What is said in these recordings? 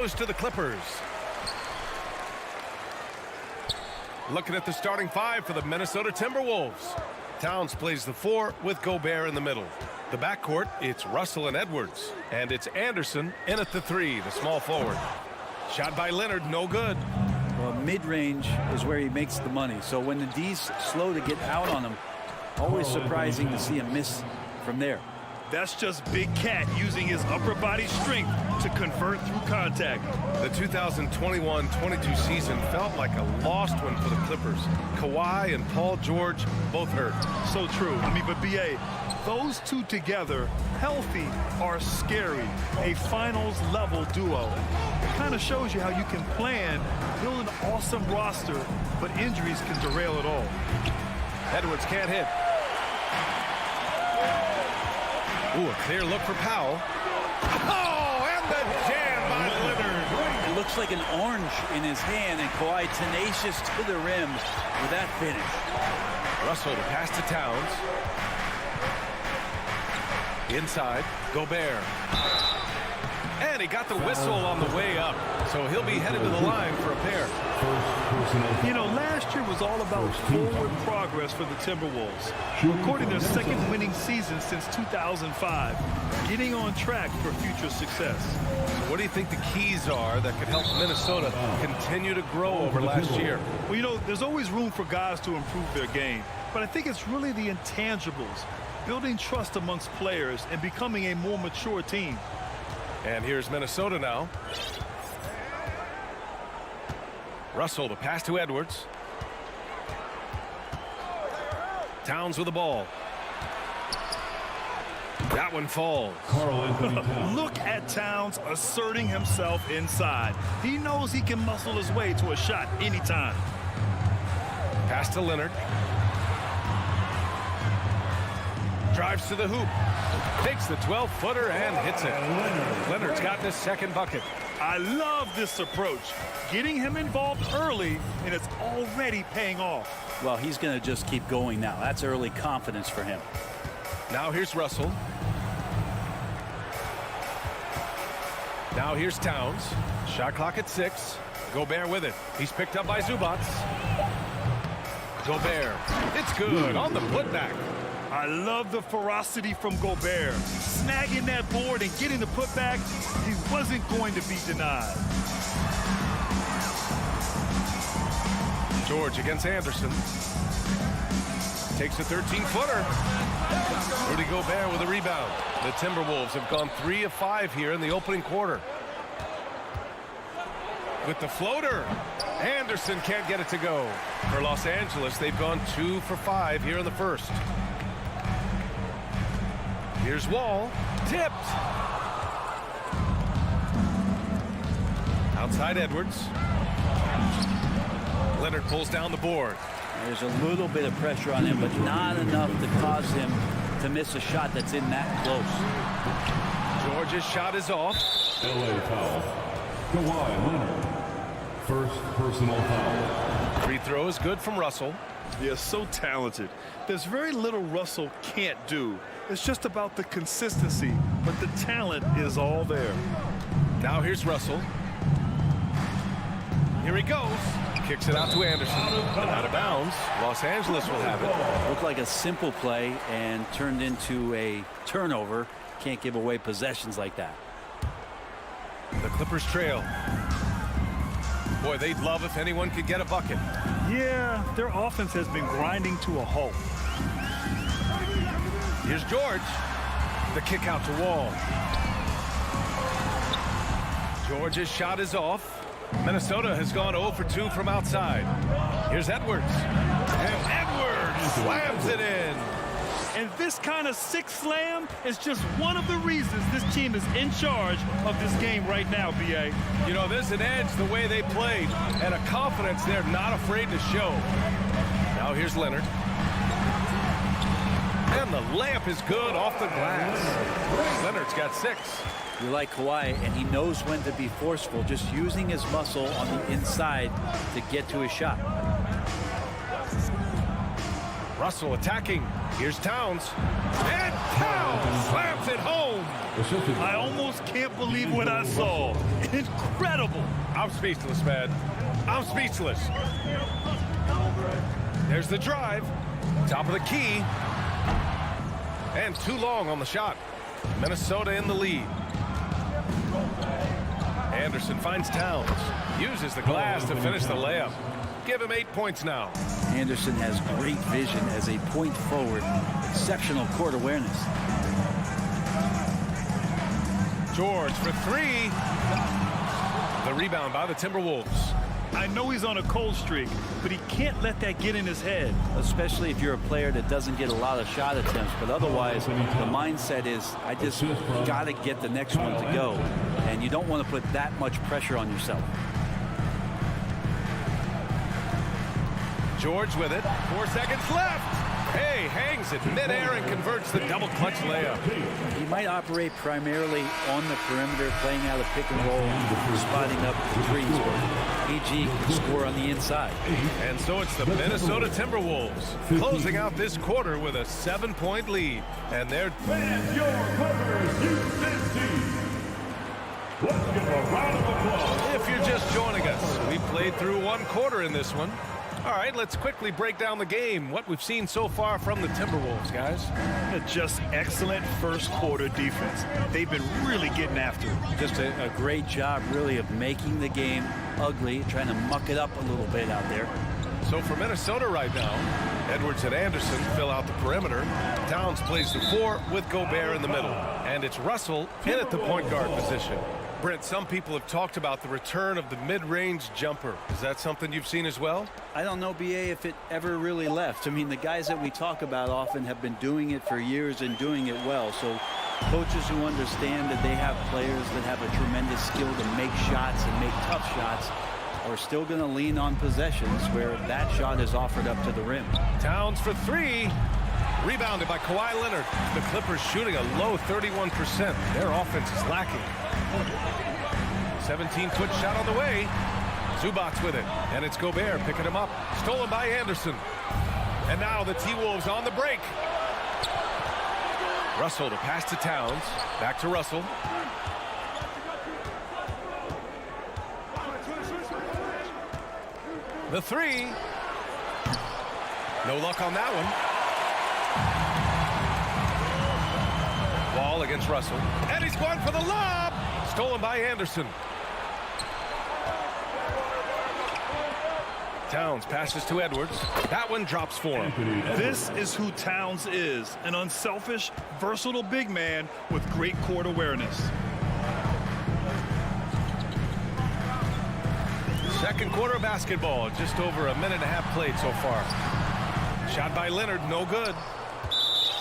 Goes to the Clippers. Looking at the starting five for the Minnesota Timberwolves. Towns plays the 4 with Gobert in the middle. The backcourt, it's Russell and Edwards. And it's Anderson in at the 3, the small forward. Shot by Leonard, no good. Well, mid-range is where he makes the money. So when the D's slow to get out on him, always surprising to see him miss from there. That's just Big Cat using his upper body strength to convert through contact. The 2021-22 season felt like a lost one for the Clippers. Kawhi and Paul George both hurt. So true. But B.A., those two together, healthy, are scary. A finals-level duo. It kind of shows you how you can plan, build an awesome roster, but injuries can derail it all. Edwards can't hit. Ooh, a clear look for Powell. Oh, and the jam by Leonard. It looks like an orange in his hand, and Kawhi tenacious to the rim with that finish. Russell to pass to Towns. Inside, Gobert. And he got the whistle on the way up, so he'll be headed to the line for a pair. You know, last year was all about forward progress for the Timberwolves. Recording their second winning season since 2005, getting on track for future success. What do you think the keys are that could help Minnesota continue to grow over last year? Well, you know, there's always room for guys to improve their game, but I think it's really the intangibles, building trust amongst players and becoming a more mature team. And here's Minnesota now. Russell to pass to Edwards. Towns with the ball. That one falls. Look at Towns asserting himself inside. He knows he can muscle his way to a shot anytime. Pass to Leonard. Drives to the hoop. Takes the 12-footer and hits it. Leonard's got his second bucket. I love this approach. Getting him involved early, and it's already paying off. Well, he's going to just keep going now. That's early confidence for him. Now here's Russell. Now here's Towns. Shot clock at 6. Gobert with it. He's picked up by Zubac. Gobert. It's good on the putback. I love the ferocity from Gobert. Snagging that board and getting the putback, he wasn't going to be denied. George against Anderson. Takes a 13-footer. Rudy Gobert with a rebound. The Timberwolves have gone 3 of 5 here in the opening quarter. With the floater. Anderson can't get it to go. For Los Angeles, they've gone 2 for 5 here in the first. Here's Wall. Tipped. Outside Edwards. Leonard pulls down the board. There's a little bit of pressure on him, but not enough to cause him to miss a shot that's in that close. George's shot is off. LA foul. Kawhi Leonard. First personal foul. Free throw is good from Russell. Yeah, so talented. There's very little Russell can't do. It's just about the consistency, but the talent is all there. Now here's Russell. Here he goes. Kicks it out to Anderson. Out of bounds. Los Angeles will have it. Looked like a simple play and turned into a turnover. Can't give away possessions like that. The Clippers trail. Boy, they'd love if anyone could get a bucket. Yeah, their offense has been grinding to a halt. Here's George. The kick out to Wall. George's shot is off. Minnesota has gone 0 for 2 from outside. Here's Edwards. And Edwards slams it in. And this kind of sixth slam is just one of the reasons this team is in charge of this game right now, B.A. You know, there's an edge the way they played and a confidence they're not afraid to show. Now here's Leonard. And the layup is good off the glass. Leonard's got 6. You like Kawhi, and he knows when to be forceful, just using his muscle on the inside to get to his shot. Russell attacking. Here's Towns. And Towns slams it home. Assistant I foul. almost can't believe what I saw. Incredible. I'm speechless, man. I'm speechless. There's the drive. Top of the key. And too long on the shot. Minnesota in the lead. Anderson finds Towns. Uses the glass to finish the layup. Give him 8 points now. Anderson has great vision as a point forward. Exceptional court awareness. George for three. The rebound by the Timberwolves. I know he's on a cold streak, but he can't let that get in his head. Especially if you're a player that doesn't get a lot of shot attempts. But otherwise, the mindset is, I just got to get the next one to go. And you don't want to put that much pressure on yourself. George with it. 4 seconds left. Hey, hangs it midair and converts the double clutch layup. He might operate primarily on the perimeter, playing out a pick and roll, spotting up threes. AG can score on the inside. And so it's the Minnesota Timberwolves closing out this quarter with a 7-point lead. And they're And your Clippers Houston team. Let's give a round of applause. If you're just joining us, we played through one quarter in this one. All right, let's quickly break down the game. What we've seen so far from the Timberwolves, guys. Just excellent first quarter defense. They've been really getting after it. Just a great job, really, of making the game ugly, trying to muck it up a little bit out there. So for Minnesota right now, Edwards and Anderson fill out the perimeter. Towns plays the 4 with Gobert in the middle. And it's Russell in at the point guard position. Brent, some people have talked about the return of the mid-range jumper. Is that something you've seen as well? I don't know, BA, if it ever really left. I mean, the guys that we talk about often have been doing it for years and doing it well. So coaches who understand that they have players that have a tremendous skill to make shots and make tough shots are still going to lean on possessions where that shot is offered up to the rim. Towns for 3. Rebounded by Kawhi Leonard. The Clippers shooting a low 31%. Their offense is lacking. 17-foot shot on the way. Zubac's with it. And it's Gobert picking him up. Stolen by Anderson. And now the T-Wolves on the break. Russell to pass to Towns. Back to Russell. The 3. No luck on that one. Wall against Russell. And he's going for the lob. Stolen by Anderson. Towns passes to Edwards. That one drops for him. This is who Towns is. An unselfish, versatile big man with great court awareness. Second quarter of basketball. Just over a minute and a half played so far. Shot by Leonard. No good.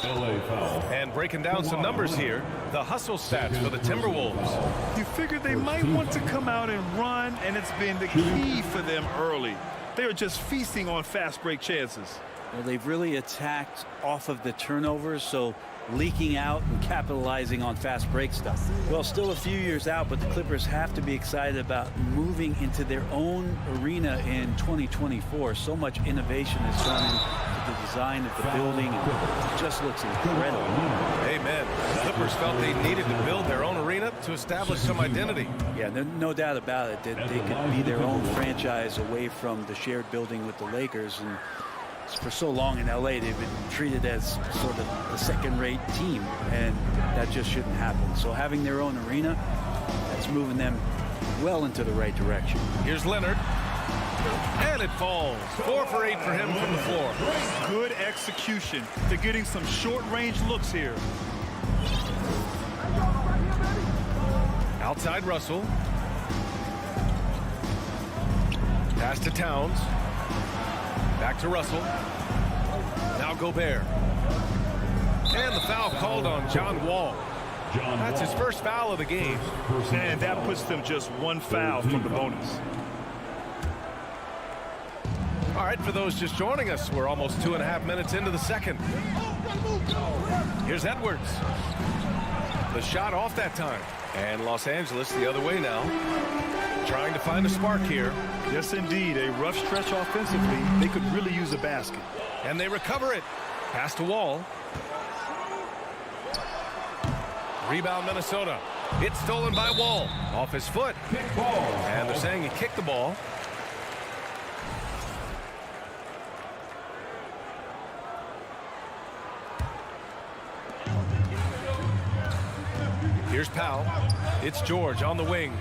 LA foul. And breaking down some numbers here, the hustle stats for the Timberwolves. You figured they might want to come out and run, and it's been the key for them early. They are just feasting on fast break chances. Well, they've really attacked off of the turnovers, so leaking out and capitalizing on fast break stuff. Well, still a few years out, but the Clippers have to be excited about moving into their own arena in 2024. So much innovation has gone into the design of the building, and it just looks incredible. Amen. The Clippers felt they needed to build their own arena to establish some identity. Yeah, no doubt about it that they could be their own franchise away from the shared building with the Lakers. And for so long in LA, they've been treated as sort of a second-rate team, and that just shouldn't happen. So having their own arena, that's moving them well into the right direction. Here's Leonard. And it falls. 4 for 8 for him from the floor. Good execution. They're getting some short-range looks here. Outside Russell. Pass to Towns. Back to Russell. Now Gobert. And the foul called on John Wall. That's his first foul of the game. And that puts them just one foul from the bonus. All right, for those just joining us, we're almost 2.5 minutes into the second. Here's Edwards. The shot off that time. And Los Angeles the other way now. Trying to find a spark here. Yes, indeed. A rough stretch offensively. They could really use a basket. And they recover it. Pass to Wall. Rebound, Minnesota. It's stolen by Wall. Off his foot. And they're saying he kicked the ball. Here's Powell. It's George on the wing.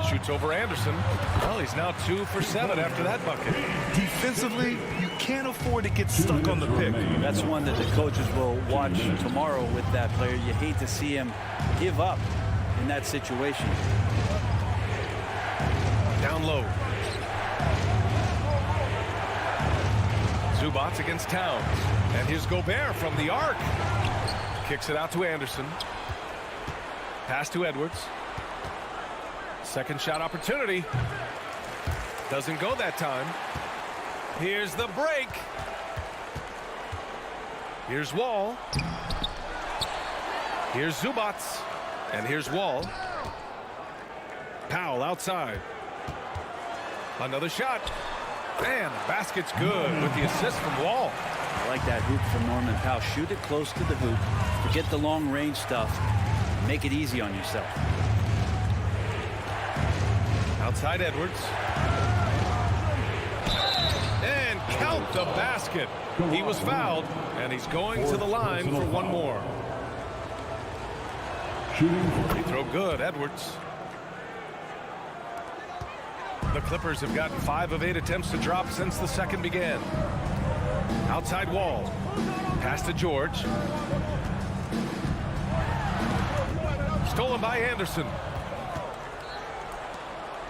Shoots over Anderson. Well, he's now 2 for 7 after that bucket. Defensively, you can't afford to get stuck on the pick. That's one that the coaches will watch tomorrow with that player. You hate to see him give up in that situation. Down low. Zubats against Towns. And here's Gobert from the arc. Kicks it out to Anderson. Pass to Edwards. Second shot opportunity. Doesn't go that time. Here's the break. Here's Wall. Here's Zubats. And here's Wall. Powell outside. Another shot. And the basket's good with the assist from Wall. I like that hoop from Norman Powell. Shoot it close to the hoop. Forget the long range stuff. Make it easy on yourself. Outside Edwards. And count the basket. He was fouled, and he's going to the line for one more. Free throw good, Edwards. The Clippers have gotten 5 of 8 attempts to drop since the second began. Outside Wall. Pass to George. Stolen by Anderson.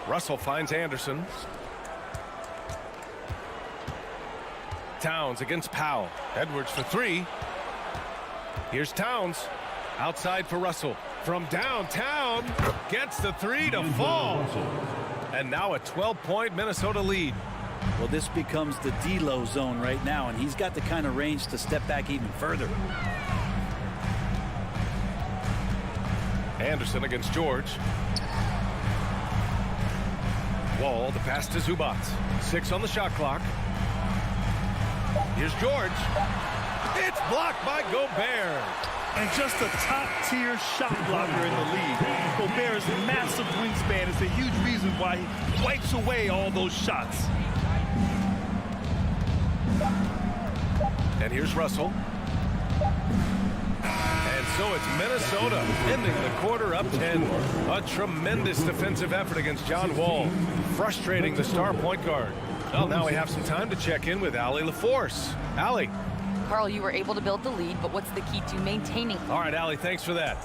Russell finds Anderson. Towns against Powell. Edwards for 3. Here's Towns. Outside for Russell. From downtown. Gets the 3 to fall. And now a 12-point Minnesota lead. Well, this becomes the D-low zone right now, and he's got the kind of range to step back even further. Anderson against George. Wall, the pass to Zubats. 6 on the shot clock. Here's George. It's blocked by Gobert. And just a top-tier shot blocker in the league. Gobert's massive wingspan is a huge reason why he wipes away all those shots. And here's Russell. And so it's Minnesota ending the quarter up 10. A tremendous defensive effort against John Wall, frustrating the star point guard. Well, now we have some time to check in with Allie LaForce. Allie. Carl, you were able to build the lead, but what's the key to maintaining? All right, Allie, thanks for that.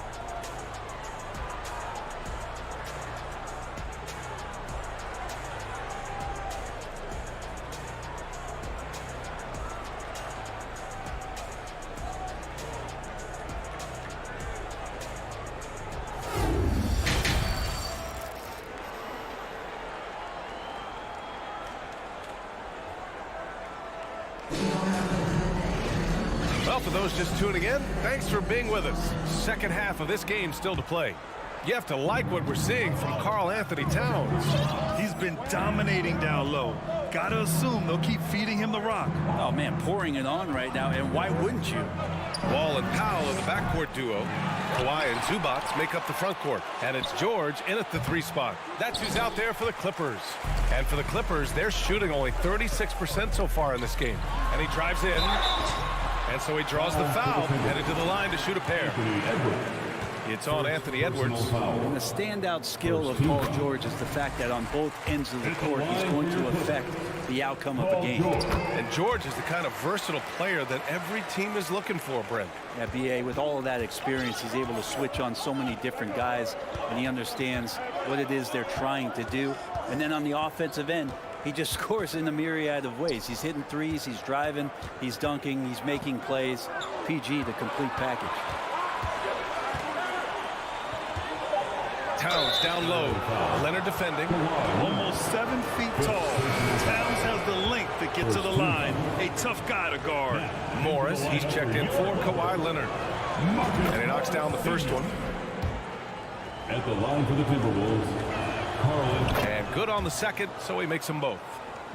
Well, for those just tuning in, thanks for being with us. Second half of this game still to play. You have to like what we're seeing from Karl Anthony Towns. He's been dominating down low. Gotta assume they'll keep feeding him the rock. Oh, man, pouring it on right now, and why wouldn't you? Wall and Powell are the backcourt duo. Kawhi and Zubats make up the front court. And it's George in at the 3 spot. That's who's out there for the Clippers. And for the Clippers, they're shooting only 36% so far in this game. And he drives in. And so he draws the foul, headed to the line to shoot a pair. It's on Anthony Edwards. And the standout skill of Paul George is the fact that on both ends of the court, he's going to affect the outcome of the game. And George is the kind of versatile player that every team is looking for, Brent. Yeah, B.A., with all of that experience, he's able to switch on so many different guys, and he understands what it is they're trying to do. And then on the offensive end, he just scores in a myriad of ways. He's hitting threes, he's driving, he's dunking, he's making plays. PG, the complete package. Towns down low. Leonard defending. Almost 7 feet tall. Towns has the length to get to the line. A tough guy to guard. Morris, he's checked in for Kawhi Leonard. And he knocks down the first one. At the line for the Timberwolves, Carl. And good on the second, so he makes them both.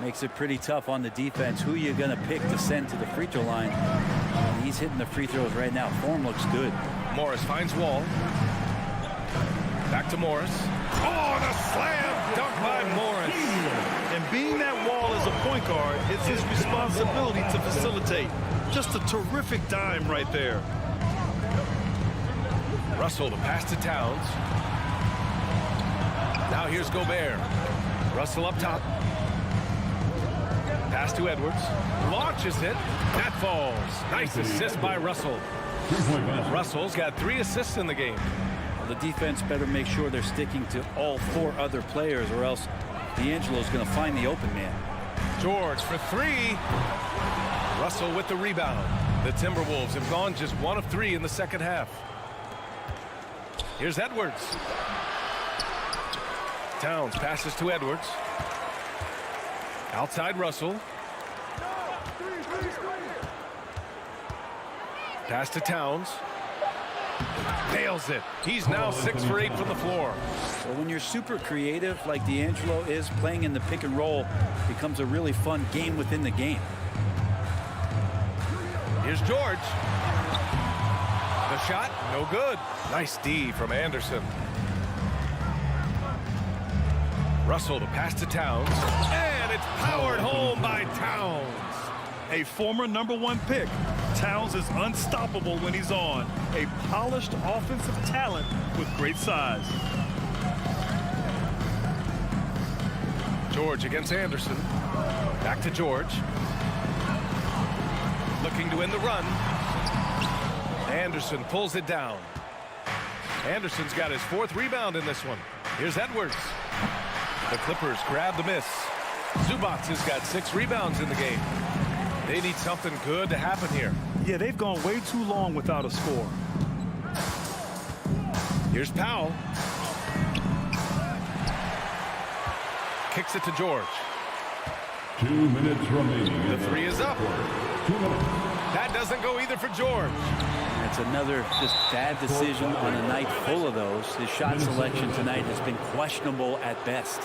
Makes it pretty tough on the defense. Who you're going to pick to send to the free throw line. And he's hitting the free throws right now. Form looks good. Morris finds Wall. Back to Morris. Oh, the slam dunk by Morris. And being that Wall as a point guard, it's his responsibility to facilitate. Just a terrific dime right there. Russell, the pass to Towns. Now here's Gobert. Russell up top. Pass to Edwards. Launches it. That falls. Nice assist by Russell. Russell's got 3 assists in the game. The defense better make sure they're sticking to all 4 other players, or else D'Angelo's going to find the open man. George for 3. Russell with the rebound. The Timberwolves have gone just 1 of 3 in the second half. Here's Edwards. Towns passes to Edwards. Outside Russell. Pass to Towns. Nails it. He's now 6 for 8 from the floor. So when you're super creative like D'Angelo is, playing in the pick and roll becomes a really fun game within the game. Here's George. The shot, no good. Nice D from Anderson. Russell, the pass to Towns. And it's powered home by Towns. A former #1 pick. Towns is unstoppable when he's on. A polished offensive talent with great size. George against Anderson. Back to George. Looking to win the run. Anderson pulls it down. Anderson's got his 4th rebound in this one. Here's Edwards. The Clippers grab the miss. Zubac has got 6 rebounds in the game. They need something good to happen here. Yeah, they've gone way too long without a score. Here's Powell. Kicks it to George. 2 minutes remaining. The 3 is up. 2 minutes. That doesn't go either for George. It's another just bad decision on a night full of those. His shot selection tonight has been questionable at best.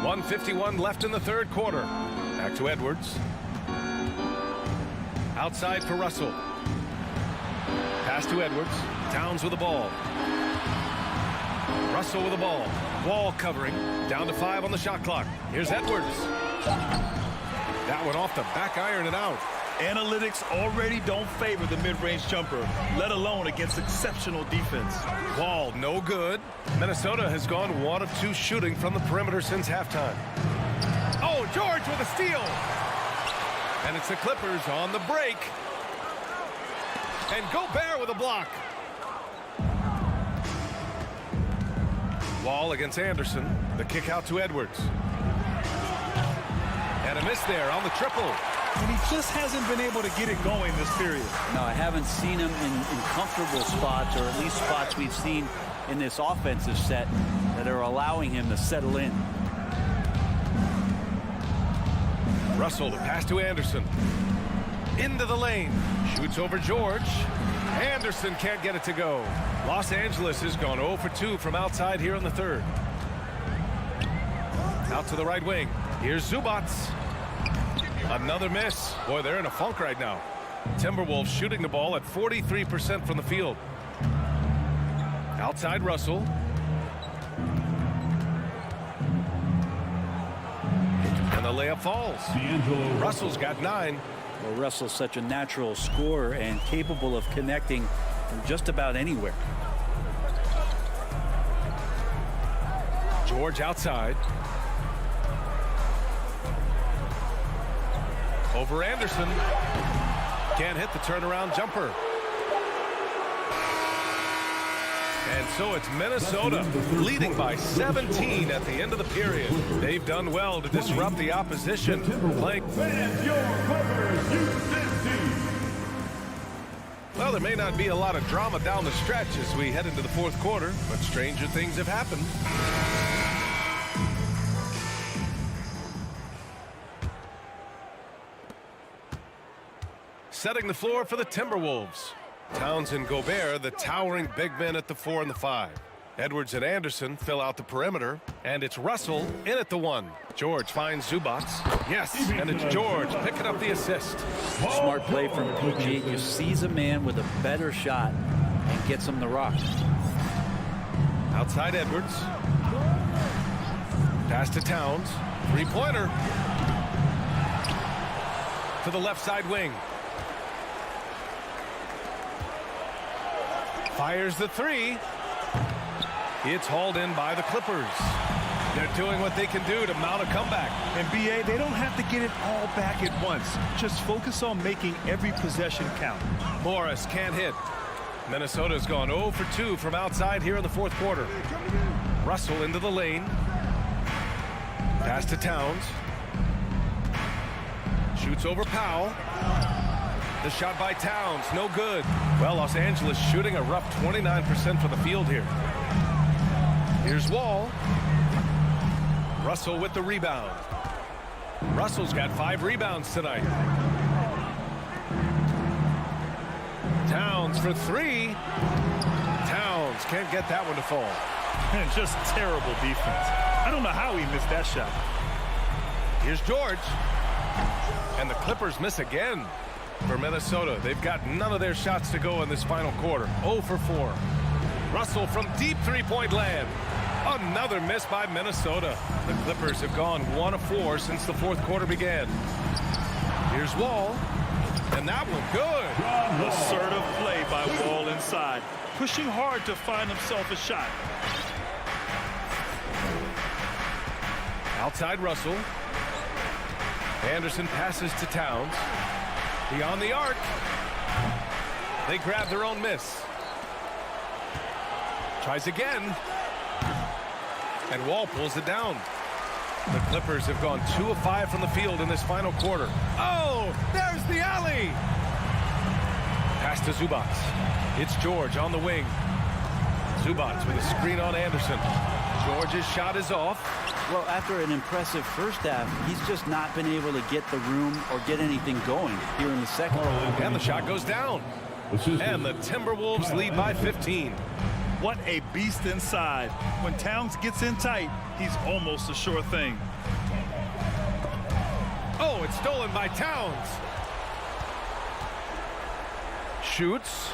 .151 left in the 3rd quarter. Back to Edwards. Outside for Russell. Pass to Edwards. Towns with the ball. Russell with the ball. Wall covering. Down to 5 on the shot clock. Here's Edwards. That one off the back iron and out. Analytics already don't favor the mid-range jumper, let alone against exceptional defense. Wall no good. Minnesota has gone 1 of 2 shooting from the perimeter since halftime. Oh, George with a steal. And it's the Clippers on the break. And Gobert with a block. Wall against Anderson. The kick out to Edwards. And a miss there on the triple. And he just hasn't been able to get it going this period. No, I haven't seen him in comfortable spots, or at least spots we've seen in this offensive set that are allowing him to settle in. Russell, the pass to Anderson. Into the lane. Shoots over George. Anderson can't get it to go. Los Angeles has gone 0 for 2 from outside here in the 3rd. Out to the right wing. Here's Zubac. Another miss. Boy, they're in a funk right now. Timberwolves shooting the ball at 43% from the field. Outside Russell. And the layup falls. Russell's got 9. Well, Russell's such a natural scorer and capable of connecting from just about anywhere. George outside. Over Anderson. Can't hit the turnaround jumper. And so it's Minnesota leading by 17 at the end of the period. They've done well to disrupt the opposition. Well, there may not be a lot of drama down the stretch as we head into the 4th quarter, but stranger things have happened. Setting the floor for the Timberwolves. Towns and Gobert, the towering big men at the 4 and the 5. Edwards and Anderson fill out the perimeter, and it's Russell in at the 1. George finds Zubats. Yes, and it's George picking up the assist. Smart play from PG. Just sees a man with a better shot and gets him the rock. Outside Edwards. Pass to Towns. Three-pointer. To the left side wing. Fires the 3. It's hauled in by the Clippers. They're doing what they can do to mount a comeback. And BA, they don't have to get it all back at once. Just focus on making every possession count. Morris can't hit. Minnesota's gone 0 for 2 from outside here in the fourth quarter. Russell into the lane. Pass to Towns. Shoots over Powell. The shot by Towns, no good. Well, Los Angeles shooting a rough 29% for the field here. Here's Wall. Russell with the rebound. Russell's got 5 rebounds tonight. Towns for 3. Towns can't get that one to fall. And just terrible defense. I don't know how he missed that shot. Here's George. And the Clippers miss again for Minnesota. They've got none of their shots to go in this final quarter. 0 for 4. Russell from deep three-point land. Another miss by Minnesota. The Clippers have gone 1 of 4 since the fourth quarter began. Here's Wall. And that one good. Assertive play by Wall inside. Pushing hard to find himself a shot. Outside Russell. Anderson passes to Towns. Beyond the arc. They grab their own miss. Tries again. And Wall pulls it down. The Clippers have gone 2 of 5 from the field in this final quarter. Oh, there's the alley. Pass to Zubats. It's George on the wing. Zubats with a screen on Anderson. George's shot is off. Well, after an impressive first half, he's just not been able to get the room or get anything going here in the second. And the shot goes down. And the Timberwolves lead by 15. What a beast inside. When Towns gets in tight, he's almost a sure thing. Oh, it's stolen by Towns. Shoots.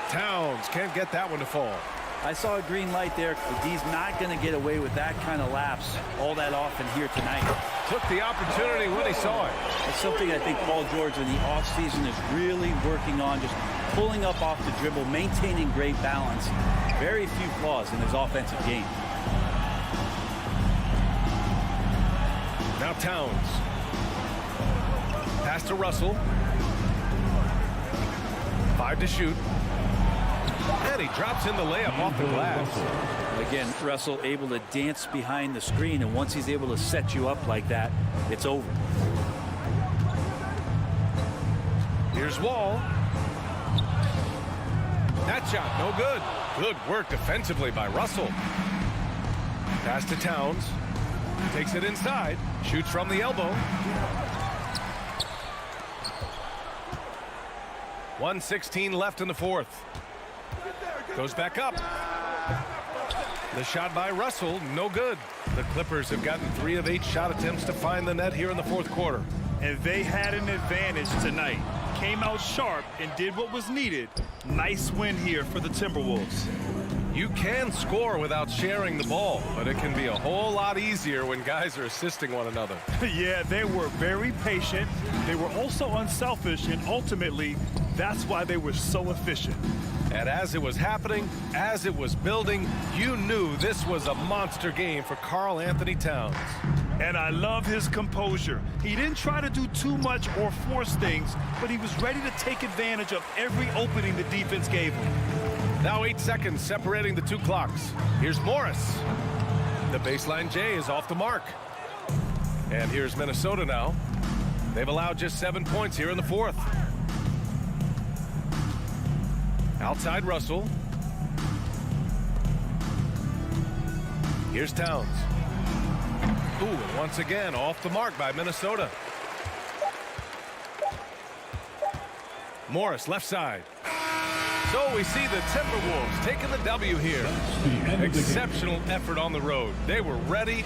Towns can't get that one to fall. I saw a green light there. He's not going to get away with that kind of lapse all that often here tonight. Took the opportunity when he saw it. It's something I think Paul George in the offseason is really working on, just pulling up off the dribble, maintaining great balance. Very few flaws in his offensive game. Now Towns. Pass to Russell. 5 to shoot. And he drops in the layup off the glass. Again, Russell able to dance behind the screen, and once he's able to set you up like that, it's over. Here's Wall. That shot, no good. Good work defensively by Russell. Pass to Towns. Takes it inside. Shoots from the elbow. 1:16 left in the fourth. Goes back up. The shot by Russell, no good. The Clippers have gotten 3 of 8 shot attempts to find the net here in the fourth quarter. And they had an advantage tonight. Came out sharp and did what was needed. Nice win here for the Timberwolves. You can score without sharing the ball, but it can be a whole lot easier when guys are assisting one another. Yeah, they were very patient. They were also unselfish, and ultimately, that's why they were so efficient. And as it was happening, as it was building, you knew this was a monster game for Karl Anthony Towns. And I love his composure. He didn't try to do too much or force things, but he was ready to take advantage of every opening the defense gave him. Now 8 seconds separating the 2 clocks. Here's Morris. The baseline J is off the mark. And here's Minnesota now. They've allowed just 7 points here in the fourth. Outside Russell. Here's Towns. Ooh, and once again off the mark by Minnesota. So we see the Timberwolves taking the W here. That's the end of the game. Exceptional effort on the road. They were ready.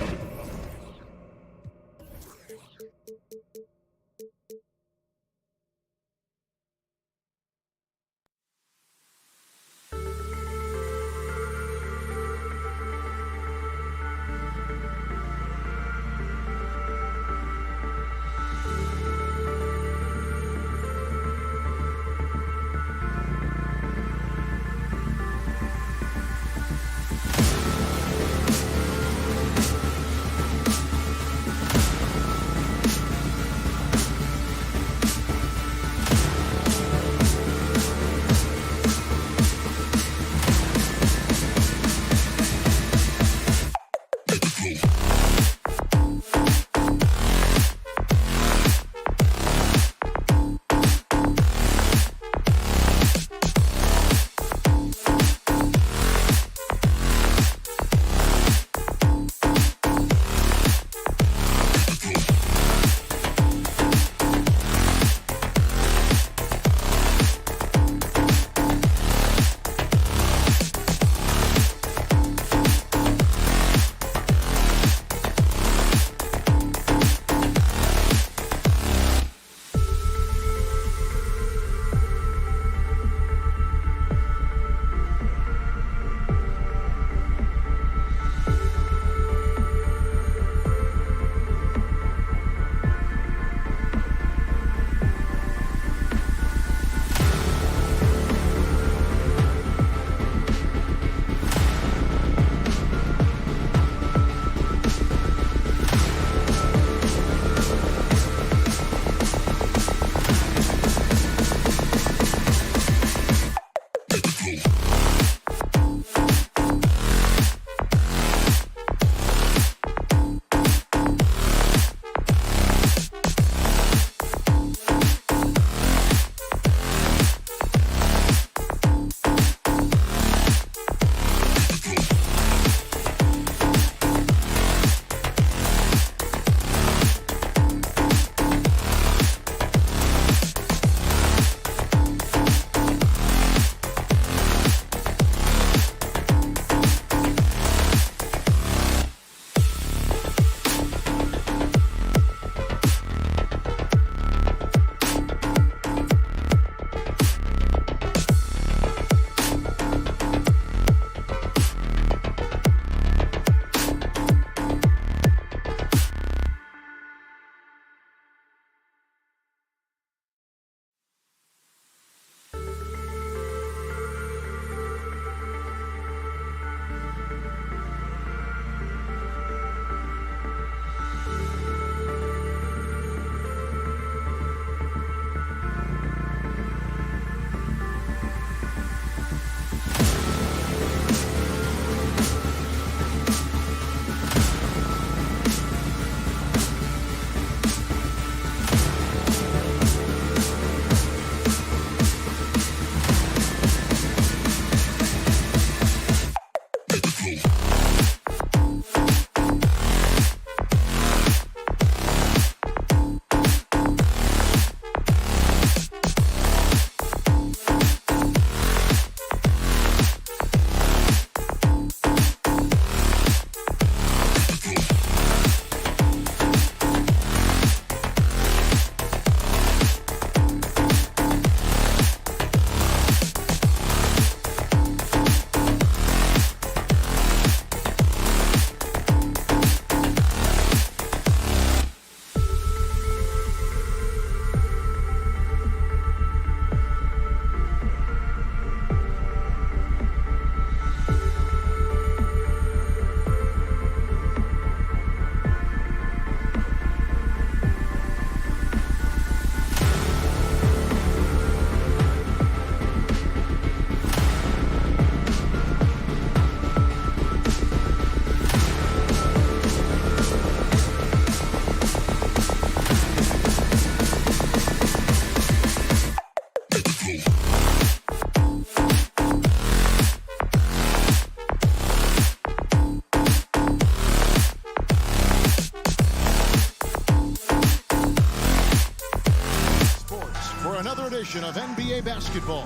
edition of NBA basketball.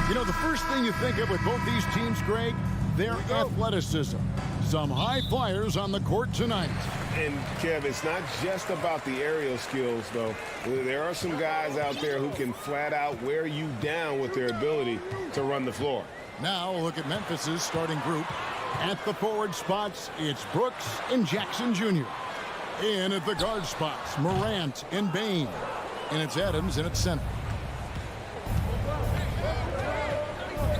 You know, the first thing you think of with both these teams, Greg, their athleticism. Some high flyers on the court tonight. And, Kev, it's not just about the aerial skills, though. There are some guys out there who can flat out wear you down with their ability to run the floor. Now look at Memphis's starting group. At the forward spots, it's Brooks and Jackson Jr. In at the guard spots, Morant and Bain. And it's Adams in at center.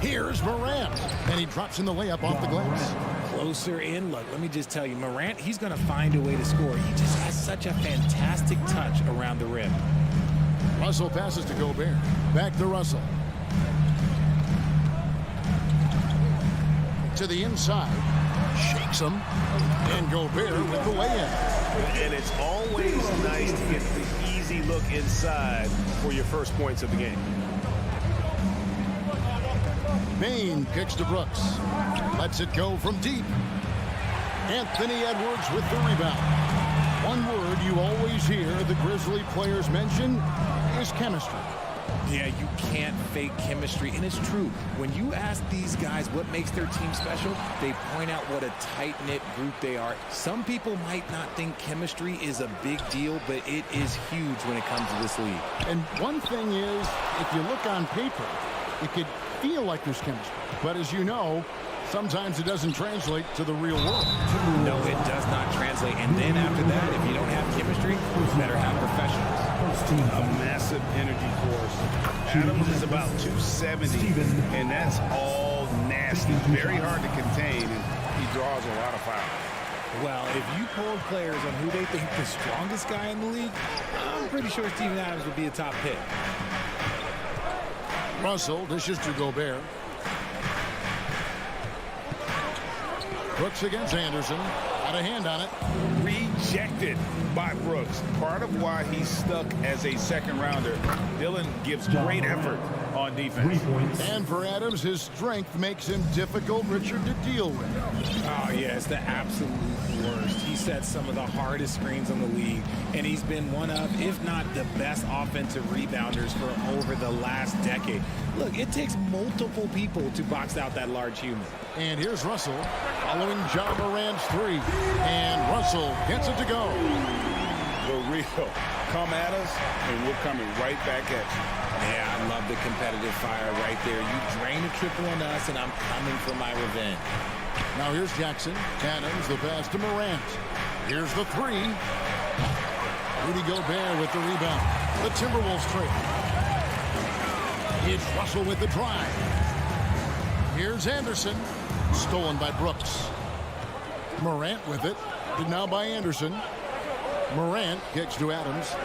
Here's Morant, and he drops in the layup off the glass. Closer in. Look, let me just tell you, Morant, he's going to find a way to score. He just has such a fantastic touch around the rim. Russell passes to Gobert. Back to Russell. To the inside. Shakes him. And Gobert with the lay-in. And it's always nice to get the easy look inside for your first points of the game. Bain kicks to Brooks. Lets it go from deep. Anthony Edwards with the rebound. One word you always hear the Grizzly players mention is chemistry. Yeah, you can't fake chemistry, and it's true. When you ask these guys what makes their team special, they point out what a tight-knit group they are. Some people might not think chemistry is a big deal, but it is huge when it comes to this league. And one thing is, if you look on paper, it could feel like there's chemistry. But as you know, sometimes it doesn't translate to the real world. No, it does not translate. And then after that, if you don't have chemistry, you better have professionals. A massive energy force. Adams is about 270, and that's all nasty. Very hard to contain, and he draws a lot of fouls. Well, if you polled players on who they think the strongest guy in the league, I'm pretty sure Steven Adams would be a top pick. Russell dishes to Gobert. Brooks against Anderson. Got a hand on it. Rejected by Brooks. Part of why he's stuck as a second rounder. Dillon gives great effort on defense. And for Adams, his strength makes him difficult, Richard, to deal with. Oh, yeah, it's the absolute worst. He sets some of the hardest screens on the league, and he's been one of, if not the best offensive rebounders for over the last decade. Look, it takes multiple people to box out that large human. And here's Russell following John Morant's three. And Russell gets it to go. The real. Come at us, and we're coming right back at you. Yeah, I love the competitive fire right there. You drain a triple on us, and I'm coming for my revenge. Now here's Jackson. Adams, the pass to Morant. Here's the three. Rudy Gobert with the rebound. The Timberwolves trade. It's Russell with the drive. Here's Anderson. Stolen by Brooks. Morant with it. And now by Anderson. Morant kicks to Adams.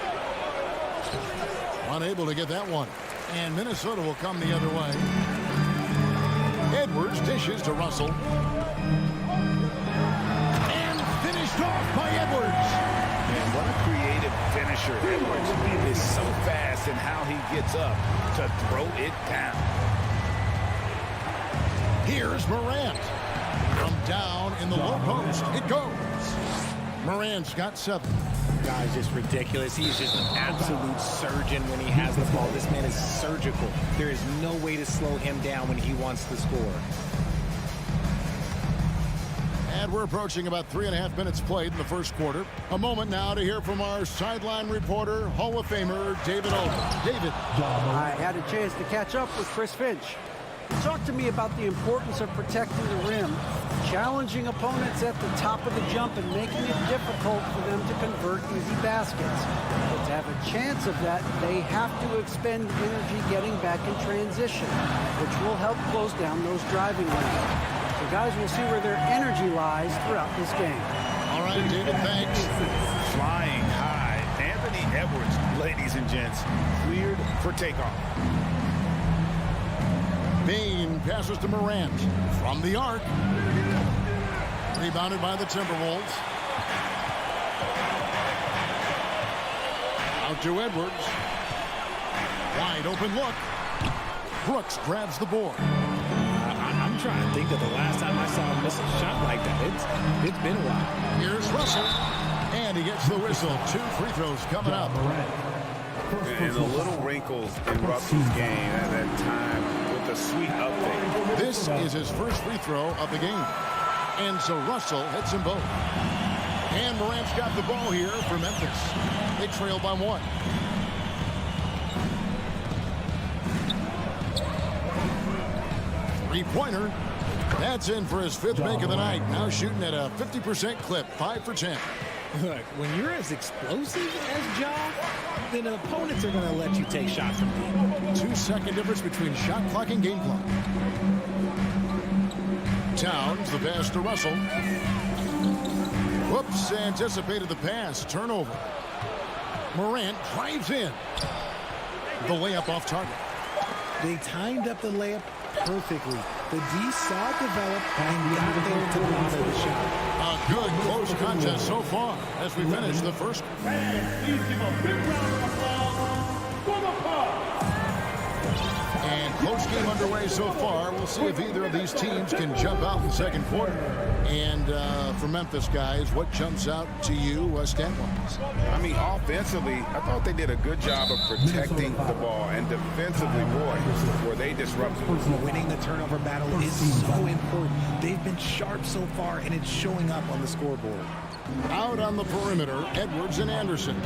Unable to get that one. And Minnesota will come the other way. Edwards dishes to Russell. And finished off by Edwards. And what a creative finisher. Edwards is so fast in how he gets up to throw it down. Here's Morant. From down in the low post, it goes. Morant's got 7. Guy's just ridiculous. He's just an absolute surgeon when he has the ball. This man is surgical. There is no way to slow him down when he wants to score. And we're approaching about 3.5 minutes played in the first quarter. A moment now to hear from our sideline reporter, Hall of Famer David Olden. David. I had a chance to catch up with Chris Finch. He talked to me about the importance of protecting the rim, challenging opponents at the top of the jump and making it difficult for them to convert easy baskets. But to have a chance of that, they have to expend energy getting back in transition, which will help close down those driving lanes. So guys, we'll see where their energy lies throughout this game. All right, David, thanks. Flying high. Anthony Edwards, ladies and gents, cleared for takeoff. Bain passes to Morant from the arc. Rebounded by the Timberwolves. Out to Edwards. Wide open look. Brooks grabs the board. I'm trying to think of the last time I saw him miss a shot like that. It's been a while. Here's Russell. And he gets the whistle. 2 free throws coming up. And the little wrinkles in Russell's game at that time with a sweet update. This is his first free throw of the game. And so Russell hits them both. And Morant's got the ball here for Memphis. They trail by 1. Three-pointer. That's in for his 5th make of the night. Now shooting at a 50% clip, 5 for 10. Look, when you're as explosive as Ja, then opponents are going to let you take shots from deep. 2-second difference between shot clock and game clock. Towns, the pass to Russell. Whoops, anticipated the pass. Turnover. Morant drives in. The layup off target. They timed up the layup perfectly. The D saw it develop and got there to bother the shot. A good close contest so far as we finish the first. And please give a big round of applause for the Bucks. And close game underway so far. We'll see if either of these teams can jump out in the second quarter. And for Memphis, guys, what jumps out to you stat-wise? I mean, offensively, I thought they did a good job of protecting the ball. And defensively, boy, were they disruptive. Winning the turnover battle is so important. They've been sharp so far, and it's showing up on the scoreboard. Out on the perimeter, Edwards and Anderson.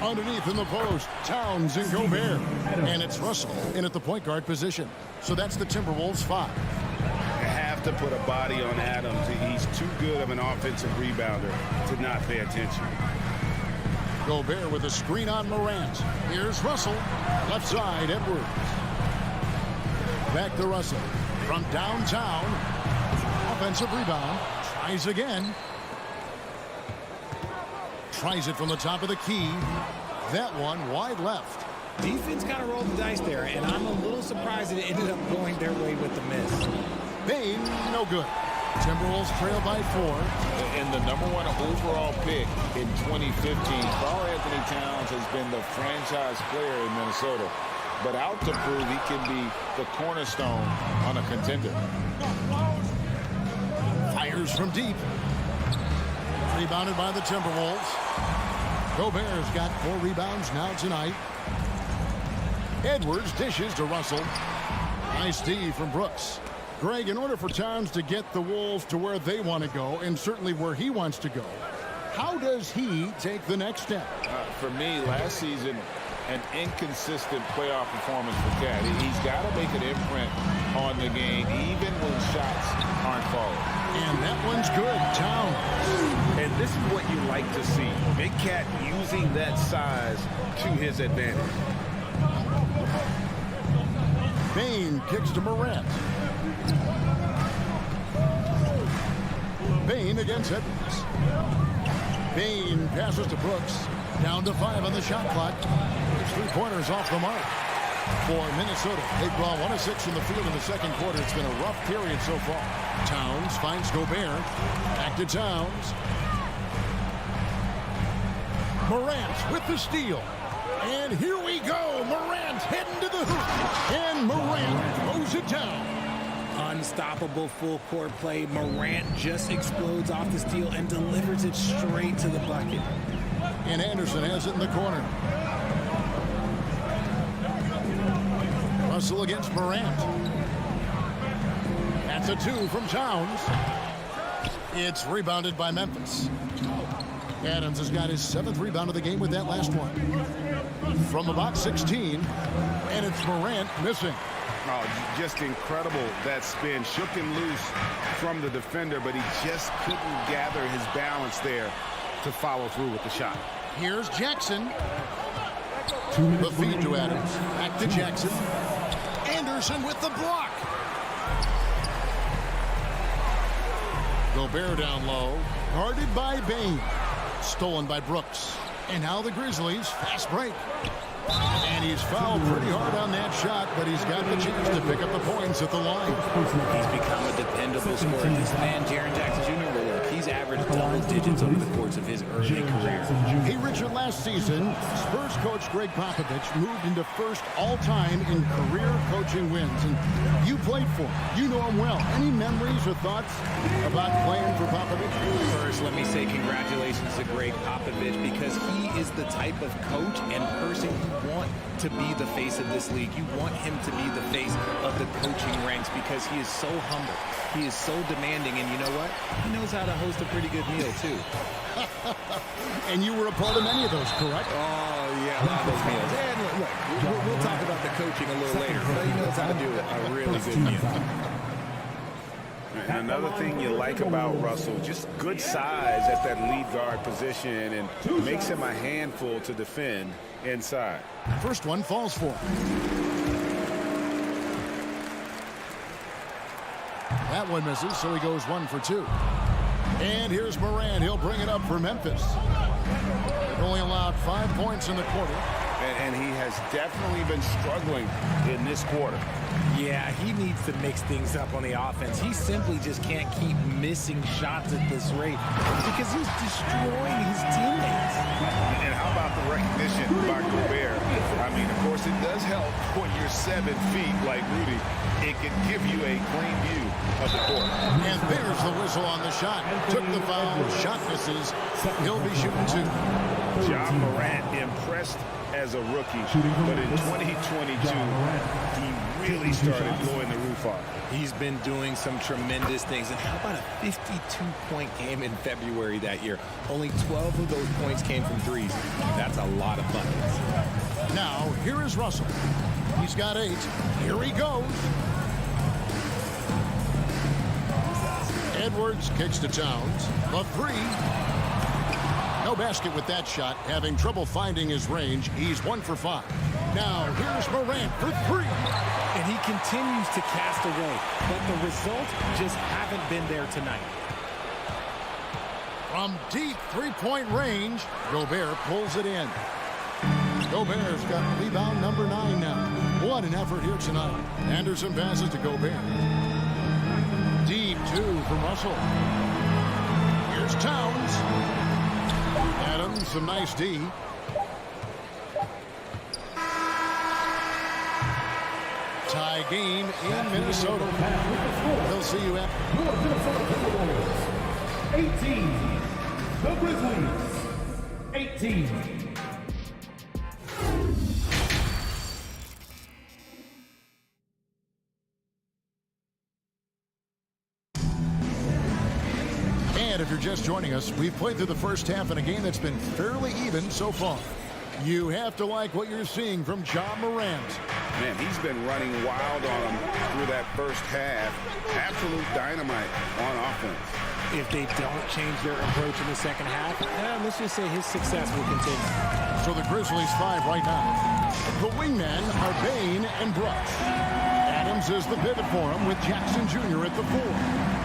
Underneath in the post, Towns and Gobert. And it's Russell in at the point guard position. So that's the Timberwolves 5. You have to put a body on Adams. He's too good of an offensive rebounder to not pay attention. Gobert with a screen on Morant. Here's Russell. Left side, Edwards. Back to Russell. From downtown. Offensive rebound. Tries again. Tries it from the top of the key. That one wide left. Defense kind of rolled the dice there, and I'm a little surprised that it ended up going their way with the miss. Bain, no good. Timberwolves trail by 4. And the #1 overall pick in 2015, Karl Anthony Towns has been the franchise player in Minnesota, but out to prove he can be the cornerstone on a contender. Fires from deep. Rebounded by the Timberwolves. Gobert's got 4 rebounds now tonight. Edwards dishes to Russell. Nice D from Brooks. Greg, in order for Towns to get the Wolves to where they want to go, and certainly where he wants to go, how does he take the next step? For me, last season, an inconsistent playoff performance for Cat. He's got to make an imprint on the game, even when shots aren't falling. And that one's good. Towns. And this is what you like to see. Big Cat using that size to his advantage. Bain kicks to Morant. Bain against Edwards. Bain passes to Brooks. Down to 5 on the shot clock. His 3-pointers off the mark for Minnesota. They've gone 1 of 6 from the field in the second quarter. It's been a rough period so far. Towns finds Gobert. Back to Towns. Morant with the steal. And here we go. Morant heading to the hoop. And Morant throws it down. Unstoppable full court play. Morant just explodes off the steal and delivers it straight to the bucket. And Anderson has it in the corner. Russell against Morant. That's a 2 from Towns. It's rebounded by Memphis. Adams has got his 7th rebound of the game with that last one. From about 16. And it's Morant missing. Oh, just incredible. That spin shook him loose from the defender, but he just couldn't gather his balance there to follow through with the shot. Here's Jackson. The feed to Adams. Back to Jackson. Anderson with the block. Gobert down low. Guarded by Bain. Stolen by Brooks. And now the Grizzlies. Fast break. And he's fouled pretty hard on that shot, but he's got the chance to pick up the points at the line. He's become a dependable scorer. This man, Jaren Jackson Jr., he's averaging averaged double digits over the course of his early career. Hey, Richard, last season, Spurs coach Greg Popovich moved into first all-time in career coaching wins. And you played for him. You know him well. Any memories or thoughts about playing for Popovich? First, let me say congratulations to Greg Popovich, because he is the type of coach and person you want to be the face of this league. You want him to be the face of the coaching ranks, because he is so humble. He is so demanding, and you know what? He knows how to host a pretty good meal, too. And you were a part of many of those, correct? Oh, yeah, a lot of those meals. And look, we'll talk about the coaching a little later, but he knows how to do a really good meal. And another thing you like about Russell, just good size at that lead guard position, and makes him a handful to defend inside. First one falls for him. That one misses, so he goes 1 for 2. And here's Morant. He'll bring it up for Memphis. They've only allowed 5 points in the quarter. And he has definitely been struggling in this quarter. Yeah, he needs to mix things up on the offense. He simply just can't keep missing shots at this rate, because he's destroying his teammates. And how about the recognition by Gobert? I mean, of course, it does help when you're 7 feet like Rudy. It can give you a clean view of the court. And there's the whistle on the shot. Took the foul. Shot misses. He'll be shooting 2. Ja Morant impressed as a rookie, but in 2022, he really started blowing the roof off. He's been doing some tremendous things. And how about a 52-point game in February that year? Only 12 of those points came from threes. That's a lot of buckets. Now, here is Russell. He's got 8. Here he goes. Edwards kicks to Towns. The 3. No basket with that shot. Having trouble finding his range. He's 1 for 5. Now, here's Morant for 3. And he continues to cast away, but the results just haven't been there tonight. From deep 3-point range, Gobert pulls it in. Gobert's got rebound number 9 now. What an effort here tonight. Anderson passes to Gobert. Deep 2 from Russell. Here's Towns. Adams, some nice D. Tie game in Minnesota. We'll see you at 18. The Grizzlies. 18. And if you're just joining us, we've played through the first half in a game that's been fairly even so far. You have to like what you're seeing from Ja Morant. Man, he's been running wild on him through that first half. Absolute dynamite on offense. If they don't change their approach in the second half, let's just say his success will continue. So the Grizzlies 5 right now. The wingmen are Bain and Brooks. Adams is the pivot for him with Jackson Jr. at the 4.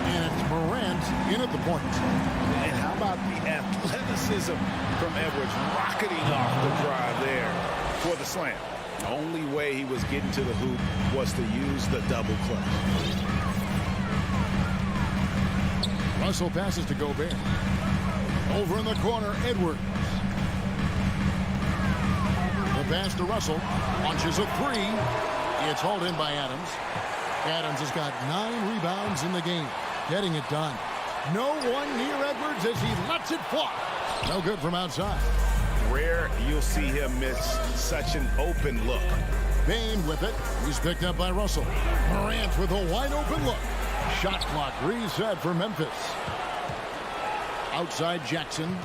And it's Morant in at the point. And how about the athleticism from Edwards rocketing off the drive there for the slam. The only way he was getting to the hoop was to use the double clutch. Russell passes to Gobert. Over in the corner, Edwards. The pass to Russell. Launches a 3. It's hauled in by Adams. Adams has got 9 rebounds in the game. Getting it done. No one near Edwards as he lets it fly. No good from outside. Rare you'll see him miss such an open look. Bain with it. He's picked up by Russell. Morant with a wide open look. Shot clock reset for Memphis. Outside Jackson.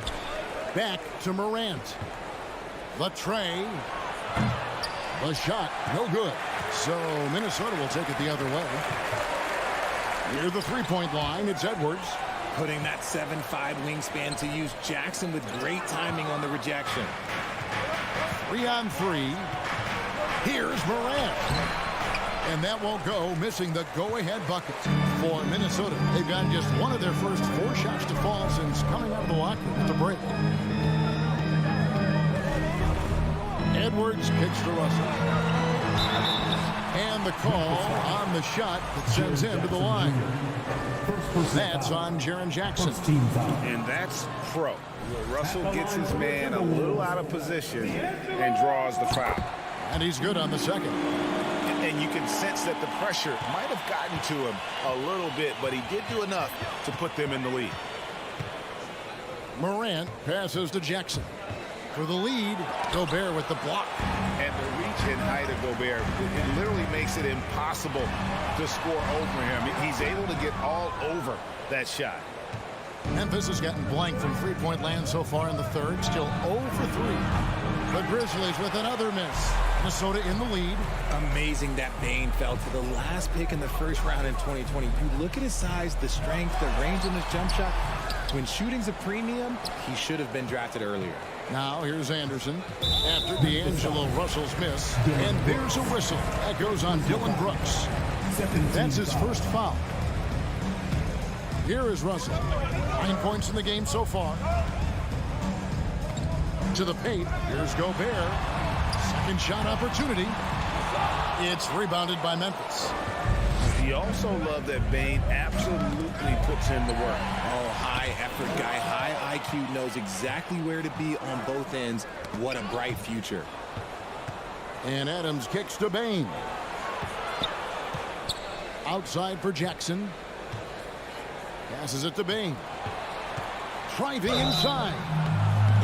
Back to Morant. The tray. The shot. No good. So Minnesota will take it the other way. Near the 3-point line, it's Edwards. Putting that 7'5" wingspan to use. Jackson with great timing on the rejection. 3 on 3. Here's Morant. And that won't go, missing the go-ahead bucket for Minnesota. They've gotten just one of their first 4 shots to fall since coming out of the locker room at the break. Edwards kicks to Russell. And the call on the shot that sends him to the line. That's on Jaren Jackson. And that's pro. Russell gets his man a little out of position and draws the foul. And he's good on the second. And you can sense that the pressure might have gotten to him a little bit, but he did do enough to put them in the lead. Morant passes to Jackson. For the lead, Gobert with the block. And the reach and height of Gobert, it literally makes it impossible to score over him. He's able to get all over that shot. Memphis has gotten blank from three-point land so far in the third. Still 0 for 3. The Grizzlies with another miss. Minnesota in the lead. Amazing that Bane fell to the last pick in the first round in 2020. You look at his size, the strength, the range in his jump shot. When shooting's a premium, he should have been drafted earlier. Now here's Anderson after D'Angelo Russell's miss. And there's a whistle. That goes on Dylan Brooks. That's his first foul. Here is Russell. 9 points in the game so far. To the paint. Here's Gobert. Second shot opportunity. It's rebounded by Memphis. You also love that Bane absolutely puts in the work. Oh, high effort guy, high IQ, knows exactly where to be on both ends. What a bright future. And Adams kicks to Bane. Outside for Jackson. Passes it to Bane. Driving inside.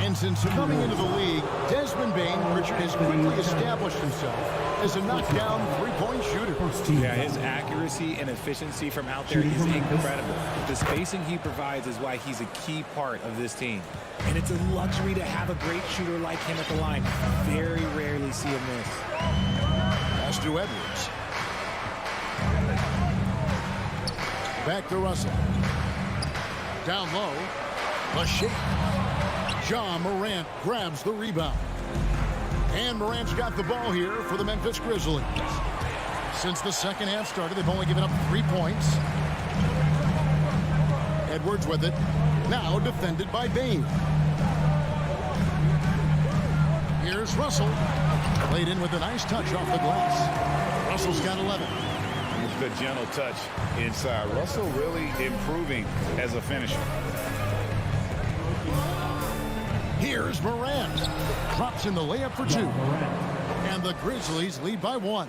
And since coming into the league, Desmond Bane, Richard, has quickly established himself as a knockdown three-point shooter. Yeah, his accuracy and efficiency from out there is incredible. The spacing he provides is why he's a key part of this team. And it's a luxury to have a great shooter like him at the line. Very rarely see a miss. Pass to Edwards. Back to Russell. Down low. A shake. John Morant grabs the rebound. And Morant's got the ball here for the Memphis Grizzlies. Since the second half started, they've only given up 3 points. Edwards with it. Now defended by Bane. Here's Russell. Played in with a nice touch off the glass. Russell's got 11. The gentle touch inside. Russell really improving as a finisher. Here's Morant. Drops in the layup for 2. And the Grizzlies lead by 1.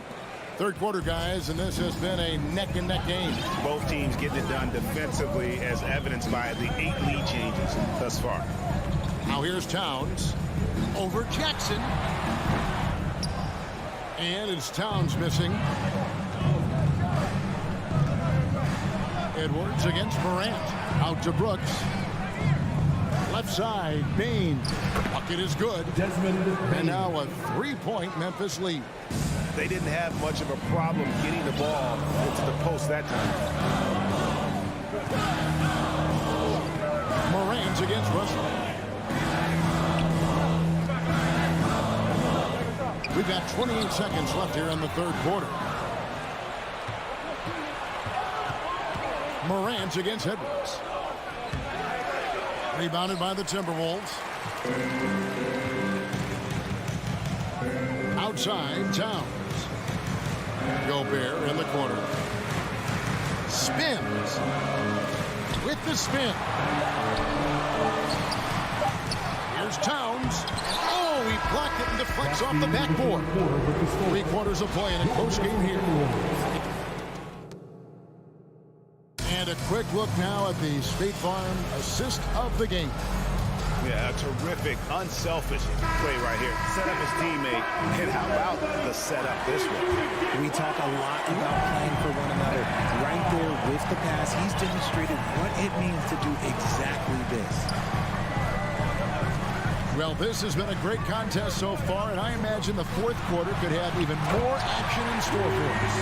Third quarter, guys, and this has been a neck-and-neck game. Both teams getting it done defensively as evidenced by the 8 lead changes thus far. Now here's Towns. Over Jackson. And it's Towns missing. Edwards against Morant. Out to Brooks. Left side, Bane. Bucket is good. And now a 3-point Memphis lead. They didn't have much of a problem getting the ball into the post that time. Morant's against Russell. We've got 28 seconds left here in the third quarter. Morant's against Edwards. Rebounded by the Timberwolves. Outside, Towns. Gobert in the corner. Spins. With the spin. Here's Towns. Oh, he blocked it and deflects off the backboard. 3 quarters of play in a close game here. And a quick look now at the State Farm assist of the game. Yeah, a terrific, unselfish play right here. Set up his teammate, and how about the setup this way? We talk a lot about playing for one another. Right there with the pass, he's demonstrated what it means to do exactly this. Well, this has been a great contest so far, and I imagine the fourth quarter could have even more action in store for us.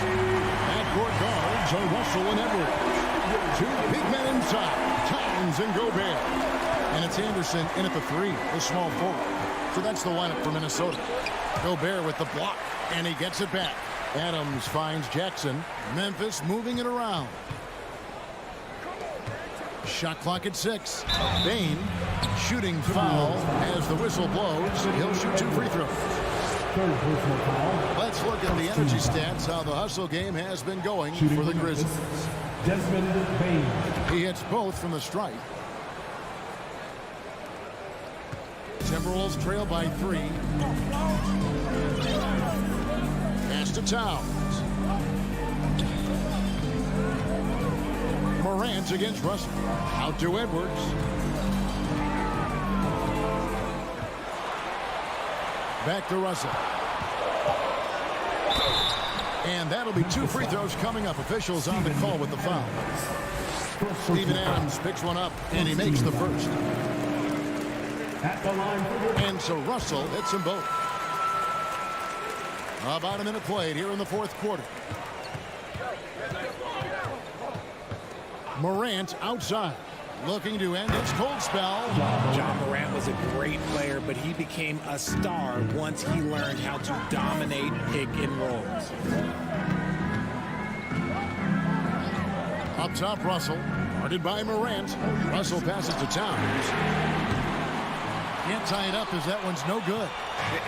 Backcourt guards are Russell and Edwards. 2 big men inside, Towns and Gobert. And it's Anderson in at the 3, the small forward. So that's the lineup for Minnesota. Gobert with the block, and he gets it back. Adams finds Jackson. Memphis moving it around. Shot clock at 6. Bane shooting foul as the whistle blows. He'll shoot 2 free throws. Third personal foul. Let's look at the energy stats, how the hustle game has been going for the Grizzlies. Desmond Bain. He hits both from the strike. Timberwolves trail by 3. Pass to Towns. Morant against Russell. Out to Edwards. Back to Russell. And that'll be 2 free throws coming up. Officials on the call with the foul. Steven Adams picks one up, and he makes the first. At the line. And so Russell hits them both. About a minute played here in the fourth quarter. Morant outside, looking to end his cold spell. John Morant was a great player, but he became a star once he learned how to dominate pick and rolls. Up top, Russell, guarded by Morant. Russell passes to Towns. Can't tie it up as that one's no good.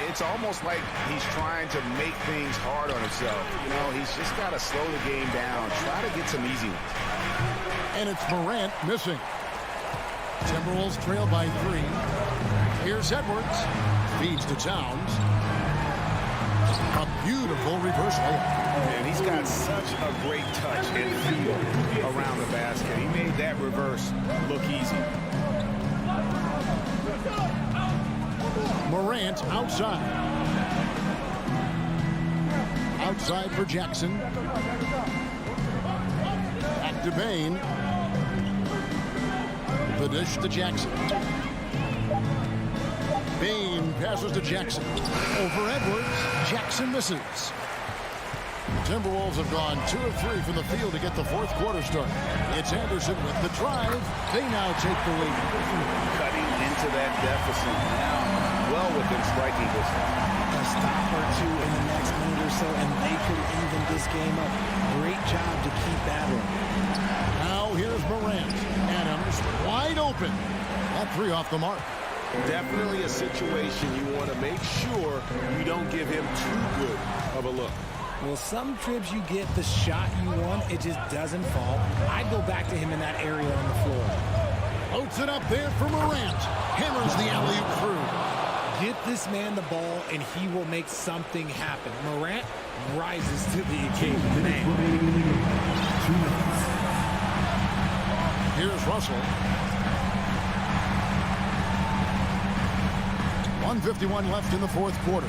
It's almost like he's trying to make things hard on himself. You know, he's just got to slow the game down, try to get some easy ones. And it's Morant missing. Timberwolves trail by 3. Here's Edwards. Feeds to Towns. A beautiful reverse layup. And he's got such a great touch and feel around the basket. He made that reverse look easy. Morant outside. Outside for Jackson. Back to Bain. The dish to Jackson. Bain passes to Jackson. Over Edwards. Jackson misses. Timberwolves have gone 2 of 3 from the field to get the fourth quarter started. It's Anderson with the drive. They now take the lead. Cutting into that deficit now. Well within striking distance. A stop or 2 in the next minute or so, and they could even this game up. Great job to keep battling. Now here's Morant. Adams wide open. That 3 off the mark. Definitely a situation you want to make sure you don't give him too good of a look. Well, some trips you get the shot you want, it just doesn't fall. I'd go back to him in that area on the floor. Floats it up there for Morant. Hammers the alley-oop through. Get this man the ball, and he will make something happen. Morant rises to the occasion. Here's Russell. 1:51 left in the fourth quarter.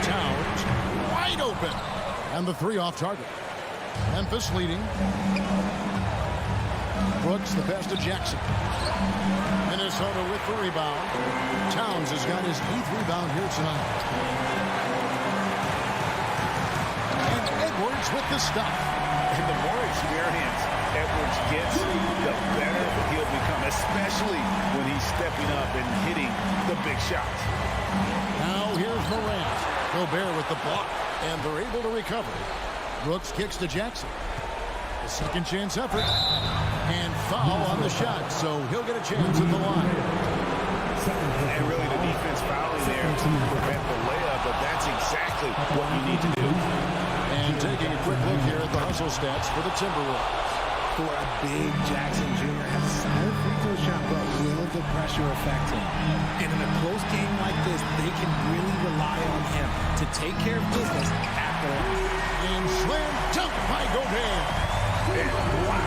Towns wide open. And the 3 off target. Memphis leading. Brooks the pass to Jackson. Minnesota with the rebound. Towns has got his 8th rebound here tonight. And Edwards with the stop. And the more experience Edwards gets, the better he'll become, especially when he's stepping up and hitting the big shots. Now here's Morant. Gobert with the block, and they're able to recover. Brooks kicks to Jackson. A second chance effort. And foul on the shot, so he'll get a chance at the line. And really the defense fouling there to prevent the layup, but that's exactly what you need to do. And taking a quick look here at the hustle stats for the Timberwolves. For a big Jackson Jr. has a solid free throw shot, but will the pressure affect him? And in a close game like this, they can really rely on him to take care of business at the line. And slam dunk by Gobert. And wow,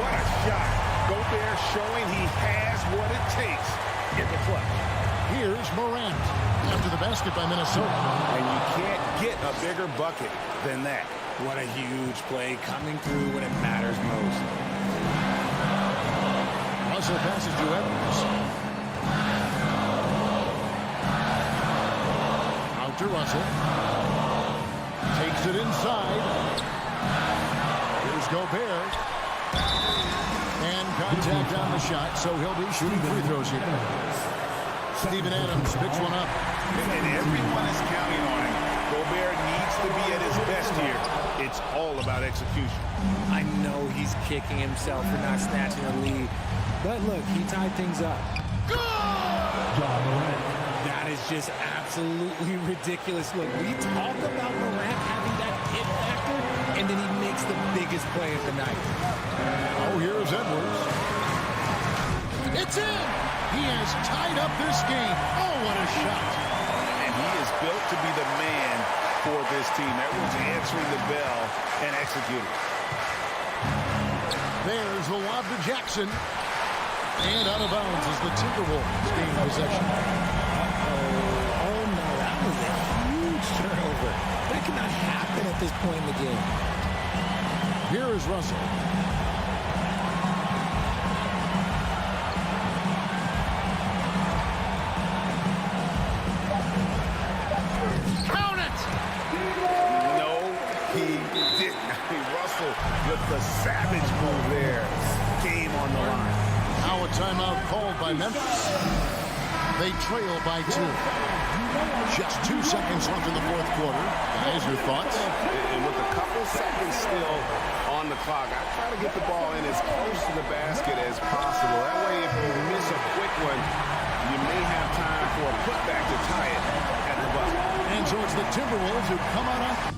what a shot. Gobert showing he has what it takes in the clutch. Here's Morant after the basket by Minnesota. And you can't get a bigger bucket than that. What a huge play coming through when it matters most. Russell passes to Edwards. Out to Russell. Takes it inside. Here's Gobert. And contact on the shot, so he'll be shooting free throws here. Steven Adams picks one up. And everyone is counting on him. Gobert needs to be at his best here. It's all about execution. I know he's kicking himself for not snatching a lead. But look, he tied things up. Good! That is is just absolutely ridiculous. Look, we talk about Morant having that hit factor, and then he makes the biggest play of the night. Oh, here's Edwards. It's in! He has tied up this game. Oh, what a shot. And he is built to be the man for this team. Edwards answering the bell and executing. There's the lob to Jackson. And out of bounds as the Timberwolves gain possession. Oh, no, that was a huge turnover. That cannot happen at this point in the game. Here is Russell. Count it! No, he didn't. I mean, Russell with the savage move there. Game on the line. Now a timeout called by Memphis. They trail by 2. Just 2 seconds left in the fourth quarter. Guys, your thoughts? And with a couple seconds still on the clock, I try to get the ball in as close to the basket as possible. That way, if you miss a quick one, you may have time for a putback to tie it at the buzzer. And so it's the Timberwolves who come out on.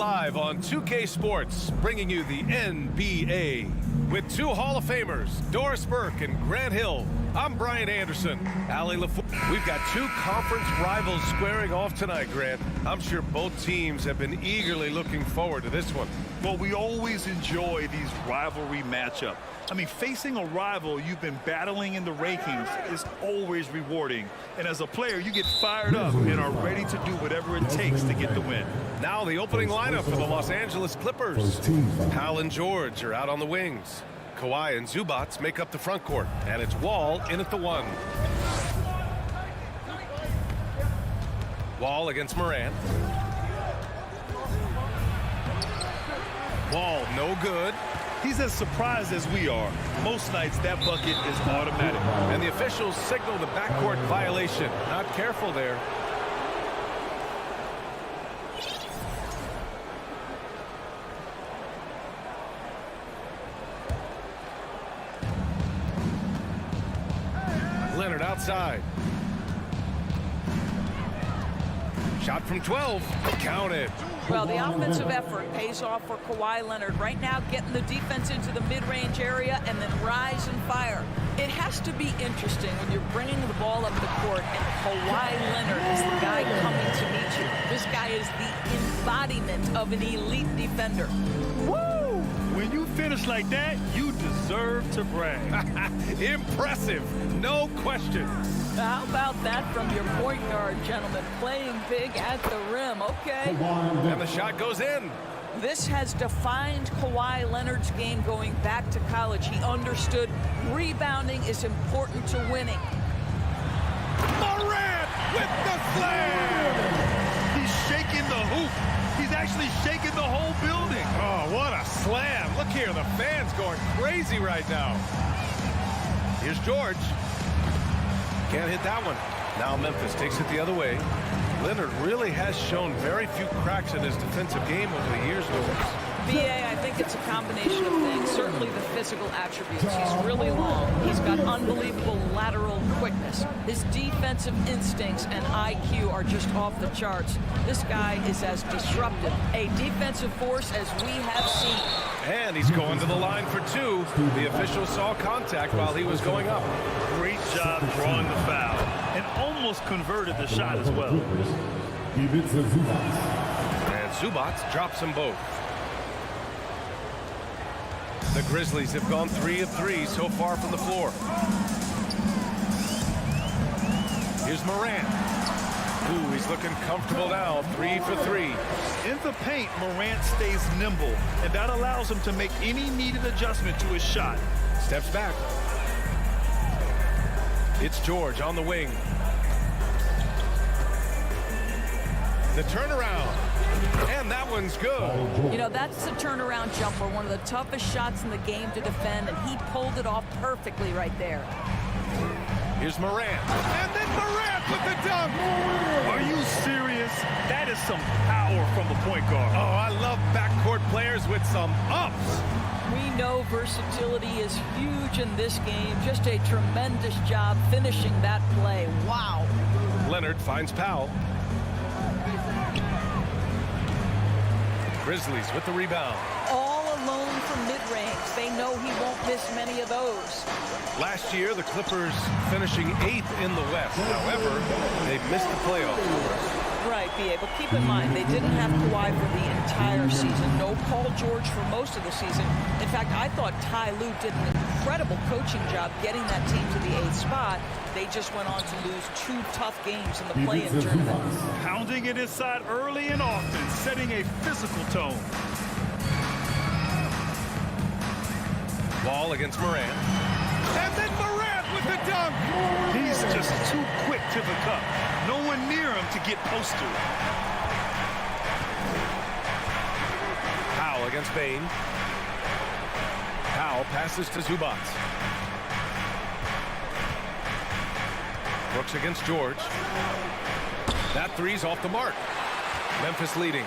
live on 2K Sports, bringing you the NBA. With two Hall of Famers, Doris Burke and Grant Hill, I'm Brian Anderson. Allie LaFleur. We've got two conference rivals squaring off tonight, Grant. I'm sure both teams have been eagerly looking forward to this one. Well, we always enjoy these rivalry matchups. I mean, facing a rival you've been battling in the rankings is always rewarding. And as a player, you get fired up and are ready to do whatever it takes to get the win. Now the opening lineup for the Los Angeles Clippers. Powell and George are out on the wings. Kawhi and Zubats make up the front court. And it's Wall in at the 1. Wall against Morant. Wall, no good. He's as surprised as we are. Most nights, that bucket is automatic. And the officials signal the backcourt violation. Not careful there. Leonard outside. Shot from 12. Counted. Well, the offensive effort pays off for Kawhi Leonard. Right now, getting the defense into the mid-range area and then rise and fire. It has to be interesting when you're bringing the ball up the court and Kawhi Leonard is the guy coming to meet you. This guy is the embodiment of an elite defender. Woo! When you finish like that, you deserve to brag. Impressive. No question. How about that from your point guard, gentlemen? Playing big at the rim. Okay. And the shot goes in. This has defined Kawhi Leonard's game going back to college. He understood rebounding is important to winning. Morant with the slam! He's shaking the hoop. He's actually shaking the whole building. Oh, what a slam. Look here, the fans going crazy right now. Here's George. Can't hit that one. Now Memphis takes it the other way. Leonard really has shown very few cracks in his defensive game over the years, Doris. BA, I think it's a combination of things. Certainly the physical attributes. He's really long. He's got unbelievable lateral quickness. His defensive instincts and IQ are just off the charts. This guy is as disruptive, a defensive force as we have seen. And he's going to the line for 2. The official saw contact while he was going up. Great job drawing the foul and almost converted the shot as well. And Zubats drops them both. The Grizzlies have gone 3 of 3 so far from the floor. Here's Morant. Ooh, he's looking comfortable now. 3 for 3. In the paint, Morant stays nimble, and that allows him to make any needed adjustment to his shot. Steps back. It's George on the wing. The turnaround. And that one's good. You know, that's the turnaround jumper, one of the toughest shots in the game to defend, and he pulled it off perfectly right there. Here's Morant. And then Morant with the dunk. Are you serious? That is some power from the point guard. Oh, I love backcourt players with some ups. We know versatility is huge in this game. Just a tremendous job finishing that play. Wow. Leonard finds Powell. Grizzlies with the rebound. All alone from mid-range. They know he won't miss many of those. Last year, the Clippers finishing 8th in the West. However, they missed the playoffs. Right, B.A., but keep in mind, they didn't have Kawhi for the entire season. No Paul George for most of the season. In fact, I thought Ty Lue did an incredible coaching job getting that team to the 8th spot. They just went on to lose 2 tough games in the play-in tournament. Pounding it inside early and often, setting a physical tone. Wall against Morant. And then Morant with the dunk. He's just too quick to the cup. No one near him to get close to. Powell against Bain. Powell passes to Zubats. Brooks against George. That 3's off the mark. Memphis leading.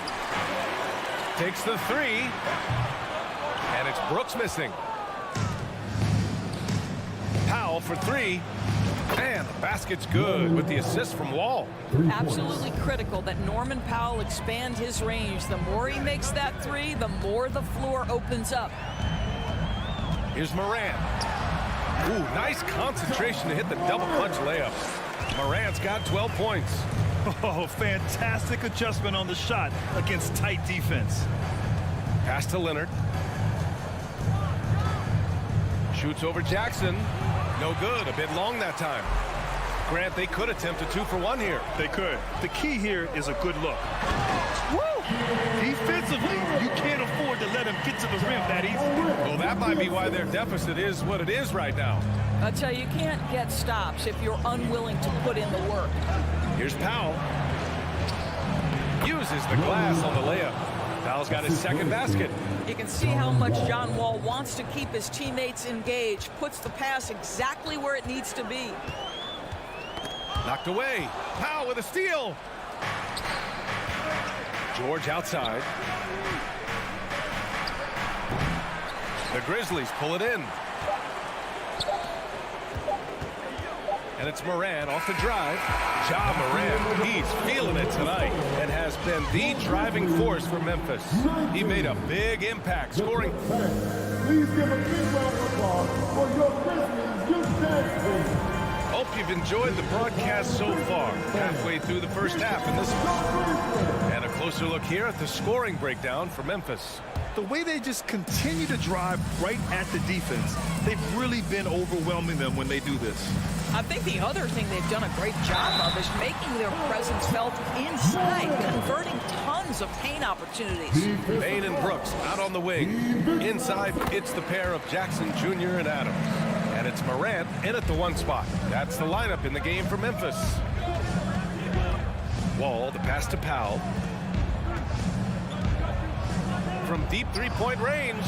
Takes the 3. And it's Brooks missing. Powell for 3. And the Basket's good with the assist from Wall. Absolutely critical that Norman Powell expand his range. The more he makes that three, the more the floor opens up. Here's Morant. Ooh, nice concentration to hit the double punch layup. Morant's got 12 points. Oh, fantastic adjustment on the shot against tight defense. Pass to Leonard. Shoots over Jackson. No good. A bit long that time. Grant, they could attempt a 2 for 1 here. They could. The key here is a good look. Woo! Defensively, you can't afford to let him get to the rim that easily. Well, that might be why their deficit is what it is right now. I tell you, you can't get stops if you're unwilling to put in the work. Here's Powell. Uses the glass on the layup. Powell's got his second basket. You can see how much John Wall wants to keep his teammates engaged. Puts the pass exactly where it needs to be. Knocked away. Powell with a steal. George outside. The Grizzlies pull it in. And it's Morant off the drive. Ja Morant, he's feeling it tonight and has been the driving force for Memphis. He made a big impact, scoring. Please give a big round of applause for your Grizzlies youth dance team. Hope you've enjoyed the broadcast so far. Halfway through the first half in this one. And a closer look here at the scoring breakdown for Memphis. The way they just continue to drive right at the defense, they've really been overwhelming them when they do this. I think the other thing they've done a great job of is making their presence felt inside, converting tons of paint opportunities. Bain and Brooks out on the wing. Inside, it's the pair of Jackson Jr. and Adams. And it's Morant in at the 1 spot. That's the lineup in the game for Memphis. Wall, the pass to Powell. From deep three-point range.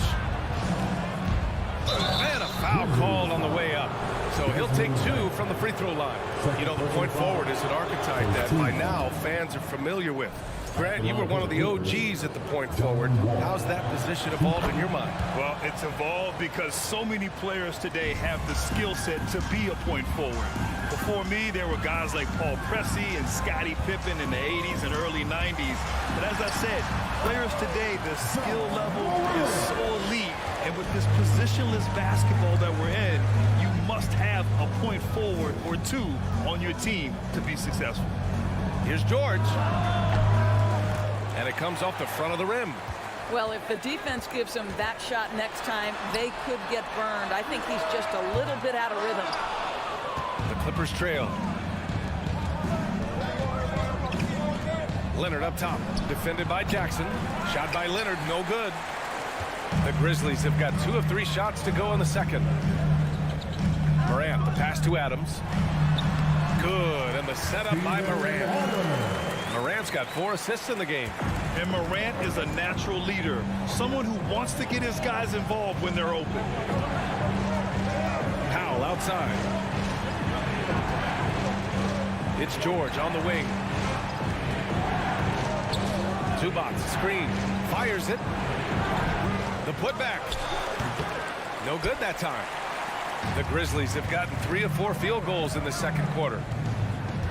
And a foul called on the way up. So he'll take 2 from the free throw line. You know, the point forward is an archetype that by now fans are familiar with. Grant, you were one of the OGs at the point forward. How's that position evolved in your mind? Well, it's evolved because so many players today have the skill set to be a point forward. Before me, there were guys like Paul Pressey and Scottie Pippen in the 80s and early 90s. But as I said, players today, the skill level is so elite. And with this positionless basketball that we're in, you must have a point forward or 2 on your team to be successful. Here's George. And it comes off the front of the rim. Well, if the defense gives him that shot next time, they could get burned. I think he's just a little bit out of rhythm. The Clippers trail. Leonard up top, defended by Jackson. Shot by Leonard, no good. The Grizzlies have got 2 of 3 shots to go in the second. Morant, the pass to Adams. Good, and the setup by Morant. Morant's got 4 assists in the game. And Morant is a natural leader, someone who wants to get his guys involved when they're open. Powell outside. It's George on the wing. 2-box screen, fires it. The putback. No good that time. The Grizzlies have gotten 3 of 4 field goals in the second quarter.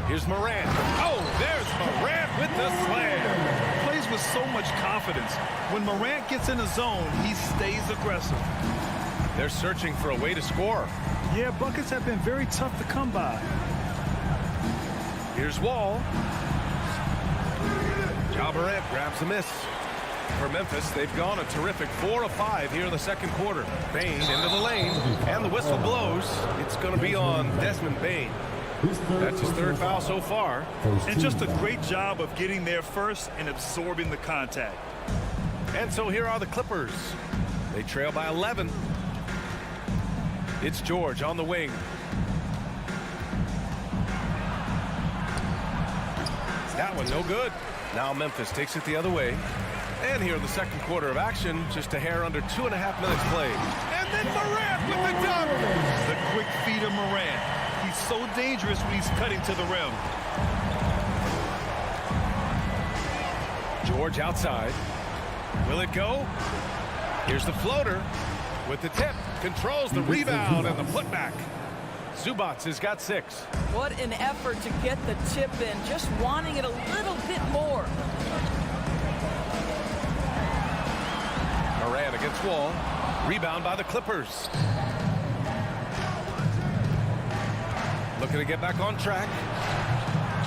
Here's Morant. Oh, there's Morant with the slam. Plays with so much confidence. When Morant gets in the zone, he stays aggressive. They're searching for a way to score. Yeah, buckets have been very tough to come by. Here's Wall. Ja Morant grabs the miss. For Memphis, they've gone a terrific 4 of 5 here in the second quarter. Bain into the lane, and the whistle blows. It's going to be on Desmond Bain. That's his 3rd foul so far. And just a great job of getting there first and absorbing the contact. And so here are the Clippers. They trail by 11. It's George on the wing. That one no good. Now Memphis takes it the other way. And here in the second quarter of action, just a hair under 2.5 minutes played. And then Morant with the dunk. The quick feed of Morant. He's so dangerous when he's cutting to the rim. George outside. Will it go? Here's the floater with the tip. Controls the rebound and the putback. Zubats has got 6. What an effort to get the tip in, just wanting it a little bit more. Moran against Wall. Rebound by the Clippers. Looking to get back on track.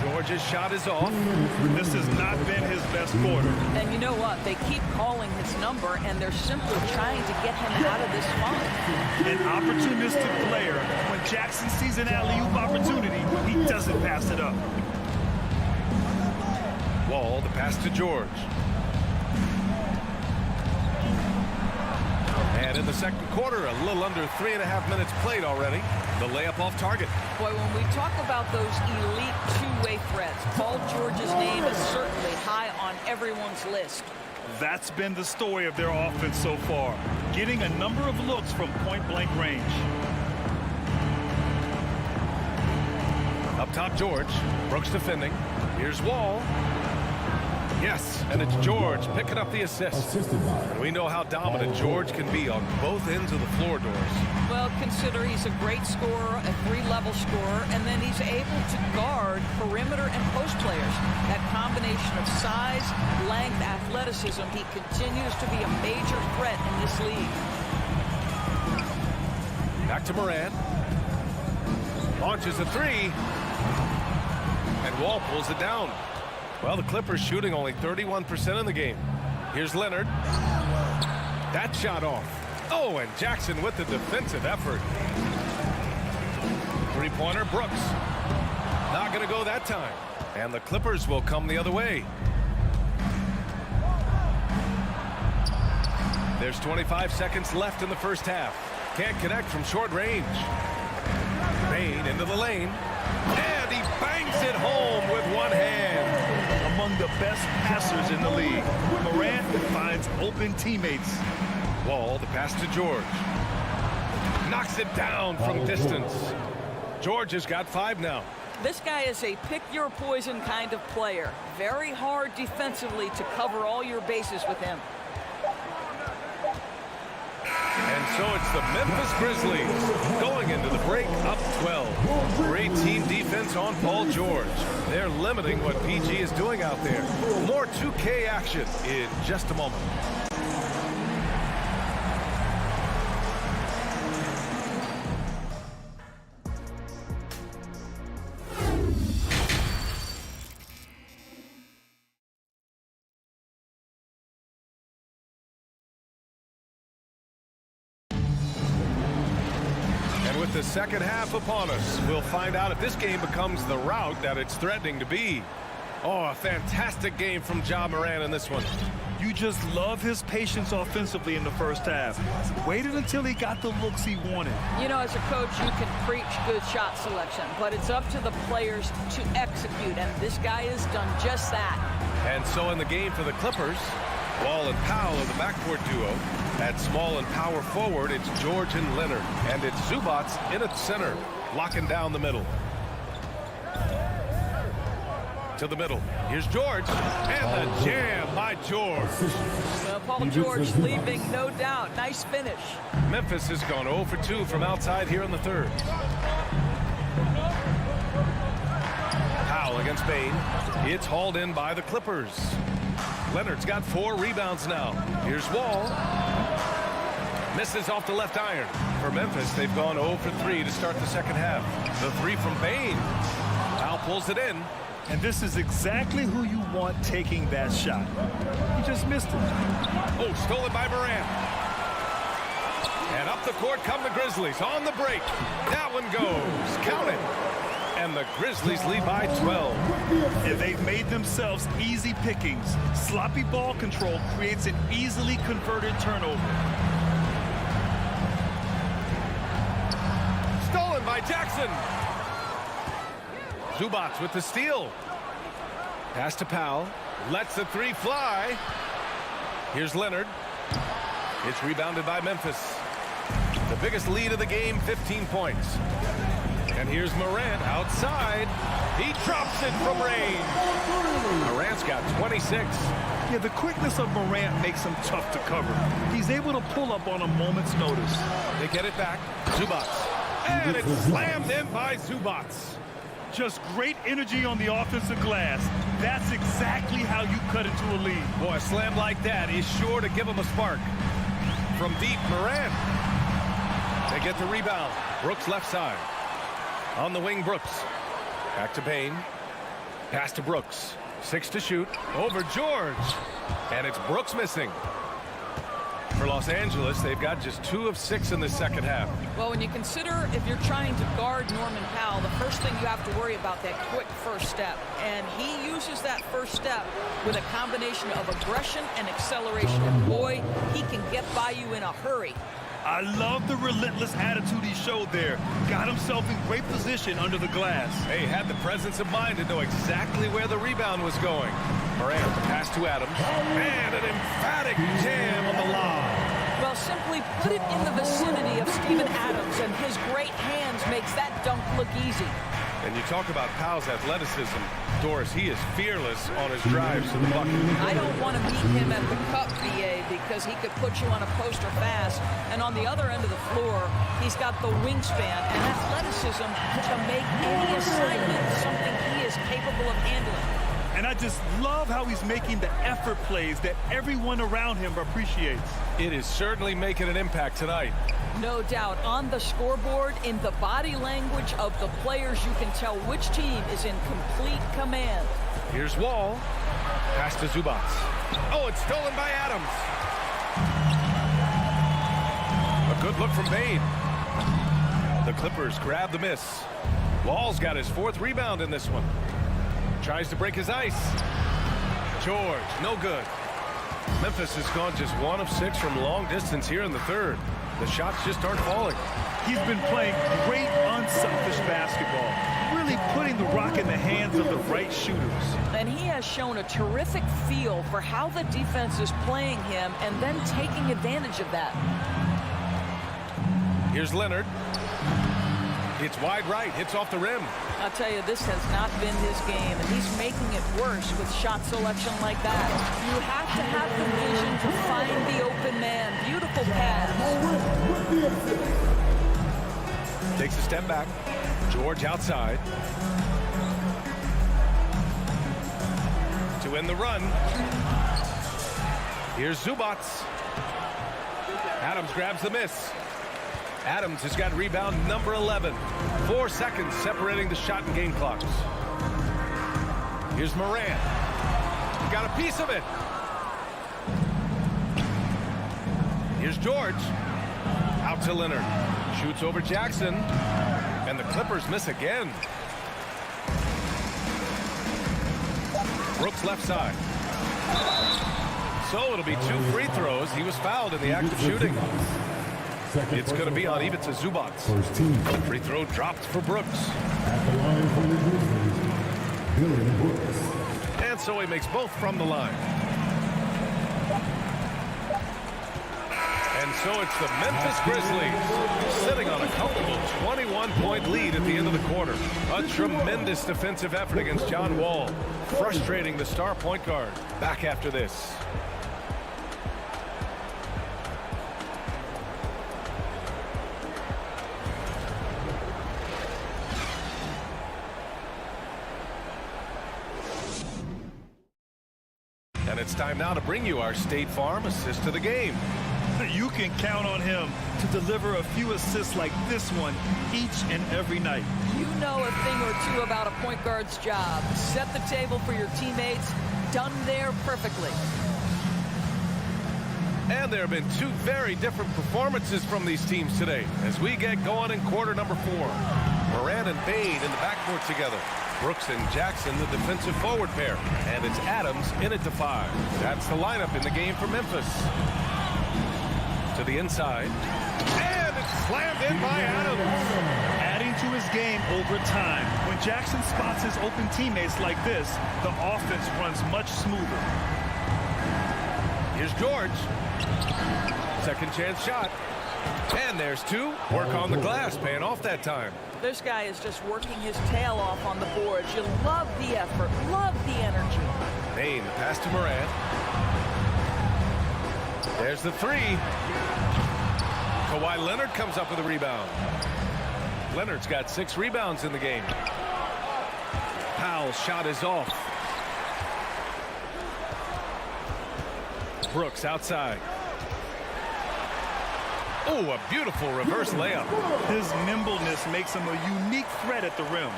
George's shot is off. This has not been his best quarter. And you know what? They keep calling his number, and they're simply trying to get him out of this funk. An opportunistic player. When Jackson sees an alley-oop opportunity, he doesn't pass it up. Wall, the pass to George. And in the second quarter, a little under 3.5 minutes played already. The layup off target. Boy, when we talk about those elite two-way threats, Paul George's name is certainly high on everyone's list. That's been the story of their offense so far, getting a number of looks from point-blank range. Up top, George. Brooks defending. Here's Wall. Yes, and it's George picking up the assist. And we know how dominant George can be on both ends of the floor, Doris. Well, consider he's a great scorer, a 3-level scorer, and then he's able to guard perimeter and post players. That combination of size, length, athleticism, he continues to be a major threat in this league. Back to Moran. Launches a 3. And Wall pulls it down. Well, the Clippers shooting only 31% in the game. Here's Leonard. That shot off. Oh, and Jackson with the defensive effort. Three-pointer, Brooks. Not going to go that time. And the Clippers will come the other way. There's 25 seconds left in the first half. Can't connect from short range. Bain into the lane. And he bangs it home with one hand. Among the best passers in the league, Morant finds open teammates. Wall, the pass to George. Knocks it down from distance. George has got 5 now. This guy is a pick-your-poison kind of player. Very hard defensively to cover all your bases with him. And so it's the Memphis Grizzlies going into the break up 12. Great team defense on Paul George. They're limiting what PG is doing out there. More 2K action in just a moment. With the second half upon us, we'll find out if this game becomes the rout that it's threatening to be. Oh, a fantastic game from Ja Morant in this one. You just love his patience offensively in the first half. Waited until he got the looks he wanted. You know, as a coach, you can preach good shot selection, but it's up to the players to execute, and this guy has done just that. And so in the game for the Clippers, Wall and Powell are the backcourt duo. At small and power forward, it's George and Leonard. And it's Zubats in at center, locking down the middle. To the middle. Here's George. And the jam by George. Well, Paul George leaving, no doubt. Nice finish. Memphis has gone 0 for 2 from outside here in the third. Powell against Bain. It's hauled in by the Clippers. Leonard's got 4 rebounds now. Here's Wall. Misses off the left iron. For Memphis, they've gone 0 for 3 to start the second half. The 3 from Bain. Powell pulls it in. And this is exactly who you want taking that shot. He just missed it. Oh, stolen by Morant. And up the court come the Grizzlies on the break. That one goes. Count it. And the Grizzlies lead by 12. And they've made themselves easy pickings. Sloppy ball control creates an easily converted turnover. Stolen by Jackson. Zubats with the steal. Pass to Powell. Lets the 3 fly. Here's Leonard. It's rebounded by Memphis. The biggest lead of the game, 15 points. And here's Morant outside. He drops it from range. Morant's got 26. Yeah, the quickness of Morant makes him tough to cover. He's able to pull up on a moment's notice. They get it back. Zubats. And it's slammed in by Zubac. Just great energy on the offensive glass. That's exactly how you cut into a lead. Boy, a slam like that is sure to give him a spark. From deep, Morant. They get the rebound. Brooks left side. On the wing, Brooks. Back to Payne. Pass to Brooks. 6 to shoot. Over George. And it's Brooks missing. For Los Angeles, they've got just 2 of 6 in the second half. Well, when you consider if you're trying to guard Norman Powell, the first thing you have to worry about that quick first step. And he uses that first step with a combination of aggression and acceleration. And boy, he can get by you in a hurry. I love the relentless attitude he showed there. Got himself in great position under the glass. He had the presence of mind to know exactly where the rebound was going. Morant, the pass to Adams. And an emphatic jam on the lob. Well, simply put it in the vicinity of Steven Adams, and his great hands makes that dunk look easy. And you talk about Powell's athleticism. Doris, he is fearless on his drives to the bucket. I don't want to meet him at the cup, BA, because he could put you on a poster fast. And on the other end of the floor, he's got the wingspan and athleticism to make any assignment something he is capable of handling. And I just love how he's making the effort plays that everyone around him appreciates. It is certainly making an impact tonight. No doubt. On the scoreboard, in the body language of the players, you can tell which team is in complete command. Here's Wall. Pass to Zubac. Oh, it's stolen by Adams. A good look from Payne. The Clippers grab the miss. Wall's got his 4th rebound in this one. Tries to break his ice. George, no good. Memphis has gone just 1 of 6 from long distance here in the 3rd. The shots just aren't falling. He's been playing great, unselfish basketball, really putting the rock in the hands of the right shooters. And he has shown a terrific feel for how the defense is playing him and then taking advantage of that. Here's Leonard. It's wide right, hits off the rim. I'll tell you, this has not been his game, and he's making it worse with shot selection like that. You have to have the vision to find the open man. Beautiful pass. Takes a step back. George outside. To end the run. Here's Zubac. Adams grabs the miss. Adams has got rebound number 11. 4 seconds separating the shot and game clocks. Here's Morant. Got a piece of it. Here's George. Out to Leonard. Shoots over Jackson. And the Clippers miss again. Brooks left side. So it'll be 2 free throws. He was fouled in the act of shooting. It's going to be on Ivica Zubac. Free throw dropped for Brooks. At the line for the Grizzlies, Brooks. And so he makes both from the line. And so it's the Memphis Grizzlies sitting on a comfortable 21-point lead at the end of the quarter. A tremendous defensive effort against John Wall, frustrating the star point guard. Back after this. And it's time now to bring you our State Farm assist of the game. You can count on him to deliver a few assists like this one each and every night. You know a thing or two about a point guard's job. Set the table for your teammates. Done there perfectly. And there have been 2 very different performances from these teams today as we get going in quarter number 4. Morant and Payne in the backcourt together. Brooks and Jackson, the defensive forward pair. And it's Adams in it to 5. That's the lineup in the game for Memphis. To the inside. And it's slammed in by Adams. Adding to his game over time. When Jackson spots his open teammates like this, the offense runs much smoother. Here's George. Second chance shot. And there's 2. Work on the glass, paying off that time. This guy is just working his tail off on the boards. You love the effort, love the energy. Payne, the pass to Morant. There's the 3. Kawhi Leonard comes up with a rebound. Leonard's got 6 rebounds in the game. Powell's shot is off. Brooks outside. Oh, a beautiful reverse layup. His nimbleness makes him a unique threat at the rim.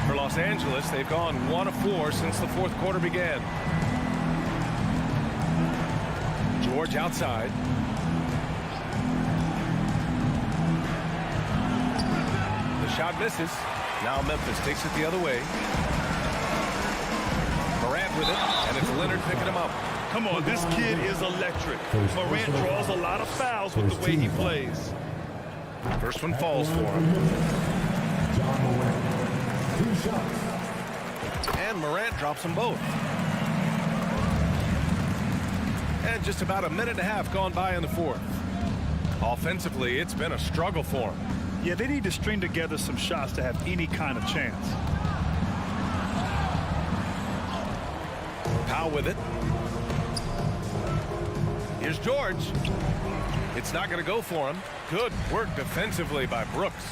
For Los Angeles, they've gone 1 of 4 since the fourth quarter began. George outside. The shot misses. Now Memphis takes it the other way. Morant with it, and it's Leonard picking him up. Come on, this kid is electric. Morant draws a lot of fouls with the way he plays. First one falls for him. And Morant drops them both. And just about a minute and a half gone by in the fourth. Offensively, it's been a struggle for him. Yeah, they need to string together some shots to have any kind of chance. Powell with it. Here's George. It's not going to go for him. Good work defensively by Brooks.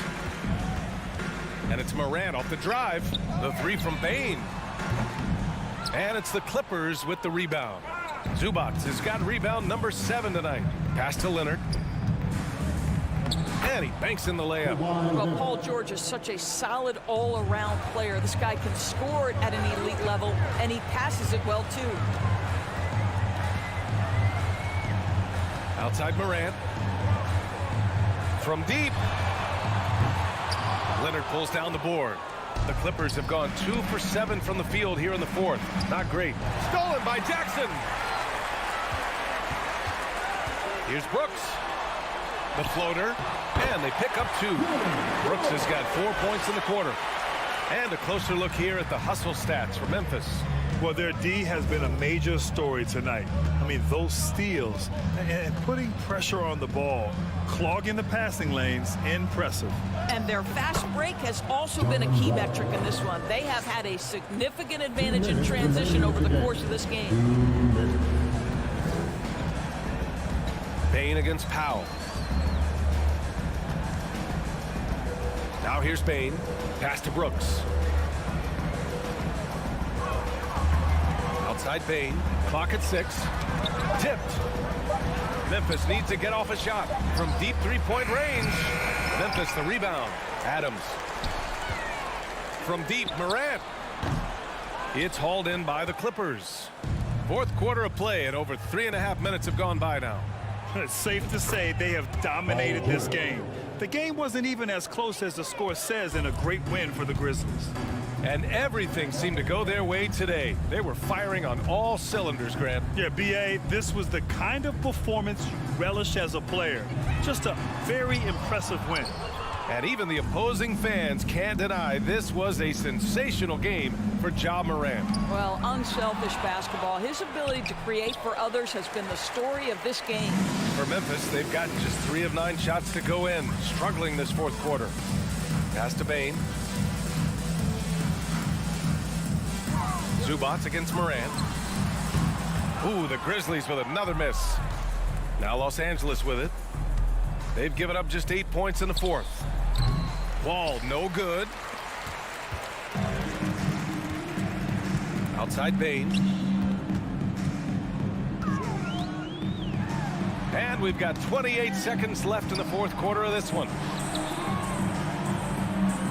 And it's Morant off the drive. The 3 from Bane. And it's the Clippers with the rebound. Zubac has got rebound number 7 tonight. Pass to Leonard. And he banks in the layup. Well, Paul George is such a solid all-around player. This guy can score it at an elite level, and he passes it well, too. Outside Morant. From deep. Leonard pulls down the board. The Clippers have gone 2 for 7 from the field here in the fourth. Not great. Stolen by Jackson. Here's Brooks. The floater. And they pick up 2. Brooks has got 4 points in the quarter. And a closer look here at the hustle stats for Memphis. Well, their D has been a major story tonight. I mean, those steals and putting pressure on the ball, clogging the passing lanes, impressive. And their fast break has also been a key metric in this one. They have had a significant advantage in transition over the course of this game. Bane against Powell. Now here's Bane. Pass to Brooks. Outside Bane. Clock at 6. Tipped. Memphis needs to get off a shot from deep three-point range. Memphis the rebound. Adams. From deep, Morant. It's hauled in by the Clippers. Fourth quarter of play and over 3.5 minutes have gone by now. It's safe to say they have dominated this game. The game wasn't even as close as the score says in a great win for the Grizzlies. And everything seemed to go their way today. They were firing on all cylinders, Grant. Yeah, B.A., this was the kind of performance you relish as a player. Just a very impressive win. And even the opposing fans can't deny this was a sensational game for Ja Morant. Well, unselfish basketball. His ability to create for others has been the story of this game. For Memphis, they've got just 3 of 9 shots to go in, struggling this fourth quarter. Pass to Bane. Zubac against Morant. Ooh, the Grizzlies with another miss. Now Los Angeles with it. They've given up just 8 points in the fourth. Wall, no good. Outside Bane. And we've got 28 seconds left in the fourth quarter of this one.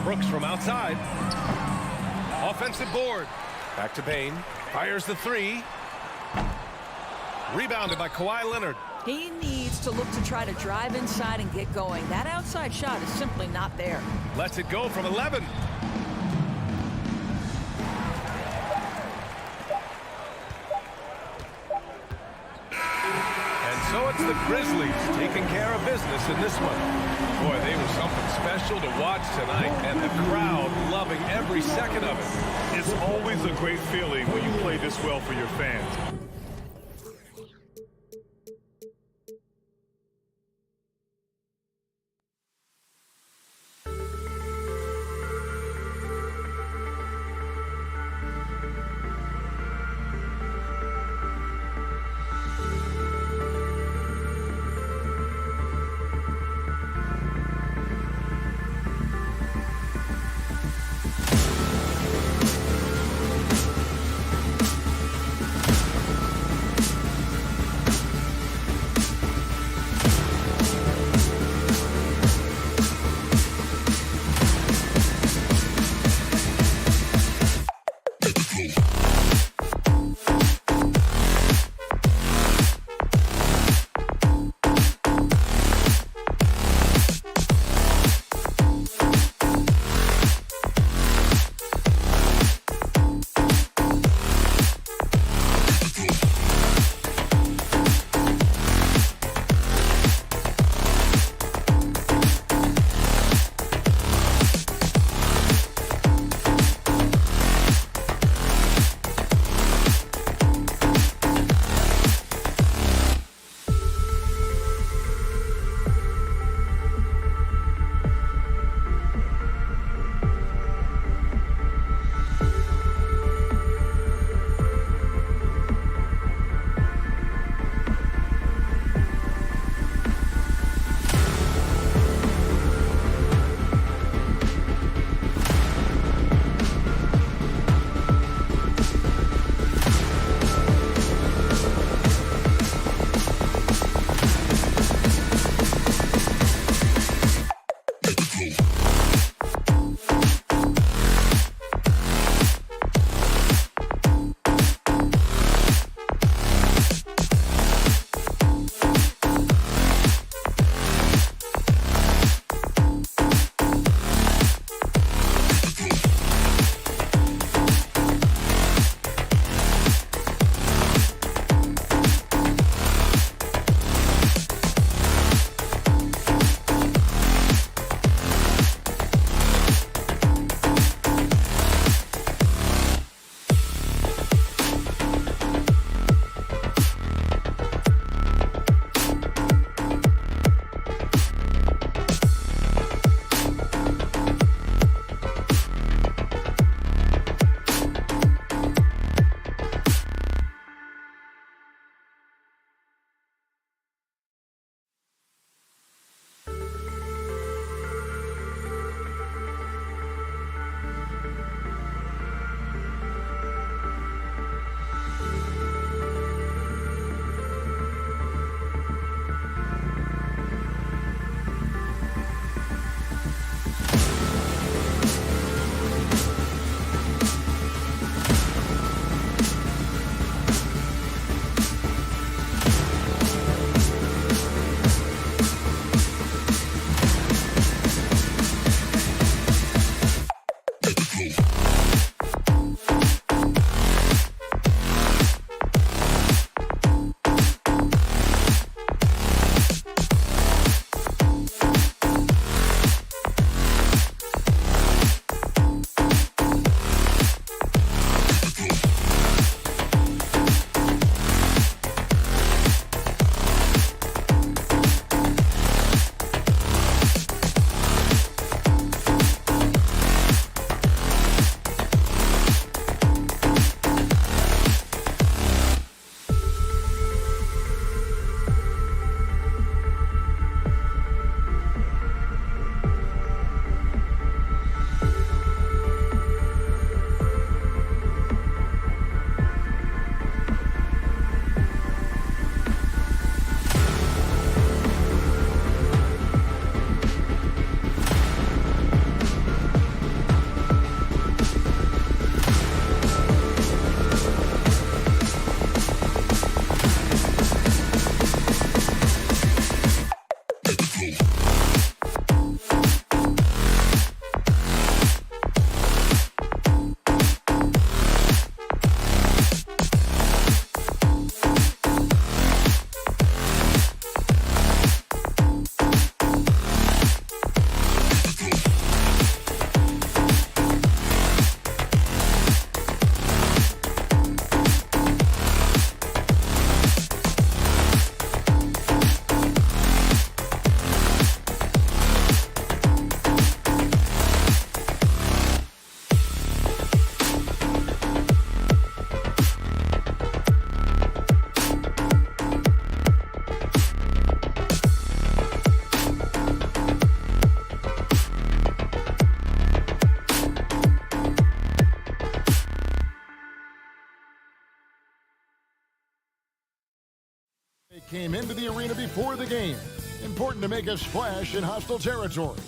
Brooks from outside. Offensive board. Back to Bane. Fires the 3. Rebounded by Kawhi Leonard. He needs to look to try to drive inside and get going. That outside shot is simply not there. Lets it go from 11. And so it's the Grizzlies taking care of business in this one. Boy, they were something special to watch tonight, and the crowd loving every second of it. It's always a great feeling when you play this well for your fans. came into the arena before the game. Important to make a splash in hostile territory.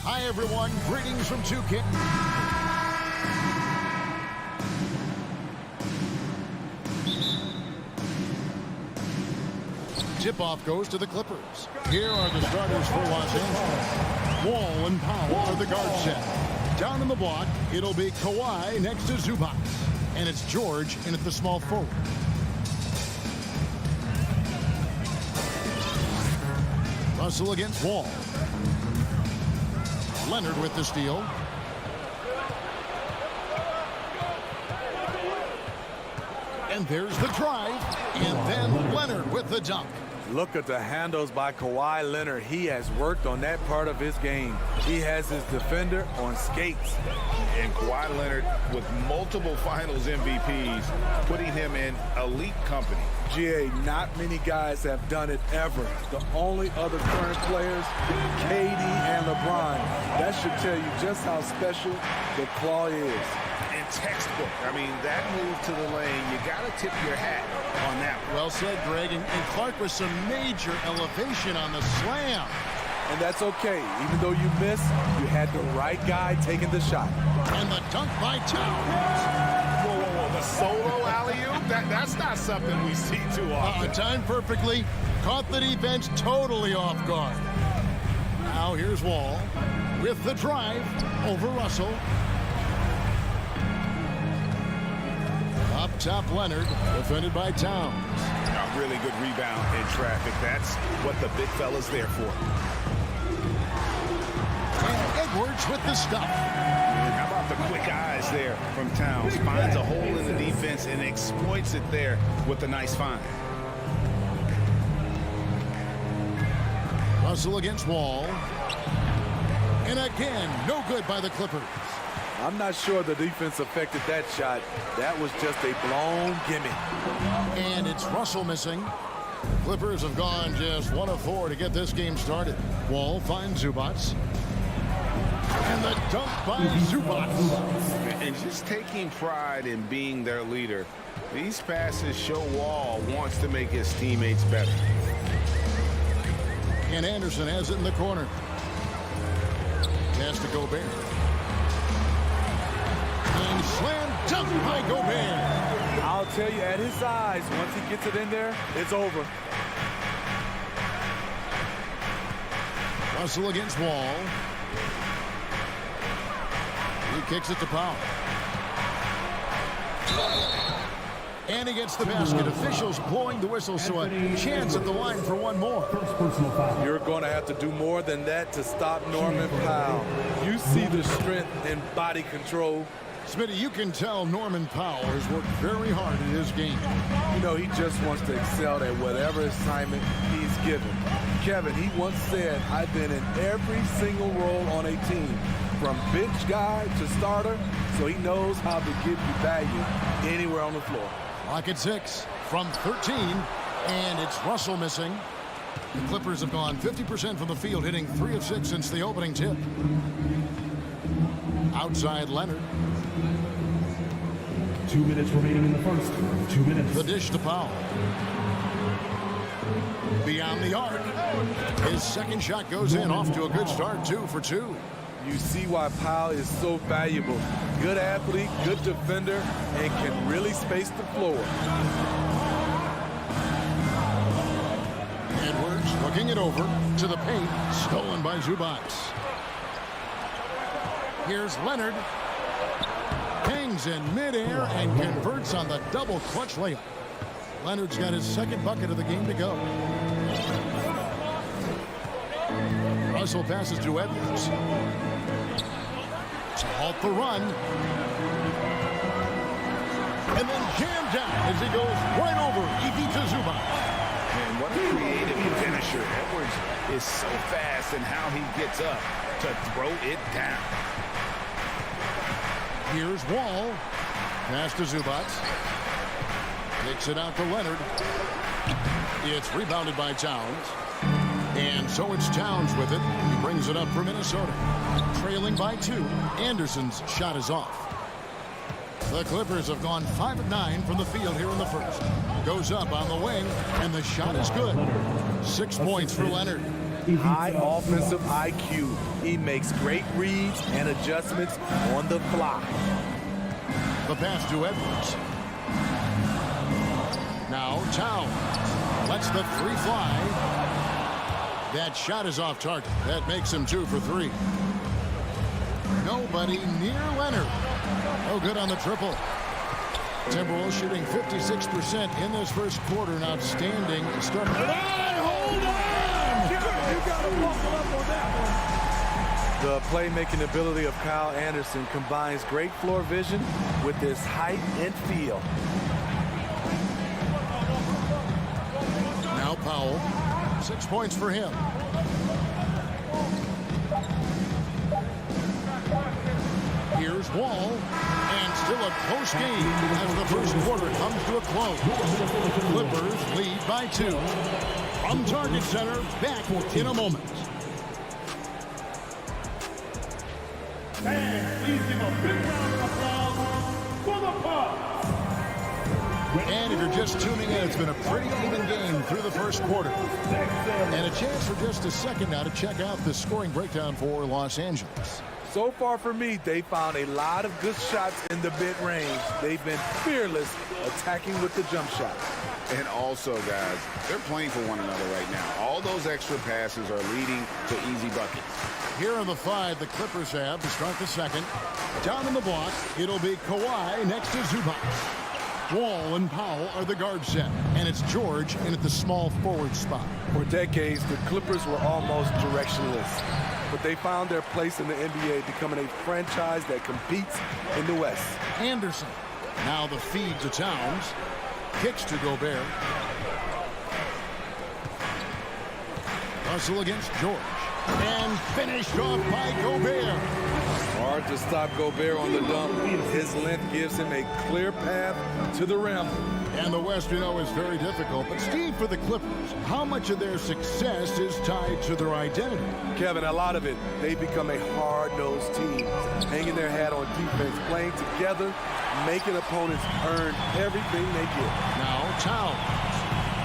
Hi, everyone. Greetings from 2K. Tip-off goes to the Clippers. Here are the starters for Los Angeles. Wall and Powell are the guard set. Down in the block, it'll be Kawhi next to Zubac. And it's George in at the small forward. Russell against Wall. Leonard with the steal. And there's the drive. And then Leonard with the dunk. Look at the handles by Kawhi Leonard. He has worked on that part of his game. He has his defender on skates. And Kawhi Leonard with multiple finals MVPs, putting him in elite company. GA, not many guys have done it ever. The only other current players, KD and LeBron. That should tell you just how special the claw is. And textbook. I mean, that move to the lane, you got to tip your hat on that one. Well said, Greg. And Clark with some major elevation on the slam. And that's okay. Even though you missed, you had the right guy taking the shot. And the dunk by Towns. Whoa, whoa, whoa. The solo alley-oop? That's not something we see too often. Timed perfectly. Caught the defense totally off guard. Now here's Wall with the drive over Russell. Up top, Leonard, defended by Towns. A really good rebound in traffic. That's what the big fella's there for. And Edwards with the stuff. How about the quick eyes there from Towns? Finds a hole in the defense and exploits it there with a nice find. Russell against Wall. And again, no good by the Clippers. I'm not sure the defense affected that shot. That was just a blown gimme. And it's Russell missing. Clippers have gone just 1 of 4 to get this game started. Wall finds Zubac. And the dunk by Zubac. And just taking pride in being their leader. These passes show Wall wants to make his teammates better. And Anderson has it in the corner. Pass to Gobert. And slam dunk by Gobert. I'll tell you, at his size, once he gets it in there, it's over. Russell against Wall. He kicks it to Powell. And he gets the basket. Officials blowing the whistle, so a chance at the line for one more. You're going to have to do more than that to stop Norman Powell. You see the strength and body control. Smitty, you can tell Norman Powell has worked very hard in his game. You know, he just wants to excel at whatever assignment he's given. Kevin, he once said, I've been in every single role on a team, from bench guy to starter, so he knows how to give you value anywhere on the floor. Lock at 6 from 13, and it's Russell missing. The Clippers have gone 50% from the field, hitting 3 of 6 since the opening tip. Outside Leonard. 2 minutes remaining in the first. 2 minutes. The dish to Powell. Beyond the arc. His second shot goes in, off to a good start, 2 for 2. You see why Powell is so valuable. Good athlete, good defender, and can really space the floor. Edwards looking it over to the paint, stolen by Zubac. Here's Leonard. Hangs in midair and converts on the double clutch layup. Leonard's got his second bucket of the game to go. Russell passes to Edwards. To halt the run. And then jammed down as he goes right over Iki to Zubac. And what a creative finisher. Edwards is so fast in how he gets up to throw it down. Here's Wall. Pass to Zubac. Kicks it out to Leonard. It's rebounded by Towns. And so it's Towns with it. He brings it up for Minnesota. Trailing by 2. Anderson's shot is off. The Clippers have gone 5 of 9 from the field here in the first. Goes up on the wing, and the shot is good. 6 points for Leonard. High offensive IQ. He makes great reads and adjustments on the fly. The pass to Edwards. Now Towns lets the 3 fly. That shot is off target. That makes him 2 for 3. Nobody near Leonard. No good on the triple. Timberwolves shooting 56% in this first quarter. An outstanding start. Hold on! You got to buckle up on that one. The playmaking ability of Kyle Anderson combines great floor vision with his height and feel. Now Powell. 6 points for him. Here's Wall, and still a close game as the first quarter comes to a close. Clippers lead by 2. From Target Center, back in a moment. And please give a big round of applause for the Bucks. And if you're just tuning in, it's been a pretty even game through the first quarter. And a chance for just a second now to check out the scoring breakdown for Los Angeles. So far for me, they found a lot of good shots in the mid-range. They've been fearless attacking with the jump shot. And also, guys, they're playing for one another right now. All those extra passes are leading to easy buckets. Here are the 5 the Clippers have to start the second. Down in the block, it'll be Kawhi next to Zubac. Wall and Powell are the guard set, and it's George in at the small forward spot. For decades, the Clippers were almost directionless, but they found their place in the NBA, becoming a franchise that competes in the West. Anderson, now the feed to Towns, kicks to Gobert. Russell against George, and finished off by Gobert. Hard to stop Gobert on the dump. His length gives him a clear path to the rim. And the West, we know, is very difficult. But Steve, for the Clippers, how much of their success is tied to their identity? Kevin, a lot of it. They've become a hard-nosed team, hanging their hat on defense, playing together, making opponents earn everything they get. Now Towns.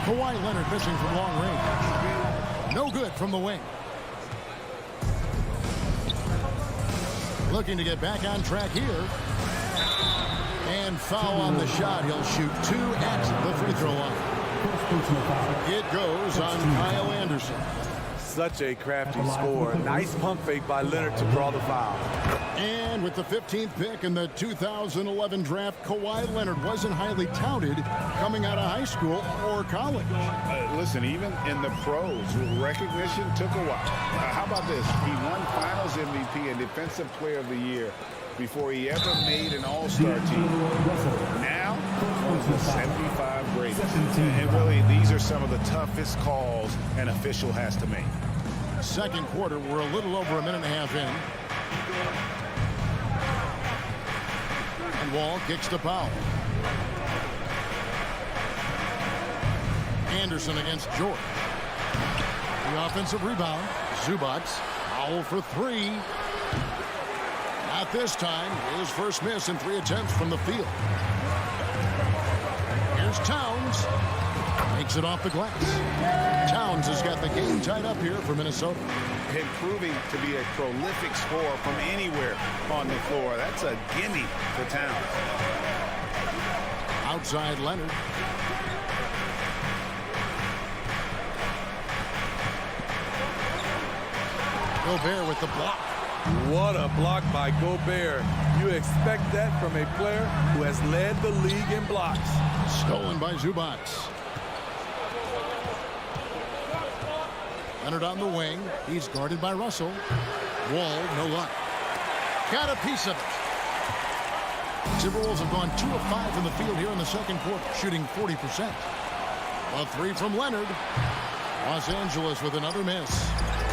Kawhi Leonard missing from long range. No good from the wing. Looking to get back on track here. And foul on the shot. He'll shoot 2 at the free throw line. It goes on Kyle Anderson. Such a crafty score. Nice pump fake by Leonard to draw the foul. And with the 15th pick in the 2011 draft, Kawhi Leonard wasn't highly touted coming out of high school or college. Listen, even in the pros, recognition took a while. How about this? He won Finals MVP and Defensive Player of the Year before he ever made an all-star team. Now, one of the 75 greatest. And really, these are some of the toughest calls an official has to make. Second quarter, we're a little over a minute and a half in. And Wall kicks to Powell. Anderson against George. The offensive rebound. Zubac. Powell for 3. Not this time. His first miss in 3 attempts from the field. Here's Towns. Makes it off the glass. Towns has got the game tied up here for Minnesota. And proving to be a prolific scorer from anywhere on the floor. That's a gimme for Towns. Outside Leonard. Gobert with the block. What a block by Gobert. You expect that from a player who has led the league in blocks. Stolen by Zubac. Leonard on the wing. He's guarded by Russell. Wall, no luck. Got a piece of it. Timberwolves have gone 2 of 5 in the field here in the second quarter, shooting 40%. A 3 from Leonard. Los Angeles with another miss.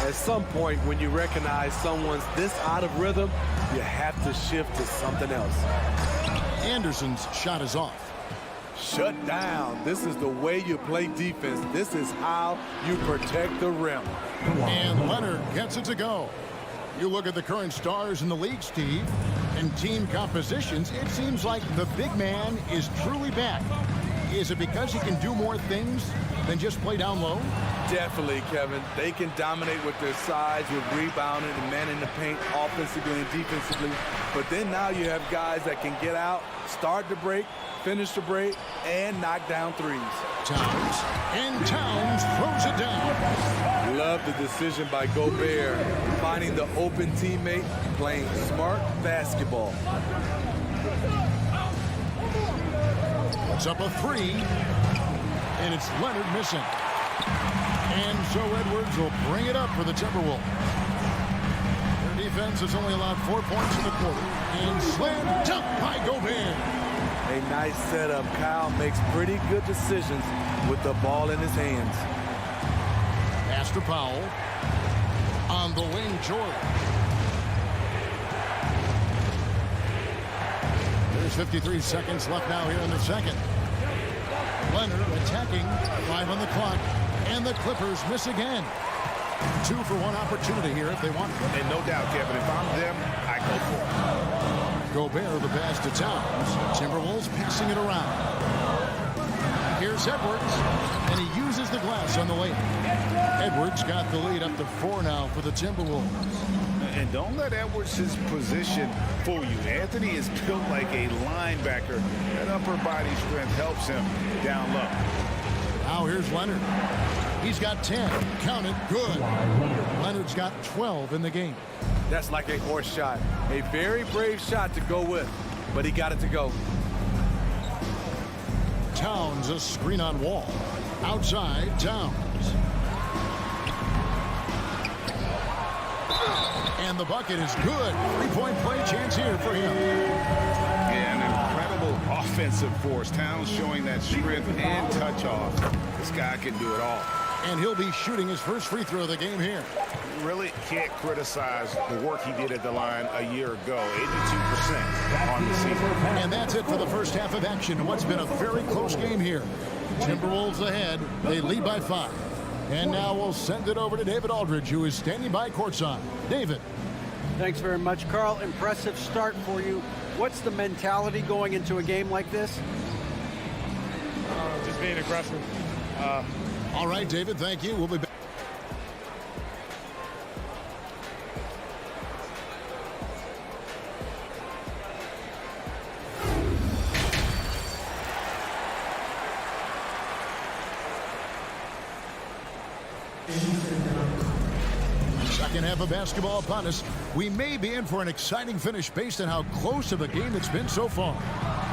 At some point, when you recognize someone's this out of rhythm, you have to shift to something else. Anderson's shot is off. Shut down. This is the way you play defense. This is how you protect the rim. And Leonard gets it to go. You look at the current stars in the league, Steve, and team compositions, it seems like the big man is truly back. Is it because he can do more things than just play down low? Definitely, Kevin. They can dominate with their size, with rebounding and manning the paint offensively and defensively. But then now you have guys that can get out, start the break, finish the break, and knock down threes. Towns throws it down. Love the decision by Gobert, finding the open teammate, playing smart basketball. Puts up a three, and it's Leonard missing. And so Edwards will bring it up for the Timberwolves. Their defense has only allowed 4 points in the quarter. And slam dunk by Gobert. A nice setup. Kyle makes pretty good decisions with the ball in his hands. Pass to Powell. On the wing, Jordan. There's 53 seconds left now here in the second. Leonard attacking, 5 on the clock, and the Clippers miss again. 2 for 1 opportunity here if they want it. And no doubt, Kevin, if I'm them, I go for it. Gobert the pass to Towns. Timberwolves passing it around. Here's Edwards, and he uses the glass on the layup. Edwards got the lead up to 4 now for the Timberwolves. And don't let Edwards' position fool you. Anthony is built like a linebacker. That upper body strength helps him down low. Now here's Leonard. He's got 10. Count it. Good. Leonard's got 12 in the game. That's like a horse shot. A very brave shot to go with, but he got it to go. Towns, a screen on Wall. Outside, Towns. And the bucket is good. 3-point play chance here for him. And an incredible offensive force. Towns showing that strength and touch off. This guy can do it all. And he'll be shooting his first free throw of the game here. Really can't criticize the work he did at the line a year ago. 82% on the season. And that's it for the first half of action. What's been a very close game here. Timberwolves ahead. They lead by 5. And now we'll send it over to David Aldridge, who is standing by courtside. David. Thanks very much, Carl. Impressive start for you. What's the mentality going into a game like this? Just being aggressive. All right, David, thank you. We'll be back. Second half of basketball upon us. We may be in for an exciting finish based on how close of a game it's been so far.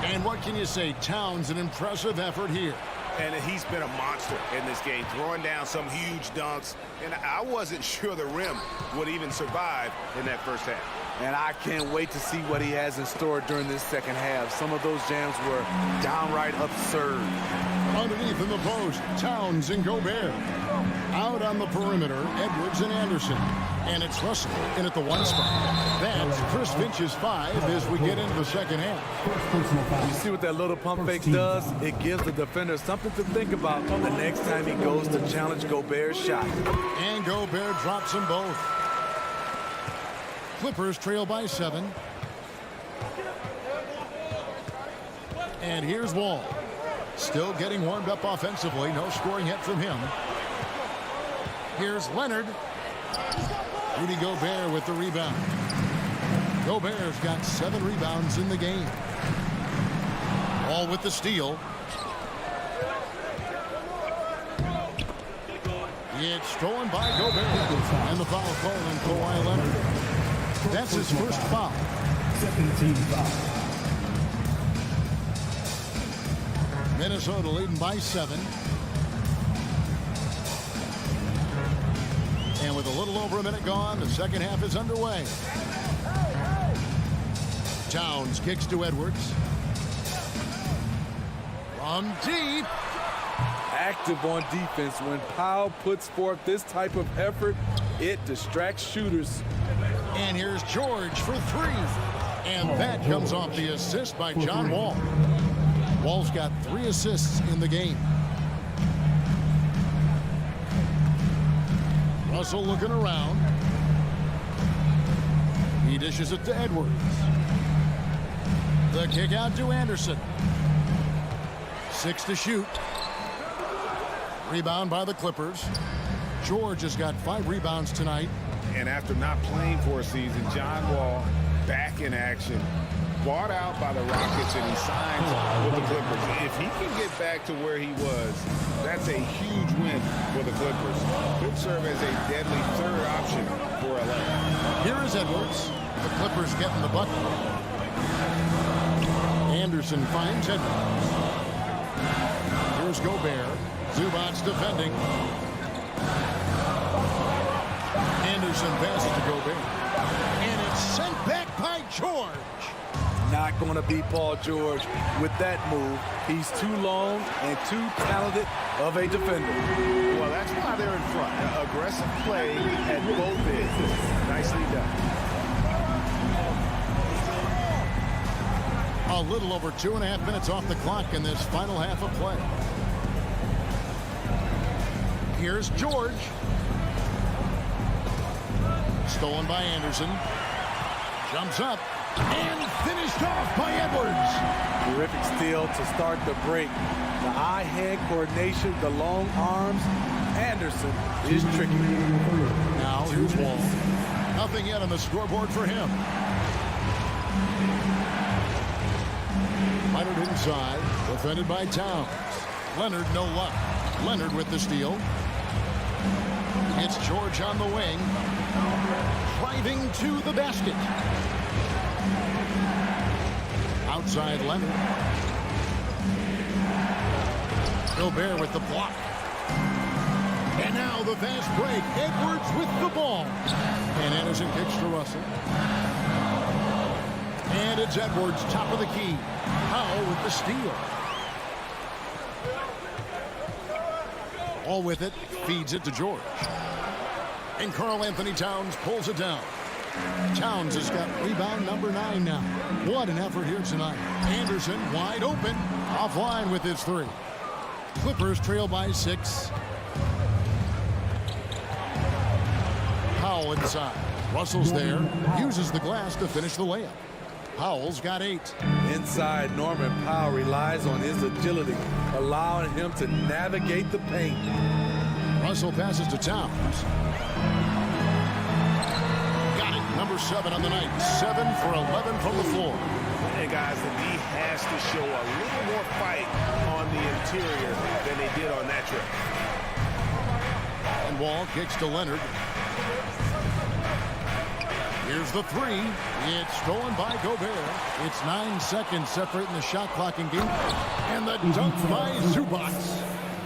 And what can you say? Towns, an impressive effort here. And he's been a monster in this game, throwing down some huge dunks. And I wasn't sure the rim would even survive in that first half. And I can't wait to see what he has in store during this second half. Some of those jams were downright absurd. Underneath in the post, Towns and Gobert. Out on the perimeter, Edwards and Anderson. And it's Russell in at the 1 spot. That's Chris Finch's 5 as we get into the second half. You see what that little pump fake does? It gives the defender something to think about the next time he goes to challenge Gobert's shot. And Gobert drops them both. Clippers trail by 7. And here's Wall. Still getting warmed up offensively. No scoring yet from him. Here's Leonard. Rudy Gobert with the rebound. Gobert's got 7 rebounds in the game. Wall with the steal. It's stolen by Gobert. And the foul call on Kawhi Leonard. That's his first foul. Second team foul. Minnesota leading by 7. And with a little over a minute gone, the second half is underway. Towns kicks to Edwards. From deep. Active on defense. When Powell puts forth this type of effort, it distracts shooters. And here's George for 3. And that comes off the assist by John Wall. Wall's got 3 assists in the game. Russell looking around. He dishes it to Edwards. The kick out to Anderson. 6 to shoot. Rebound by the Clippers. George has got 5 rebounds tonight. And after not playing for a season, John Wall back in action. Bought out by the Rockets, and he signs with the Clippers. If he can get back to where he was, that's a huge win for the Clippers. Could serve as a deadly third option for LA. Here is Edwards. The Clippers getting the bucket. Anderson finds Edwards. Here's Gobert. Zubac's defending. Anderson passes to Gobert. And it's sent back by George. Not going to beat Paul George with that move. He's too long and too talented of a defender. Well, that's why they're in front. Aggressive play at both ends. Nicely done. A little over 2.5 minutes off the clock in this final half of play. Here's George. Stolen by Anderson. Jumps up. And finished off by Edwards. Terrific steal to start the break. The eye-hand coordination, the long arms. Anderson is tricky. Now here's Wall. Nothing yet on the scoreboard for him. Leonard inside. Defended by Towns. Leonard no luck. Leonard with the steal. It's George on the wing. Driving to the basket. Outside Leonard. Gobert with the block. And now the fast break. Edwards with the ball. And Anderson kicks to Russell. And it's Edwards, top of the key. Powell with the steal. All with it. Feeds it to George. And Karl-Anthony Towns pulls it down. Towns has got rebound number 9 now. What an effort here tonight. Anderson wide open. Offline with his 3. Clippers trail by 6. Powell inside. Russell's there. Uses the glass to finish the layup. Powell's got 8. Inside, Norman Powell relies on his agility, allowing him to navigate the paint. Russell passes to Towns. Number 7 on the night. 7 for 11 from the floor. And guys, the D has to show a little more fight on the interior than they did on that trip. And Wall kicks to Leonard. Here's the 3. It's stolen by Gobert. It's 9 seconds separating the shot clock and game. And the dunk by Zubac.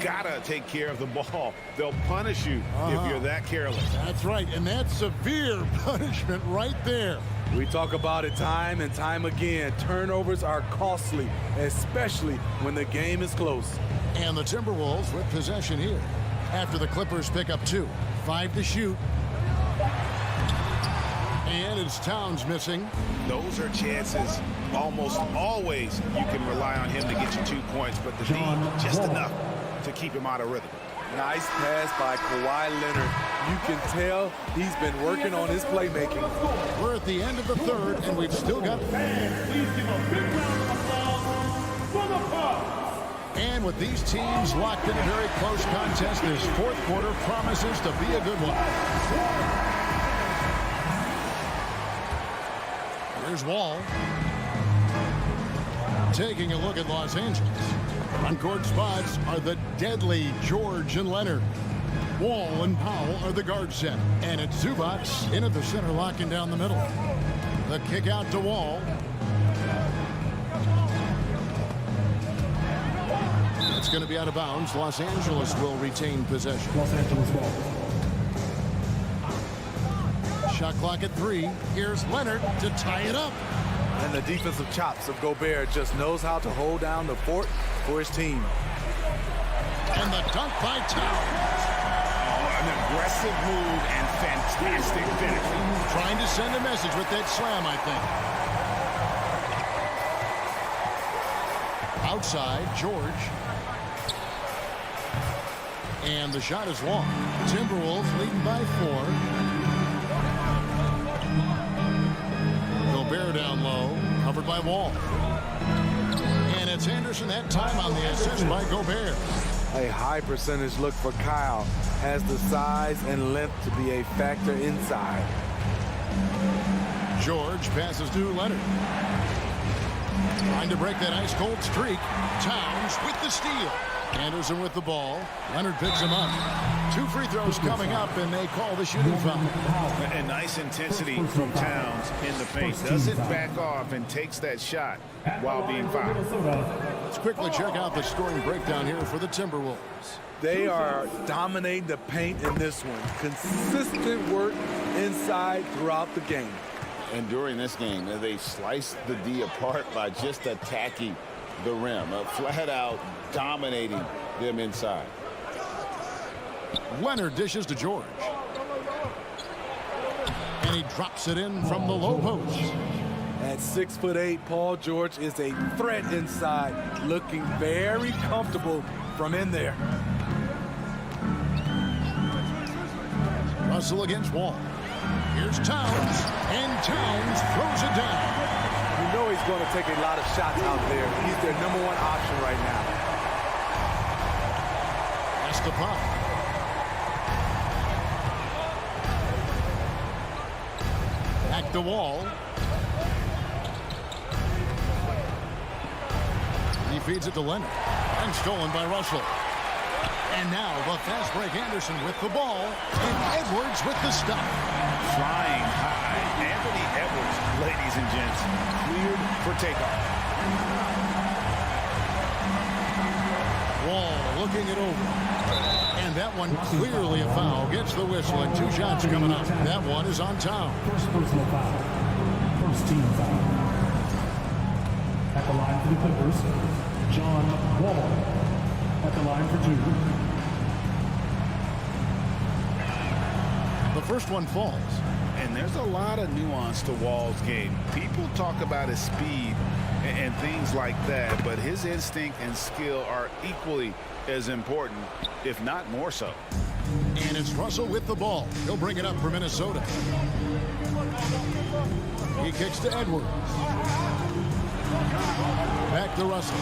Gotta take care of the ball. They'll punish you if you're that careless. That's right, and that's severe punishment right there. We talk about it time and time again. Turnovers are costly, especially when the game is close. And the Timberwolves with possession here. After the Clippers pick up 2. 5 to shoot. And it's Towns missing. Those are chances almost always you can rely on him to get you 2 points, but the D just enough to keep him out of rhythm. Nice pass by Kawhi Leonard. You can tell he's been working on his playmaking. We're at the end of the 3rd, and we've still got... And with these teams locked in a very close contest, this 4th quarter promises to be a good one. Here's Wall. Taking a look at Los Angeles. On-court spots are the deadly George and Leonard. Wall and Powell are the guard set. And it's Zubac in at the center, locking down the middle. The kick out to Wall. It's going to be out of bounds. Los Angeles will retain possession. Los Angeles ball. Shot clock at 3. Here's Leonard to tie it up. And the defensive chops of Gobert just knows how to hold down the fort for his team. And the dunk by Towns. An aggressive move and fantastic finish. Trying to send a message with that slam, I think. Outside, George. And the shot is long. Timberwolves leading by 4. Covered by Wall. And it's Anderson that time on the assist by Gobert. A high percentage look for Kyle. Has the size and length to be a factor inside. George passes to Leonard. Trying to break that ice-cold streak. Towns with the steal. Anderson with the ball. Leonard picks him up. 2 free throws coming up, and they call the shooting foul. And nice intensity from Towns in the paint. Doesn't back off and takes that shot while being fouled. Let's quickly check out the scoring breakdown here for the Timberwolves. They are dominating the paint in this one. Consistent work inside throughout the game. And during this game, they sliced the D apart by just attacking the rim, flat out dominating them inside. Leonard dishes to George. And he drops it in from the low post. At 6'8", Paul George is a threat inside, looking very comfortable from in there. Russell against Wall. Here's Towns, and Towns throws it down. You know he's going to take a lot of shots out there. He's their #1 option right now. That's the pop. Back to Wall. He feeds it to Leonard. And stolen by Russell. And now the fast break Anderson with the ball. And Edwards with the stop. Flying high. Anthony Edwards, ladies and gents, cleared for takeoff. Wall looking it over. And that one clearly a foul. Gets the whistle and 2 shots coming up. That one is on Town. First personal foul. First team foul. At the line for the Clippers, John Wall. At the line for 2. The first one falls. And there's a lot of nuance to Wall's game. People talk about his speed and things like that, but his instinct and skill are equally as important, if not more so. And it's Russell with the ball. He'll bring it up for Minnesota. He kicks to Edwards. Back to Russell.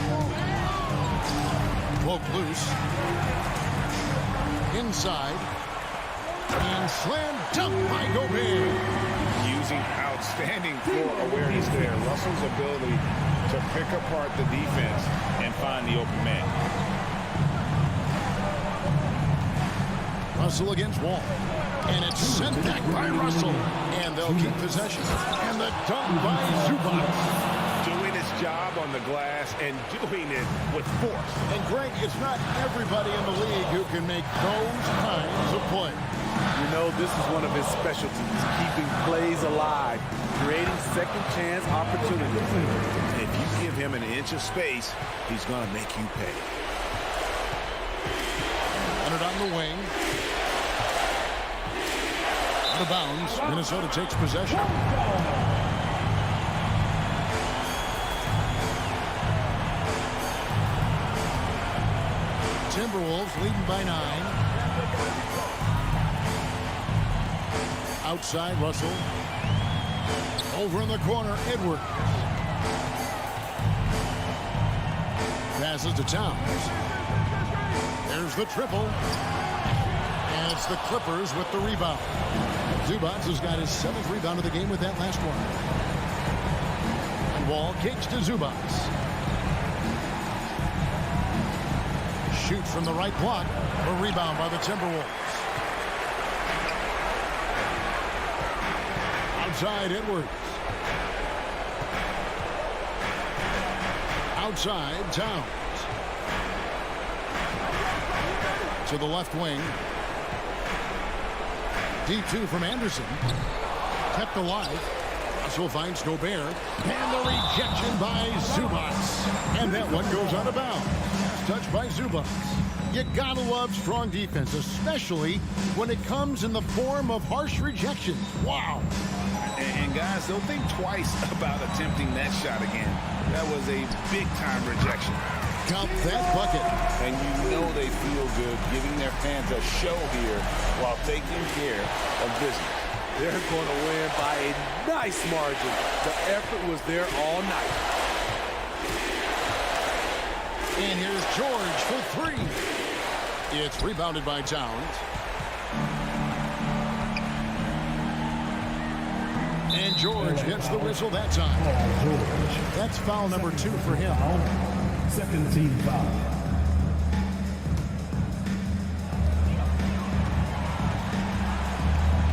Poke loose. Inside. And slam dunk by Gobert. Using outstanding floor awareness there. Russell's ability to pick apart the defense and find the open man. Russell against Wall. And it's sent back by Russell. And they'll keep possession. And the dunk by Zubac. Doing his job on the glass and doing it with force. And Greg, it's not everybody in the league who can make those kinds of plays. You know, this is one of his specialties, keeping plays alive, creating second chance opportunities. And if you give him an inch of space, he's going to make you pay. Leonard on the wing. Out of bounds. Minnesota takes possession. Timberwolves leading by 9. Outside, Russell. Over in the corner, Edwards. Passes to Towns. There's the triple. And it's the Clippers with the rebound. Zubac has got his 7th rebound of the game with that last one. And Wall kicks to Zubac. Shoots from the right block. A rebound by the Timberwolves. Outside, Edwards. Outside, Towns. To the left wing. D2 from Anderson. Kept alive. Russell finds Gobert. And the rejection by Zubac. And that one goes out of bounds. Touched by Zubac. You gotta love strong defense, especially when it comes in the form of harsh rejections. Wow. And guys, don't think twice about attempting that shot again. That was a big-time rejection. Count that bucket. And you know they feel good giving their fans a show here while taking care of business. They're going to win by a nice margin. The effort was there all night. And here's George for three. It's rebounded by Towns. And George gets the whistle that time. That's foul number 2 for him. Second team foul.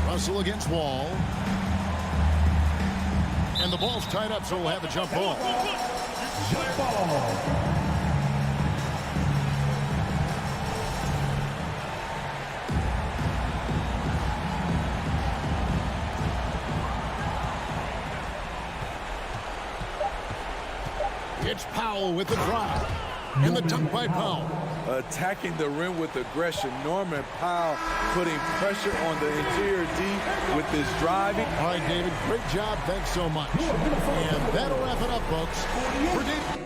Russell against Wall. And the ball's tied up, so we'll have a jump ball. Jump ball. It's Powell with the drive. And the dunk by Powell. Attacking the rim with aggression. Norman Powell putting pressure on the interior D with this driving. All right, David, great job. Thanks so much. And that'll wrap it up, folks. For David.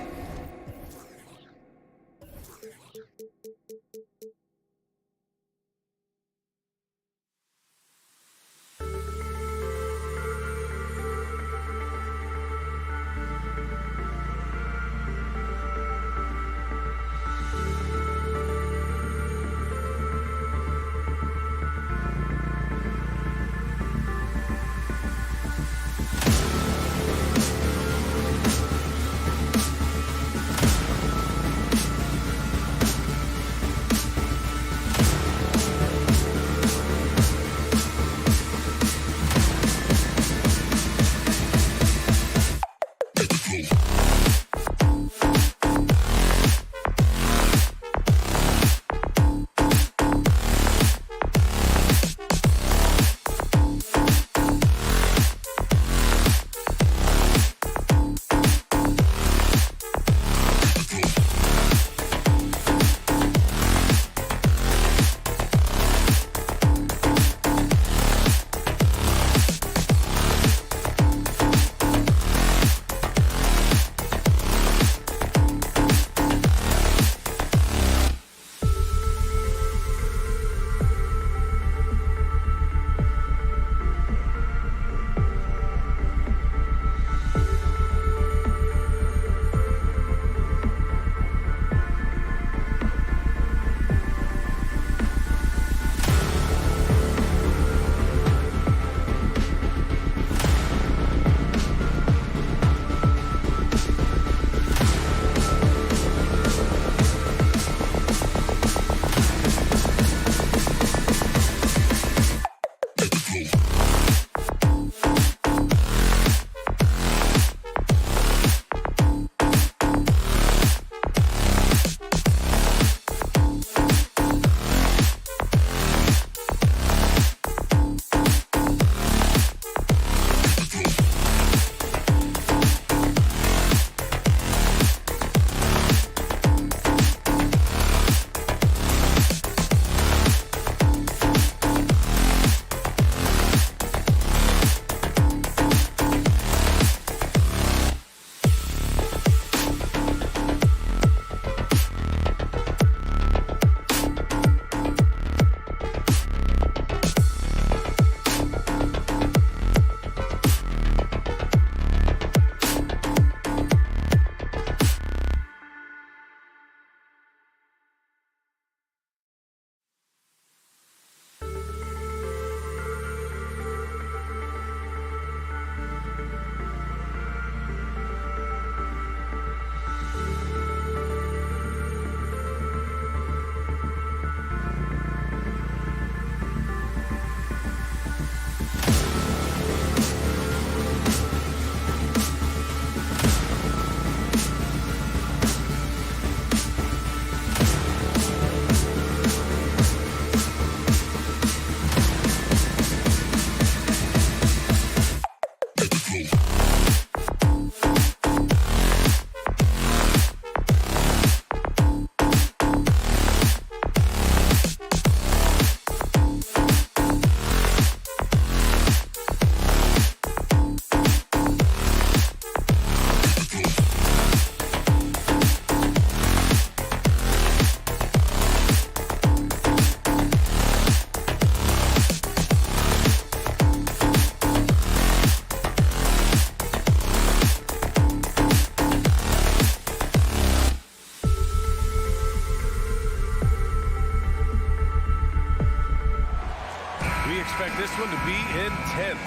expect this one to be intense,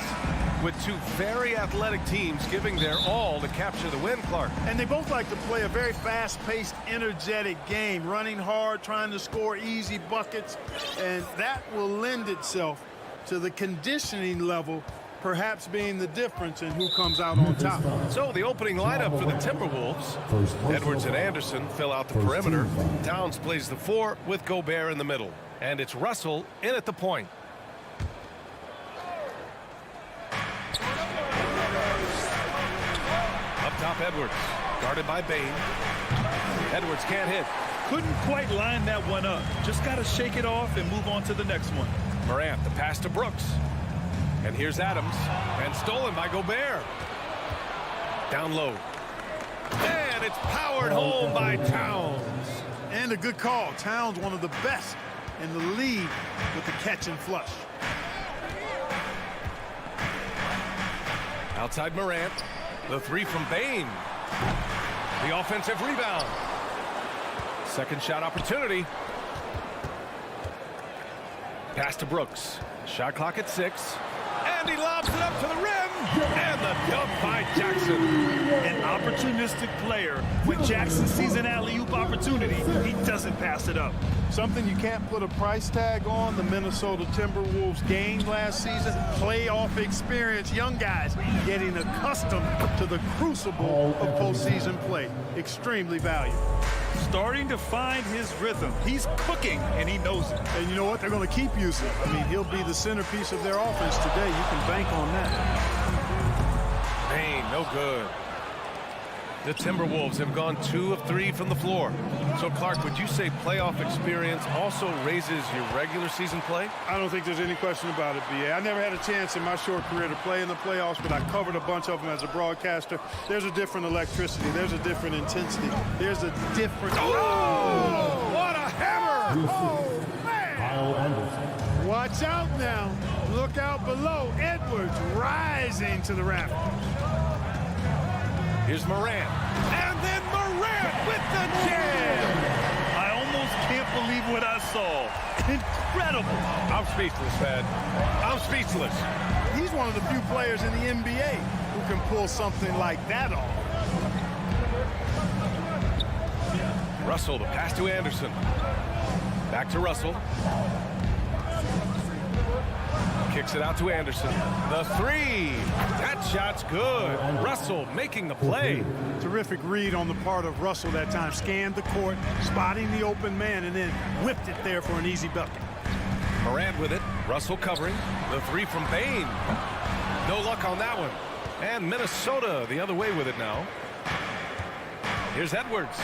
with two very athletic teams giving their all to capture the win, Clark. And they both like to play a very fast-paced, energetic game, running hard, trying to score easy buckets, and that will lend itself to the conditioning level perhaps being the difference in who comes out on top. So the opening lineup for the Timberwolves. Edwards and Anderson fill out the perimeter. Towns plays the 4 with Gobert in the middle. And it's Russell in at the point. Up top, Edwards. Guarded by Bane. Edwards can't hit. Couldn't quite line that one up. Just got to shake it off and move on to the next one. Morant, the pass to Brooks. And here's Adams. And stolen by Gobert. Down low. And it's powered home by Towns. And a good call. Towns, one of the best in the league with the catch and flush. Outside Morant. The 3 from Bane. The offensive rebound. Second shot opportunity. Pass to Brooks. Shot clock at 6. And he lobs it up to the rim. And the dunk by Jackson. An opportunistic player. When Jackson sees an alley-oop opportunity, he doesn't pass it up. Something you can't put a price tag on, the Minnesota Timberwolves game last season. Playoff experience, young guys getting accustomed to the crucible of postseason play. Extremely valuable. Starting to find his rhythm. He's cooking, and he knows it. And you know what? They're going to keep using it. I mean, he'll be the centerpiece of their offense today. You can bank on that. Bane, no good. The Timberwolves have gone 2 of 3 from the floor. So, Clark, would you say playoff experience also raises your regular season play? I don't think there's any question about it, B.A. I never had a chance in my short career to play in the playoffs, but I covered a bunch of them as a broadcaster. There's a different electricity. There's a different intensity. There's a different... Oh! What a hammer! Oh, man! Watch out now. Look out below. Edwards rising to the rafters. Here's Morant. And then Morant with the jam! I almost can't believe what I saw. Incredible. I'm speechless, man. I'm speechless. He's one of the few players in the NBA who can pull something like that off. Russell, the pass to Anderson. Back to Russell. Kicks it out to Anderson. The 3. That shot's good. Russell making the play. Terrific read on the part of Russell that time. Scanned the court, spotting the open man, and then whipped it there for an easy bucket. Morant with it. Russell covering. The 3 from Bane. No luck on that one. And Minnesota the other way with it now. Here's Edwards.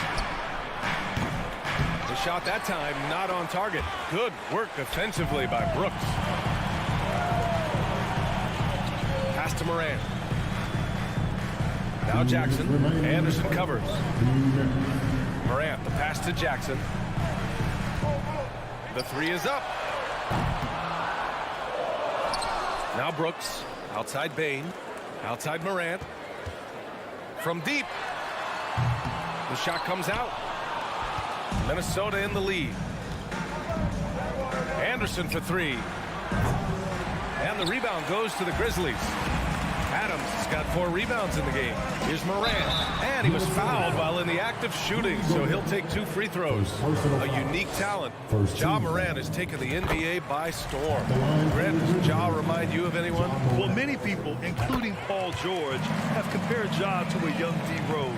The shot that time not on target. Good work defensively by Brooks. Pass to Morant. Now Jackson. Anderson covers. Morant, the pass to Jackson. The 3 is up. Now Brooks. Outside Bane. Outside Morant. From deep. The shot comes out. Minnesota in the lead. Anderson for 3. And the rebound goes to the Grizzlies. Adams has got 4 rebounds in the game. Here's Morant. And he was fouled while in the act of shooting, so he'll take 2 free throws. A unique talent. Ja Morant has taken the NBA by storm. Grant, does Ja remind you of anyone? Well, many people, including Paul George, have compared Ja to a young D. Rose.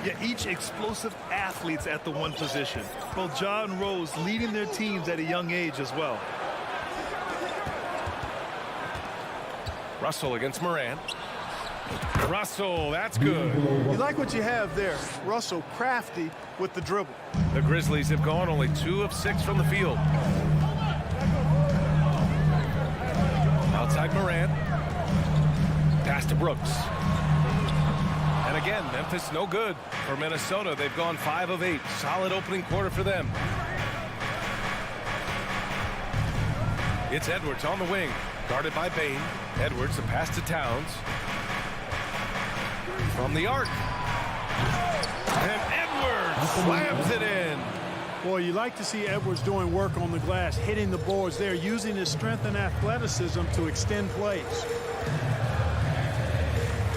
Yet each explosive athletes at the one position. Both Ja and Rose leading their teams at a young age as well. Russell against Morant. Russell, that's good. You like what you have there. Russell crafty with the dribble. The Grizzlies have gone only 2 of 6 from the field. Outside Morant. Pass to Brooks. And again, Memphis no good for Minnesota. They've gone 5 of 8. Solid opening quarter for them. It's Edwards on the wing. Guarded by Bane. Edwards, a pass to Towns. From the arc. And Edwards slams it in. Boy, you like to see Edwards doing work on the glass, hitting the boards there, using his strength and athleticism to extend plays.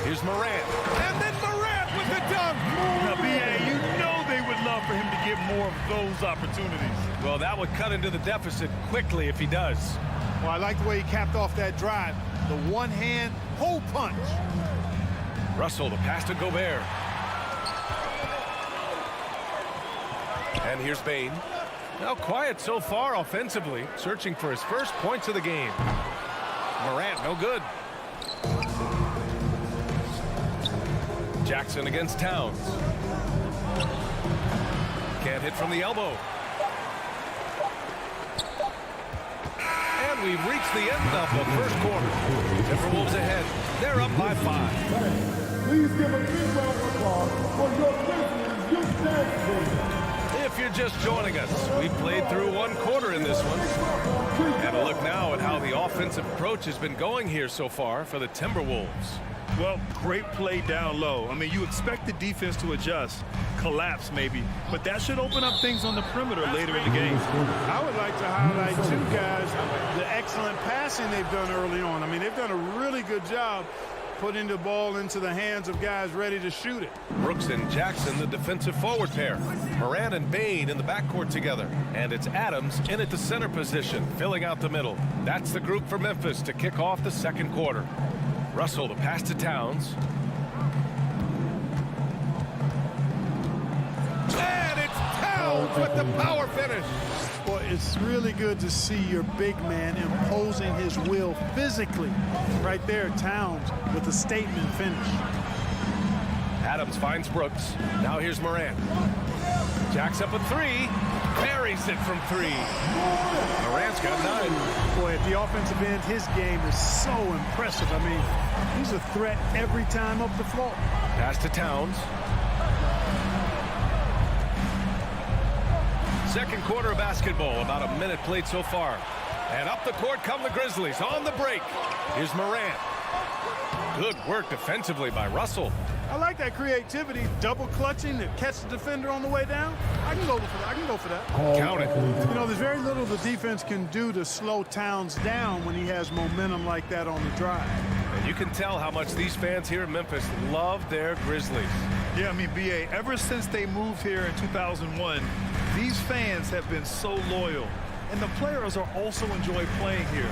Here's Morant. And then Morant with the dunk. Now, B.A., you know they would love for him to get more of those opportunities. Well, that would cut into the deficit quickly if he does. Well, I like the way he capped off that drive. The one-hand hole punch. Russell, the pass to Gobert. And here's Bane. Now quiet so far offensively, searching for his first points of the game. Morant, no good. Jackson against Towns. Can't hit from the elbow. And we've reached the end of the first quarter. Timberwolves ahead. They're up by 5. Please give a big round of applause for your Grizzlies youth dance team. If you're just joining us, we've played through one quarter in this one. And a look now at how the offensive approach has been going here so far for the Timberwolves. Well, great play down low. I mean, you expect the defense to adjust, collapse maybe, but that should open up things on the perimeter later in the game. I would like to highlight two guys, the excellent passing they've done early on. I mean, they've done a really good job putting the ball into the hands of guys ready to shoot it. Brooks and Jackson, the defensive forward pair. Morant and Bane in the backcourt together. And it's Adams in at the center position, filling out the middle. That's the group for Memphis to kick off the second quarter. Russell, the pass to Towns. And it's Towns with the power finish. Well, it's really good to see your big man imposing his will physically. Right there, Towns with a statement finish. Adams finds Brooks. Now here's Morant. Jacks up a 3. Buries it from 3. Morant's got 9. Boy, at the offensive end, his game is so impressive. I mean, he's a threat every time up the floor. Pass to Towns. Second quarter of basketball, about a minute played so far. And up the court come the Grizzlies on the break. Here's Morant. Good work defensively by Russell. I like that creativity, double clutching to catch the defender on the way down. I can go for that. Count it. You know, there's very little the defense can do to slow Towns down when he has momentum like that on the drive. And you can tell how much these fans here in Memphis love their Grizzlies. Yeah, I mean, B.A., ever since they moved here in 2001, these fans have been so loyal. And the players are also enjoy playing here.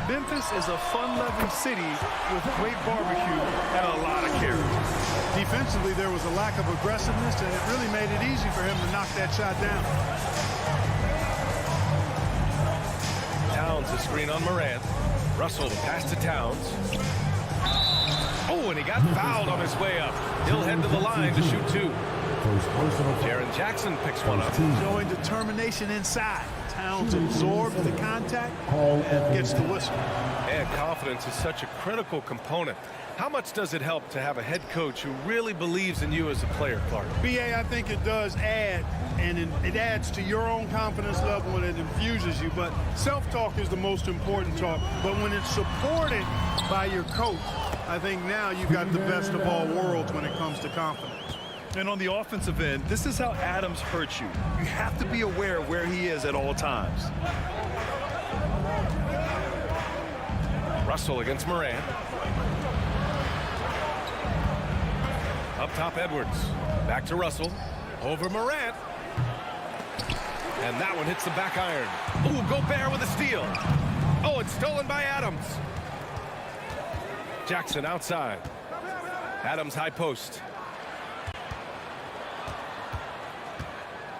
Memphis is a fun-loving city with great barbecue and a lot of character. Defensively, there was a lack of aggressiveness, and it really made it easy for him to knock that shot down. Towns, the screen on Morant. Russell, the pass to Towns. Oh, and he got fouled on his way up. He'll head to the line to shoot 2. Jaren Jackson picks one up. Showing determination inside. Towns absorbs the contact and gets the whistle. And confidence is such a critical component. How much does it help to have a head coach who really believes in you as a player, Clark? B.A., I think it does add, and it adds to your own confidence level and it infuses you. But self-talk is the most important talk. But when it's supported by your coach, I think now you've got the best of all worlds when it comes to confidence. And on the offensive end, this is how Adams hurts you. You have to be aware of where he is at all times. Russell against Morant. Up top, Edwards. Back to Russell. Over Morant. And that one hits the back iron. Ooh, Gobert with a steal. Oh, it's stolen by Adams. Jackson outside. Adams high post.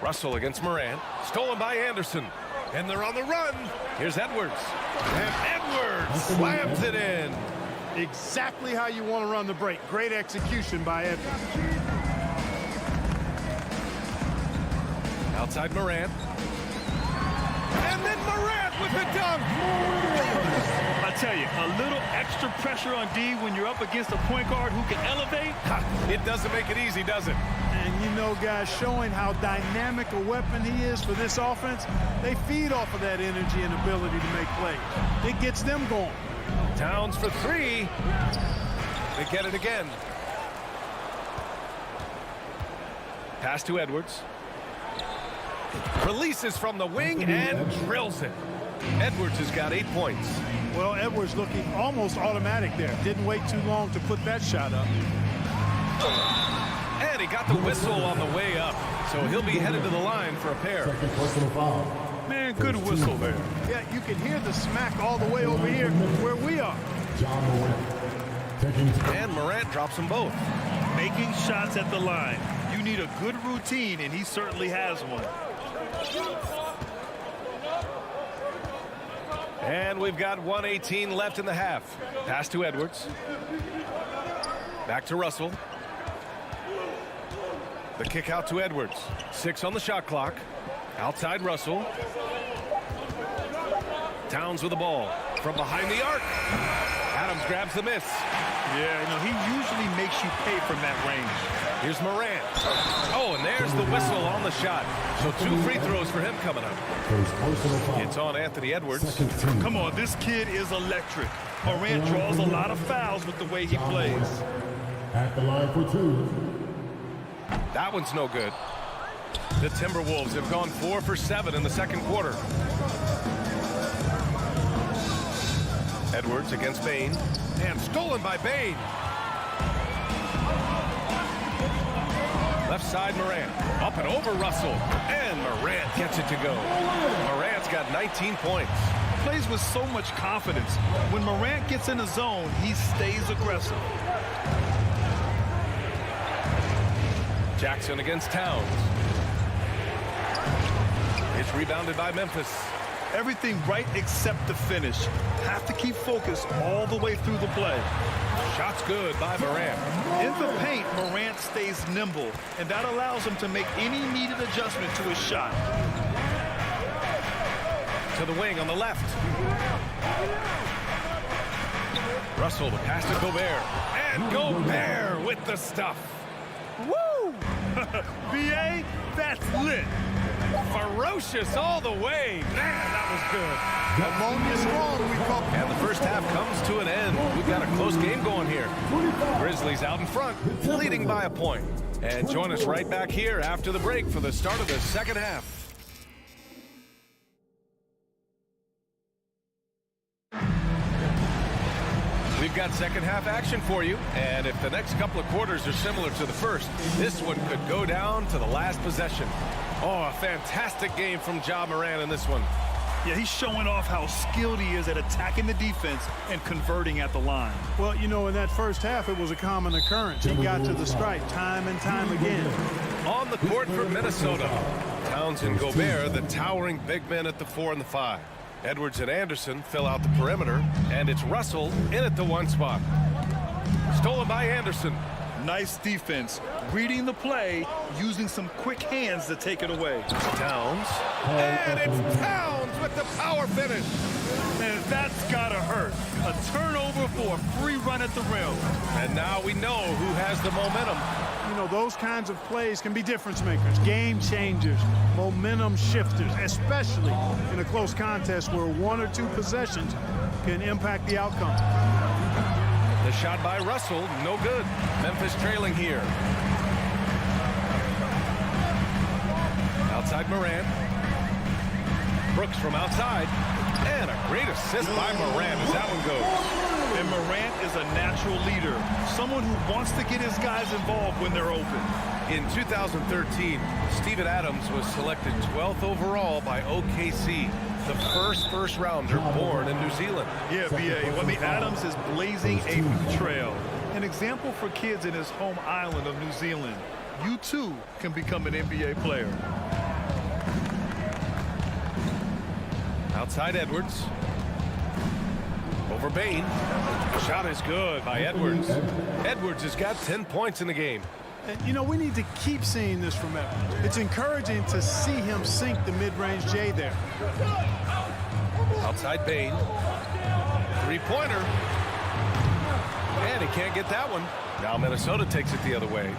Russell against Morant. Stolen by Anderson. And they're on the run. Here's Edwards. And Edwards slams it in. Exactly how you want to run the break. Great execution by Edwards. Outside Morant. And then Morant with the dunk. I tell you, a little extra pressure on D when you're up against a point guard who can elevate. It doesn't make it easy, does it? And you know, guys, showing how dynamic a weapon he is for this offense, they feed off of that energy and ability to make plays. It gets them going. Towns for 3. They get it again. Pass to Edwards. Releases from the wing and drills it. Edwards has got 8 points. Well, Edwards looking almost automatic there. Didn't wait too long to put that shot up. And he got the whistle on the way up. So he'll be headed to the line for a pair. Man, good whistle there. Yeah, you can hear the smack all the way over here where we are. And Morant drops them both. Making shots at the line. You need a good routine, and he certainly has one. And we've got 1:18 left in the half. Pass to Edwards. Back to Russell. The kick out to Edwards. 6 on the shot clock. Outside Russell. Towns with the ball. From behind the arc. Adams grabs the miss. Yeah, he usually makes you pay from that range. Here's Morant. Oh, and there's the whistle on the shot. So 2 free throws for him coming up. It's on Anthony Edwards. Come on, this kid is electric. Morant draws a lot of fouls with the way he plays. At the line for 2. That one's no good. The Timberwolves have gone 4 for 7 in the second quarter. Edwards against Bain. And stolen by Bain. Left side Morant. Up and over Russell. And Morant gets it to go. Morant's got 19 points. Plays with so much confidence. When Morant gets in the zone, he stays aggressive. Jackson against Towns. It's rebounded by Memphis. Everything right except the finish. Have to keep focused all the way through the play. Shot's good by Morant. In the paint, Morant stays nimble, and that allows him to make any needed adjustment to his shot. To the wing on the left. Russell, the pass to Gobert. And Gobert with the stuff. Woo! BA, that's lit. Ferocious all the way. Man, that was good. Ammonia strong, we call. And the first half comes to an end. We've got a close game going here. Grizzlies out in front, leading by a point. And join us right back here after the break for the start of the second half. We've got second half action for you, and if the next couple of quarters are similar to the first, this one could go down to the last possession. Oh, a fantastic game from Ja Morant in this one. Yeah, he's showing off how skilled he is at attacking the defense and converting at the line. Well, in that first half, it was a common occurrence. He got to the stripe time and time again. On the court for Minnesota, Towns and Gobert, the towering big men at the 4 and the 5. Edwards and Anderson fill out the perimeter, and it's Russell in at the 1 spot. Stolen by Anderson. Nice defense, reading the play, using some quick hands to take it away. Towns, and it's Towns with the power finish. And that's gotta hurt. A turnover for a free run at the rim. And now we know who has the momentum. Those kinds of plays can be difference makers, game changers, momentum shifters, especially in a close contest where 1 or 2 possessions can impact the outcome. The shot by Russell, no good. Memphis trailing here. Outside Morant. Brooks from outside. And a great assist by Morant as that one goes. And Morant is a natural leader, someone who wants to get his guys involved when they're open. In 2013, Steven Adams was selected 12th overall by OKC, the first rounder born in New Zealand. Yeah, BA. Well, Adams is blazing a new trail. An example for kids in his home island of New Zealand. You too can become an NBA player. Outside Edwards. Over Bain. Shot is good by Edwards. Edwards has got 10 points in the game. And, we need to keep seeing this from Edwards. It's encouraging to see him sink the mid-range J there. Outside Bain. Three-pointer. And he can't get that one. Now Minnesota takes it the other way.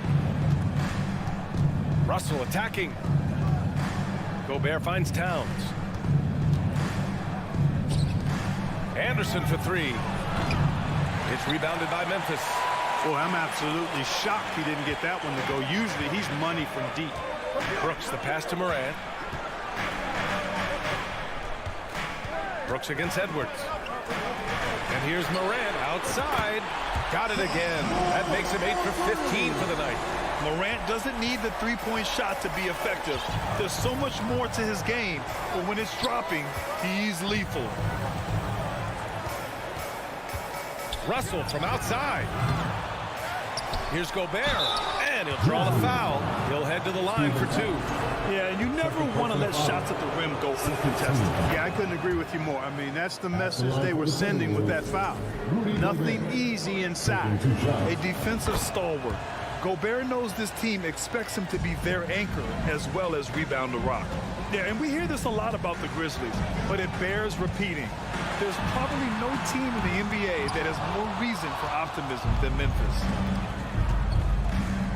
Russell attacking. Gobert finds Towns. Anderson for 3. It's rebounded by Memphis. Oh, I'm absolutely shocked he didn't get that one to go. Usually he's money from deep. Brooks the pass to Morant. Brooks against Edwards. And here's Morant outside. Got it again. That makes him 8 for 15 for the night. Morant doesn't need the three-point shot to be effective. There's so much more to his game, but when it's dropping, he's lethal. Russell from outside. Here's Gobert, and he'll draw the foul. He'll head to the line for two. Yeah, and you never want to let shots at the rim go uncontested. Yeah, I couldn't agree with you more. I mean, that's the message they were sending with that foul. Nothing easy inside. A defensive stalwart. Gobert knows this team expects him to be their anchor as well as rebound the rock. Yeah, and we hear this a lot about the Grizzlies, but it bears repeating. There's probably no team in the NBA that has more reason for optimism than Memphis.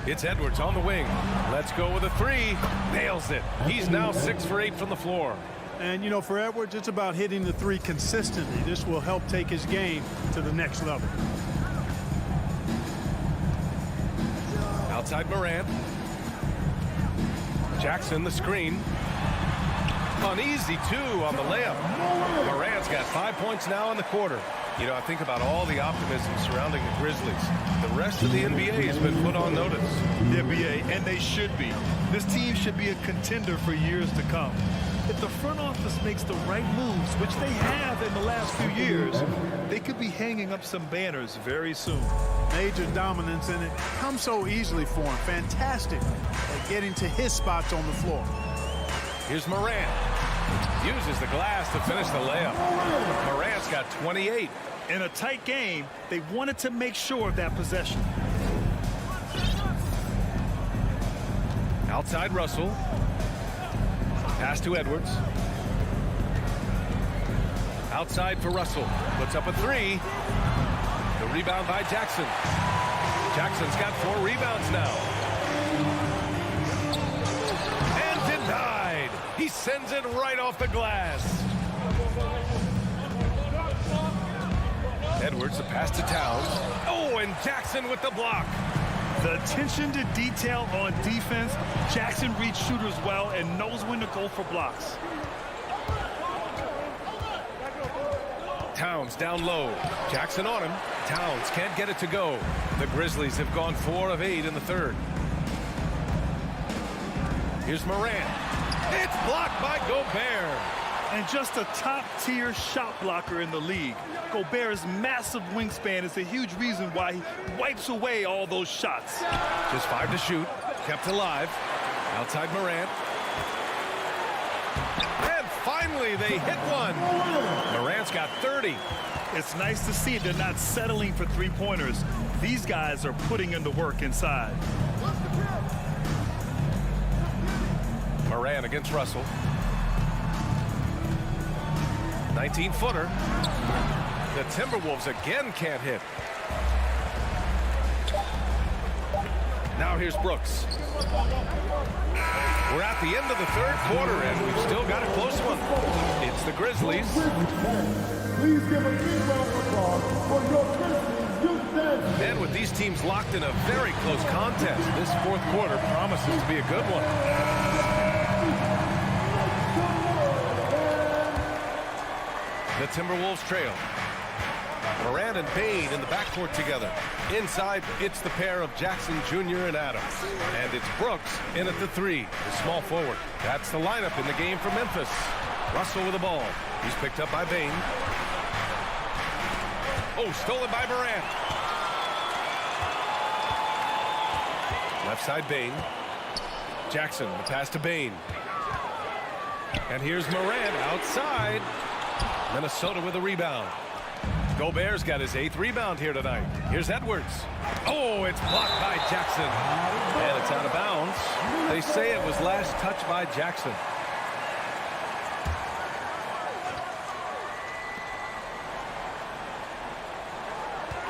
It's Edwards on the wing. Let's go with a three. Nails it. He's now 6 for 8 from the floor. And, you know, for Edwards, it's about hitting the three consistently. This will help take his game to the next level. Outside Morant. Jackson the screen. Uneasy two on the layup. Morant's got 5 points now in the quarter. You know, I think about all the optimism surrounding the Grizzlies. The rest of the NBA has been put on notice. The NBA, and they should be. This team should be a contender for years to come. If the front office makes the right moves, which they have in the last few years, they could be hanging up some banners very soon. Major dominance, and it comes so easily for him. Fantastic at getting to his spots on the floor. Here's Morant. Uses the glass to finish the layup. Morant's got 28. In a tight game, they wanted to make sure of that possession. Outside Russell. Pass to Edwards. Outside for Russell. Puts up a three. The rebound by Jackson. Jackson's got 4 rebounds now. And denied. He sends it right off the glass. Edwards, the pass to Towns. Oh, and Jackson with the block. The attention to detail on defense. Jackson reads shooters well and knows when to go for blocks. Towns down low. Jackson on him. Towns can't get it to go. The Grizzlies have gone 4 of 8 in the third. Here's Morant. It's blocked by Gobert. And just a top-tier shot blocker in the league. Gobert's massive wingspan is a huge reason why he wipes away all those shots. Just 5 to shoot. Kept alive. Outside Morant. And finally, they hit one. Morant's got 30. It's nice to see they're not settling for three-pointers. These guys are putting in the work inside. Morant against Russell. 19-footer. The Timberwolves again can't hit. Now here's Brooks. We're at the end of the third quarter, and we've still got a close one. It's the Grizzlies. Please give a big round of applause for your Grizzlies youth dance. And with these teams locked in a very close contest, this fourth quarter promises to be a good one. The Timberwolves trail. Morant and Bain in the backcourt together. Inside, it's the pair of Jackson Jr. and Adams. And it's Brooks in at the 3, the small forward. That's the lineup in the game for Memphis. Russell with the ball. He's picked up by Bain. Oh, stolen by Morant. Left side, Bain. Jackson, the pass to Bain. And here's Morant outside. Minnesota with a rebound. Gobert's got his 8th rebound here tonight. Here's Edwards. Oh, it's blocked by Jackson. And it's out of bounds. They say it was last touched by Jackson.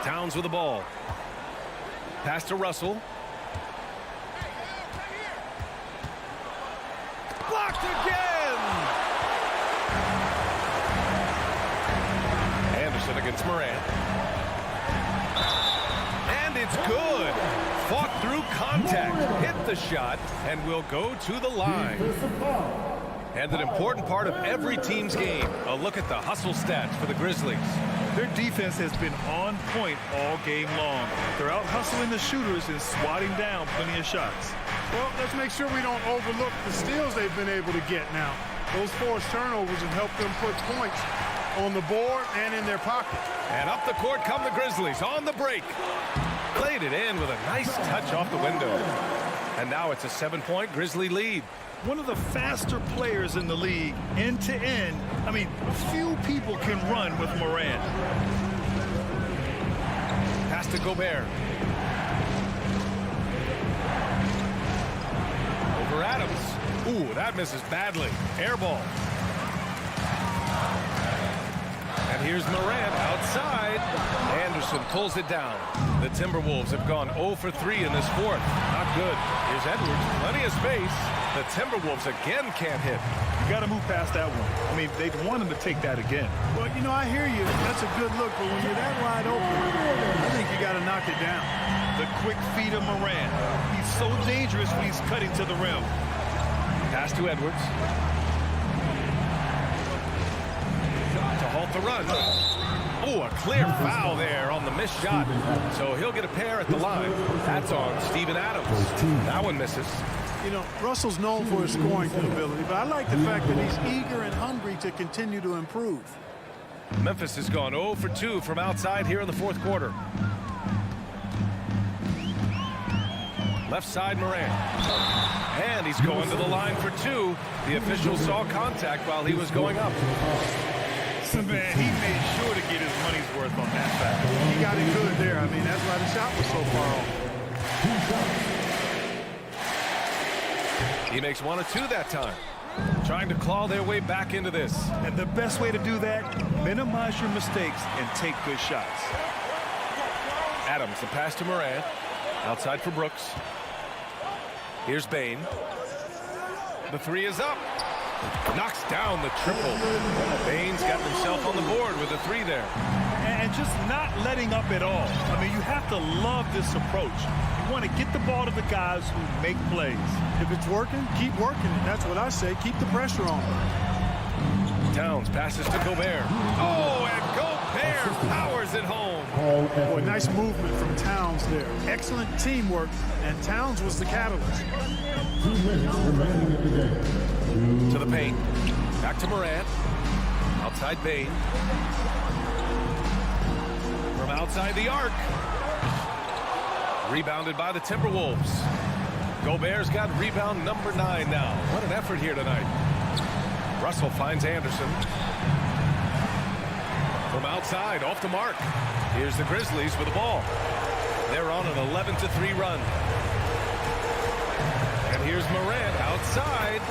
Towns with the ball. Pass to Russell. Blocked again! Against Morant. And it's good. Fought through contact. Hit the shot and will go to the line. And an important part of every team's game, a look at the hustle stats for the Grizzlies. Their defense has been on point all game long. They're out hustling the shooters and swatting down plenty of shots. Well, let's make sure we don't overlook the steals they've been able to get now. Those forced turnovers have helped them put points on the board and in their pocket. And up the court come the Grizzlies on the break. Played it in with a nice touch off the window. And now it's a 7-point Grizzly lead. One of the faster players in the league, end to end. I mean, few people can run with Morant. Pass to Gobert. Over Adams. Ooh, that misses badly. Air ball. And here's Morant outside. Anderson pulls it down. The Timberwolves have gone 0 for 3 in this fourth. Not good. Here's Edwards. Plenty of space. The Timberwolves again can't hit. You got to move past that one. I mean, they'd want him to take that again. Well, you know, I hear you. That's a good look, but when you're that wide open, I think you got to knock it down. The quick feet of Morant. He's so dangerous when he's cutting to the rim. Pass to Edwards. To halt the run. Oh, a clear foul there on the missed shot. So he'll get a pair at the line. That's on Steven Adams. That one misses. You know, Russell's known for his scoring capability, but I like the fact that he's eager and hungry to continue to improve. Memphis has gone 0 for 2 from outside here in the fourth quarter. Left side, Morant. And he's going to the line for 2. The official saw contact while he was going up. Man, he made sure to get his money's worth on that foul. He got it good there. I mean, that's why the shot was so far off. He makes 1 of 2 that time. Trying to claw their way back into this. And the best way to do that, minimize your mistakes and take good shots. Adams, the pass to Morant. Outside for Brooks. Here's Bane. The 3 is up. Knocks down the triple. Bane's got himself on the board with a 3 there. And just not letting up at all. I mean, you have to love this approach. You want to get the ball to the guys who make plays. If it's working, keep working it. That's what I say. Keep the pressure on. Towns passes to Gobert. Oh, and Gobert powers it home. Boy, nice movement from Towns there. Excellent teamwork, and Towns was the catalyst. 2 minutes remaining in the game. To the paint. Back to Morant. Outside Bane. From outside the arc. Rebounded by the Timberwolves. Gobert's got rebound number 9 now. What an effort here tonight. Russell finds Anderson. From outside, off the mark. Here's the Grizzlies with the ball. They're on an 11-3 run. And here's Morant outside.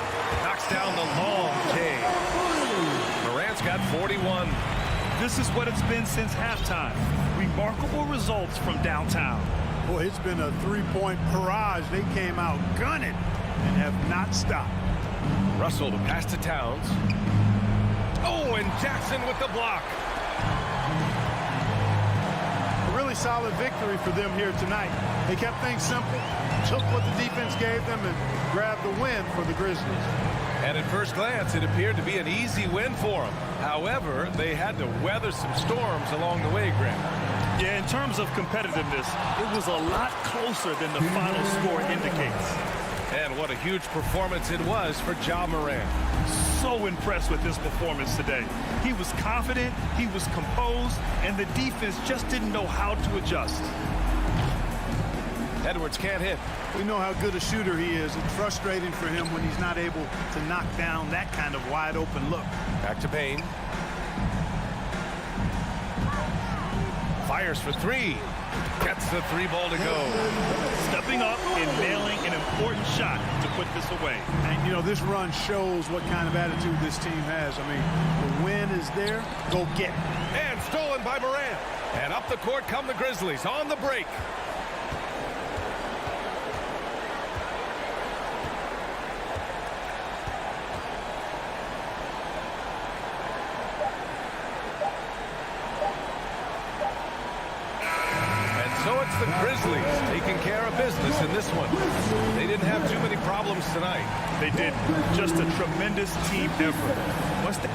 Knocks down the long K. Morant's got 41. This is what it's been since halftime. Remarkable results from downtown. Boy, it's been a 3-point barrage. They came out gunning and have not stopped. Russell to pass to Towns. Oh, and Jackson with the block. A really solid victory for them here tonight. They kept things simple, took what the defense gave them, and grabbed the win for the Grizzlies. And at first glance, it appeared to be an easy win for them. However, they had to weather some storms along the way, Grant. Yeah, in terms of competitiveness, it was a lot closer than the final score indicates. And what a huge performance it was for Ja Morant. So impressed with his performance today. He was confident, he was composed, and the defense just didn't know how to adjust. Edwards can't hit. We know how good a shooter he is. It's frustrating for him when he's not able to knock down that kind of wide open look. Back to Bane. Fires for 3. Gets the 3 ball to go. Stepping up and nailing an important shot to put this away. And, you know, this run shows what kind of attitude this team has. I mean, the win is there. Go get it. And stolen by Morant. And up the court come the Grizzlies on the break. So it's It's the Grizzlies taking care of business in this one. They didn't have too many problems tonight. They did. Just a tremendous team effort. Once they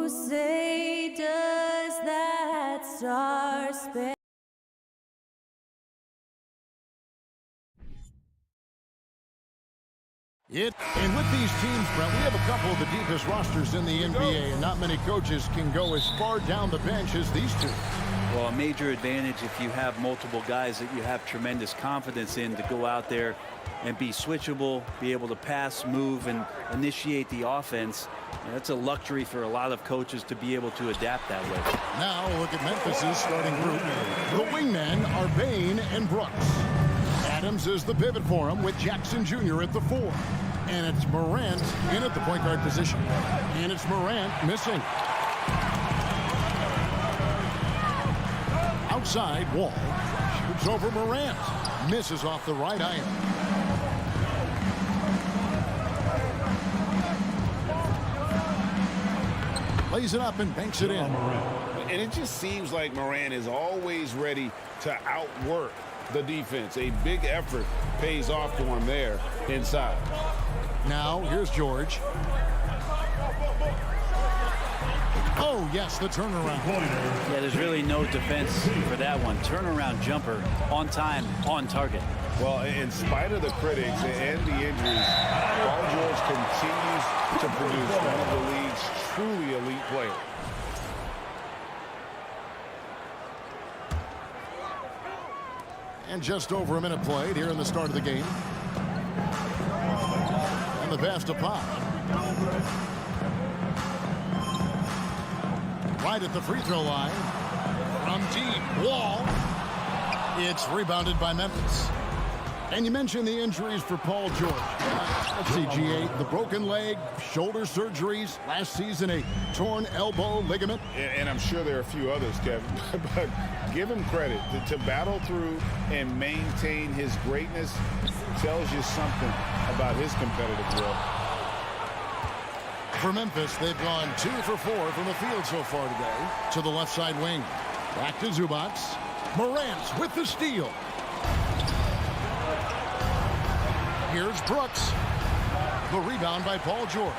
Who say does that star span? And with these teams, Brent, we have a couple of the deepest rosters in the NBA, and not many coaches can go as far down the bench as these two. Well, a major advantage if you have multiple guys that you have tremendous confidence in to go out there and be switchable, be able to pass, move, and initiate the offense. And that's a luxury for a lot of coaches to be able to adapt that way. Now look at Memphis's starting group. The wingmen are Bain and Brooks. Adams is the pivot for him with Jackson Jr. at the 4. And it's Morant in at the point guard position. And it's Morant missing. Outside, Wall shoots over Morant. Misses off the right iron. Lays it up and banks it in. And it just seems like Morant is always ready to outwork the defense. A big effort pays off for him there inside. Now, here's George. Oh, yes, the turnaround. Yeah, there's really no defense for that one. Turnaround jumper, on time, on target. Well, in spite of the critics and the injuries, Paul George continues to produce one of the league's truly elite players. And just over a minute played here in the start of the game. And the pass to Pop. Right at the free throw line. From deep. Wall. It's rebounded by Memphis. And you mentioned the injuries for Paul George. Let's see, G8, the broken leg, shoulder surgeries, last season a torn elbow ligament. And I'm sure there are a few others, Kevin, but give him credit. To battle through and maintain his greatness tells you something about his competitive will. For Memphis, they've gone 2 for 4 from the field so far today. To the left side wing. Back to Zubac. Morant with the steal. Here's Brooks. The rebound by Paul George.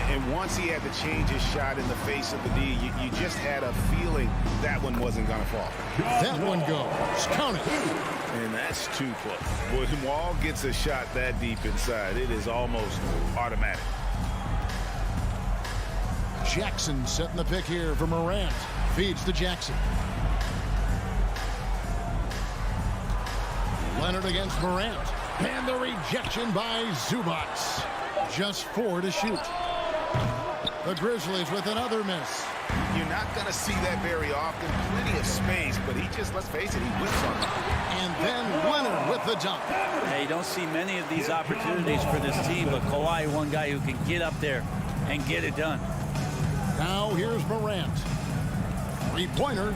And once he had to change his shot in the face of the D, you just had a feeling that one wasn't going to fall. That one goes. Count it. And that's too close. When Wall gets a shot that deep inside, it is almost automatic. Jackson setting the pick here for Morant. Feeds to Jackson. Leonard against Morant. And the rejection by Zubac. Just 4 to shoot. The Grizzlies with another miss. You're not going to see that very often. Plenty of space, but he just, let's face it, he whips on it. And then Leonard with the dunk. Hey, you don't see many of these opportunities for this team, but Kawhi, one guy who can get up there and get it done. Now here's Morant. 3-pointer.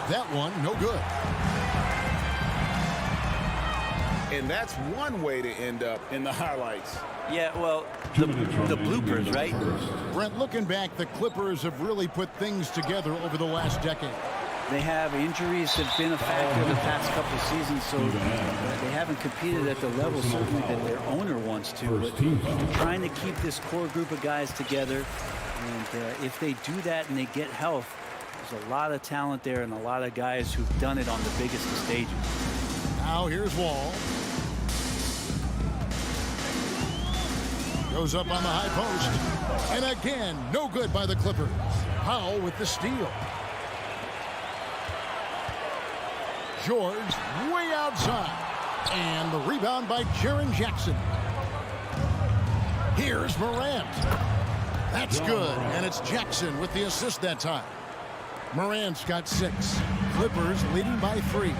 That one, no good. And that's one way to end up in the highlights. Yeah, well, the bloopers, right? Brent, looking back, the Clippers have really put things together over the last decade. They have injuries have been a factor the past couple of seasons, so they haven't competed at the level certainly that their owner wants to. But they're trying to keep this core group of guys together, and if they do that and they get health, there's a lot of talent there and a lot of guys who've done it on the biggest of stages. Now here's Wall. Goes up on the high post. And again, no good by the Clippers. Powell with the steal. George way outside. And the rebound by Jaren Jackson. Here's Morant. That's good. And it's Jackson with the assist that time. Morant's got 6. Clippers leading by 3.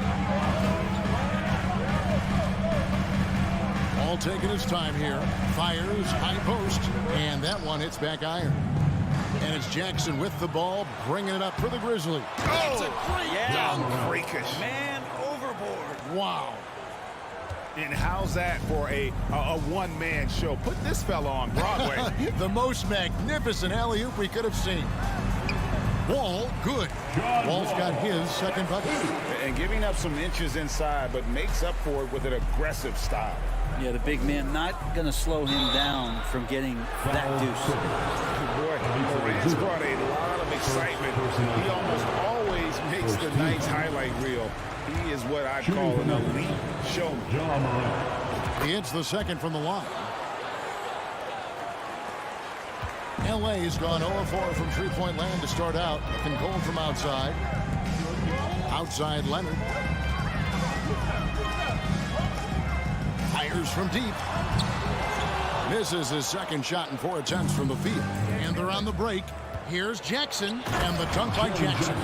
All taking his time here. Fires, high post, and that one hits back iron. And it's Jackson with the ball, bringing it up for the Grizzlies. That's a great dunk. Freakish. Man overboard. Wow. And how's that for a one-man show? Put this fella on Broadway. The most magnificent alley-oop we could have seen. Wall, good. Wall's got his second bucket. And giving up some inches inside, but makes up for it with an aggressive style. Yeah, the big man not going to slow him down from getting that deuce. Morant's brought a lot of excitement. He almost always makes the night's highlight reel. He is what I call an elite showman. He hits the second from the line. LA's gone 0-4 from three-point land to start out. Can goal from outside. Outside Leonard. Fires from deep. Misses his second shot in 4 attempts from the field. And they're on the break. Here's Jackson, and the dunk by Jackson.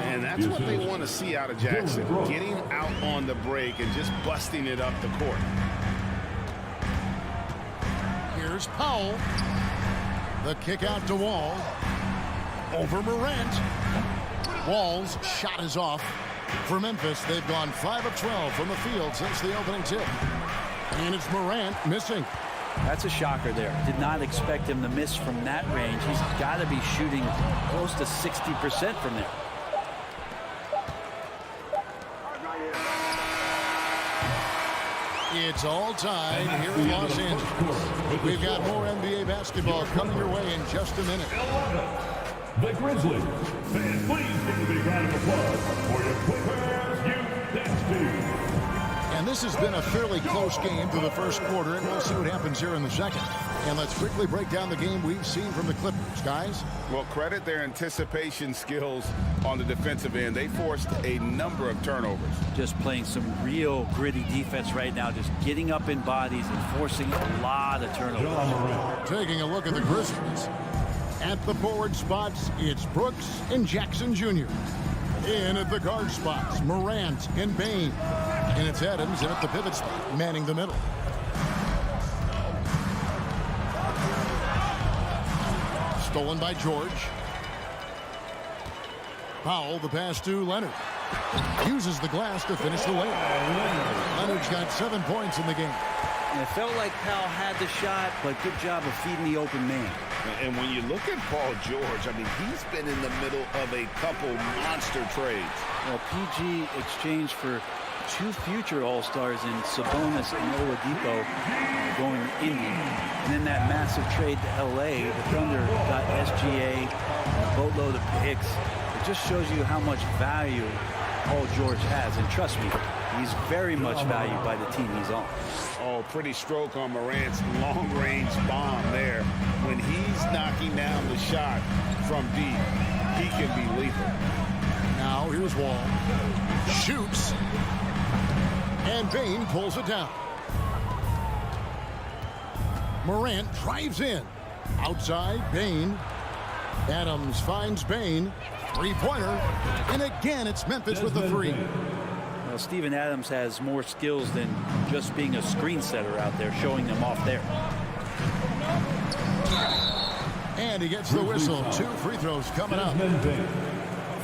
And that's what they want to see out of Jackson. Getting out on the break and just busting it up the court. Here's Powell. The kick out to Wall. Over Morant. Wall's shot is off. For Memphis, they've gone 5 of 12 from the field since the opening tip. And it's Morant missing. That's a shocker there. Did not expect him to miss from that range. He's got to be shooting close to 60% from there. It's all tied here in Los Angeles. We've got more NBA basketball coming your way in just a minute. The Grizzlies. Fans, please give a big round of applause for your Clippers Youth Dance Team. And this has been a fairly close game through the first quarter, and we'll see what happens here in the second. And let's quickly break down the game we've seen from the Clippers, guys. Well, credit their anticipation skills on the defensive end. They forced a number of turnovers. Just playing some real gritty defense right now, just getting up in bodies and forcing a lot of turnovers. Taking a look at the Grizzlies. At the forward spots, it's Brooks and Jackson Jr. In at the guard spots, Morant and Bain. And it's Adams in at the pivot spot, manning the middle. Stolen by George. Powell, the pass to Leonard. Uses the glass to finish the layup. Leonard's got 7 points in the game. And it felt like Powell had the shot, but good job of feeding the open man. And when you look at Paul George, I mean, he's been in the middle of a couple monster trades. Well, PG exchanged for 2 future All-Stars in Sabonis and Oladipo going to Indy. And then that massive trade to LA, the Thunder got SGA, a boatload of picks. It just shows you how much value Paul George has. And trust me, he's very much valued by the team he's on. Oh, pretty stroke on Morant's long-range bomb there. When he's knocking down the shot from deep, he can be lethal. Now here's Wall. Shoots. And Bain pulls it down. Morant drives in. Outside, Bain. Adams finds Bain. Three-pointer. And again, it's Memphis with the three. Well, Steven Adams has more skills than just being a screen setter out there, showing them off there. And he gets the whistle. 2 free throws coming up.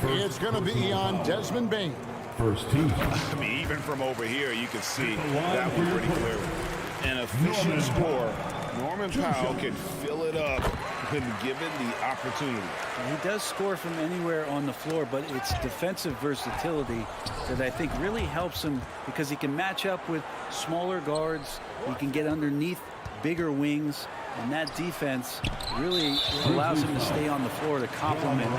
It's going to be on Desmond Bain. First team. I mean, even from over here, you can see that one pretty clearly. An efficient score. Norman Powell can fill it up when given the opportunity. He does score from anywhere on the floor, but it's defensive versatility that I think really helps him because he can match up with smaller guards. He can get underneath bigger wings, and that defense really allows him to stay on the floor to complement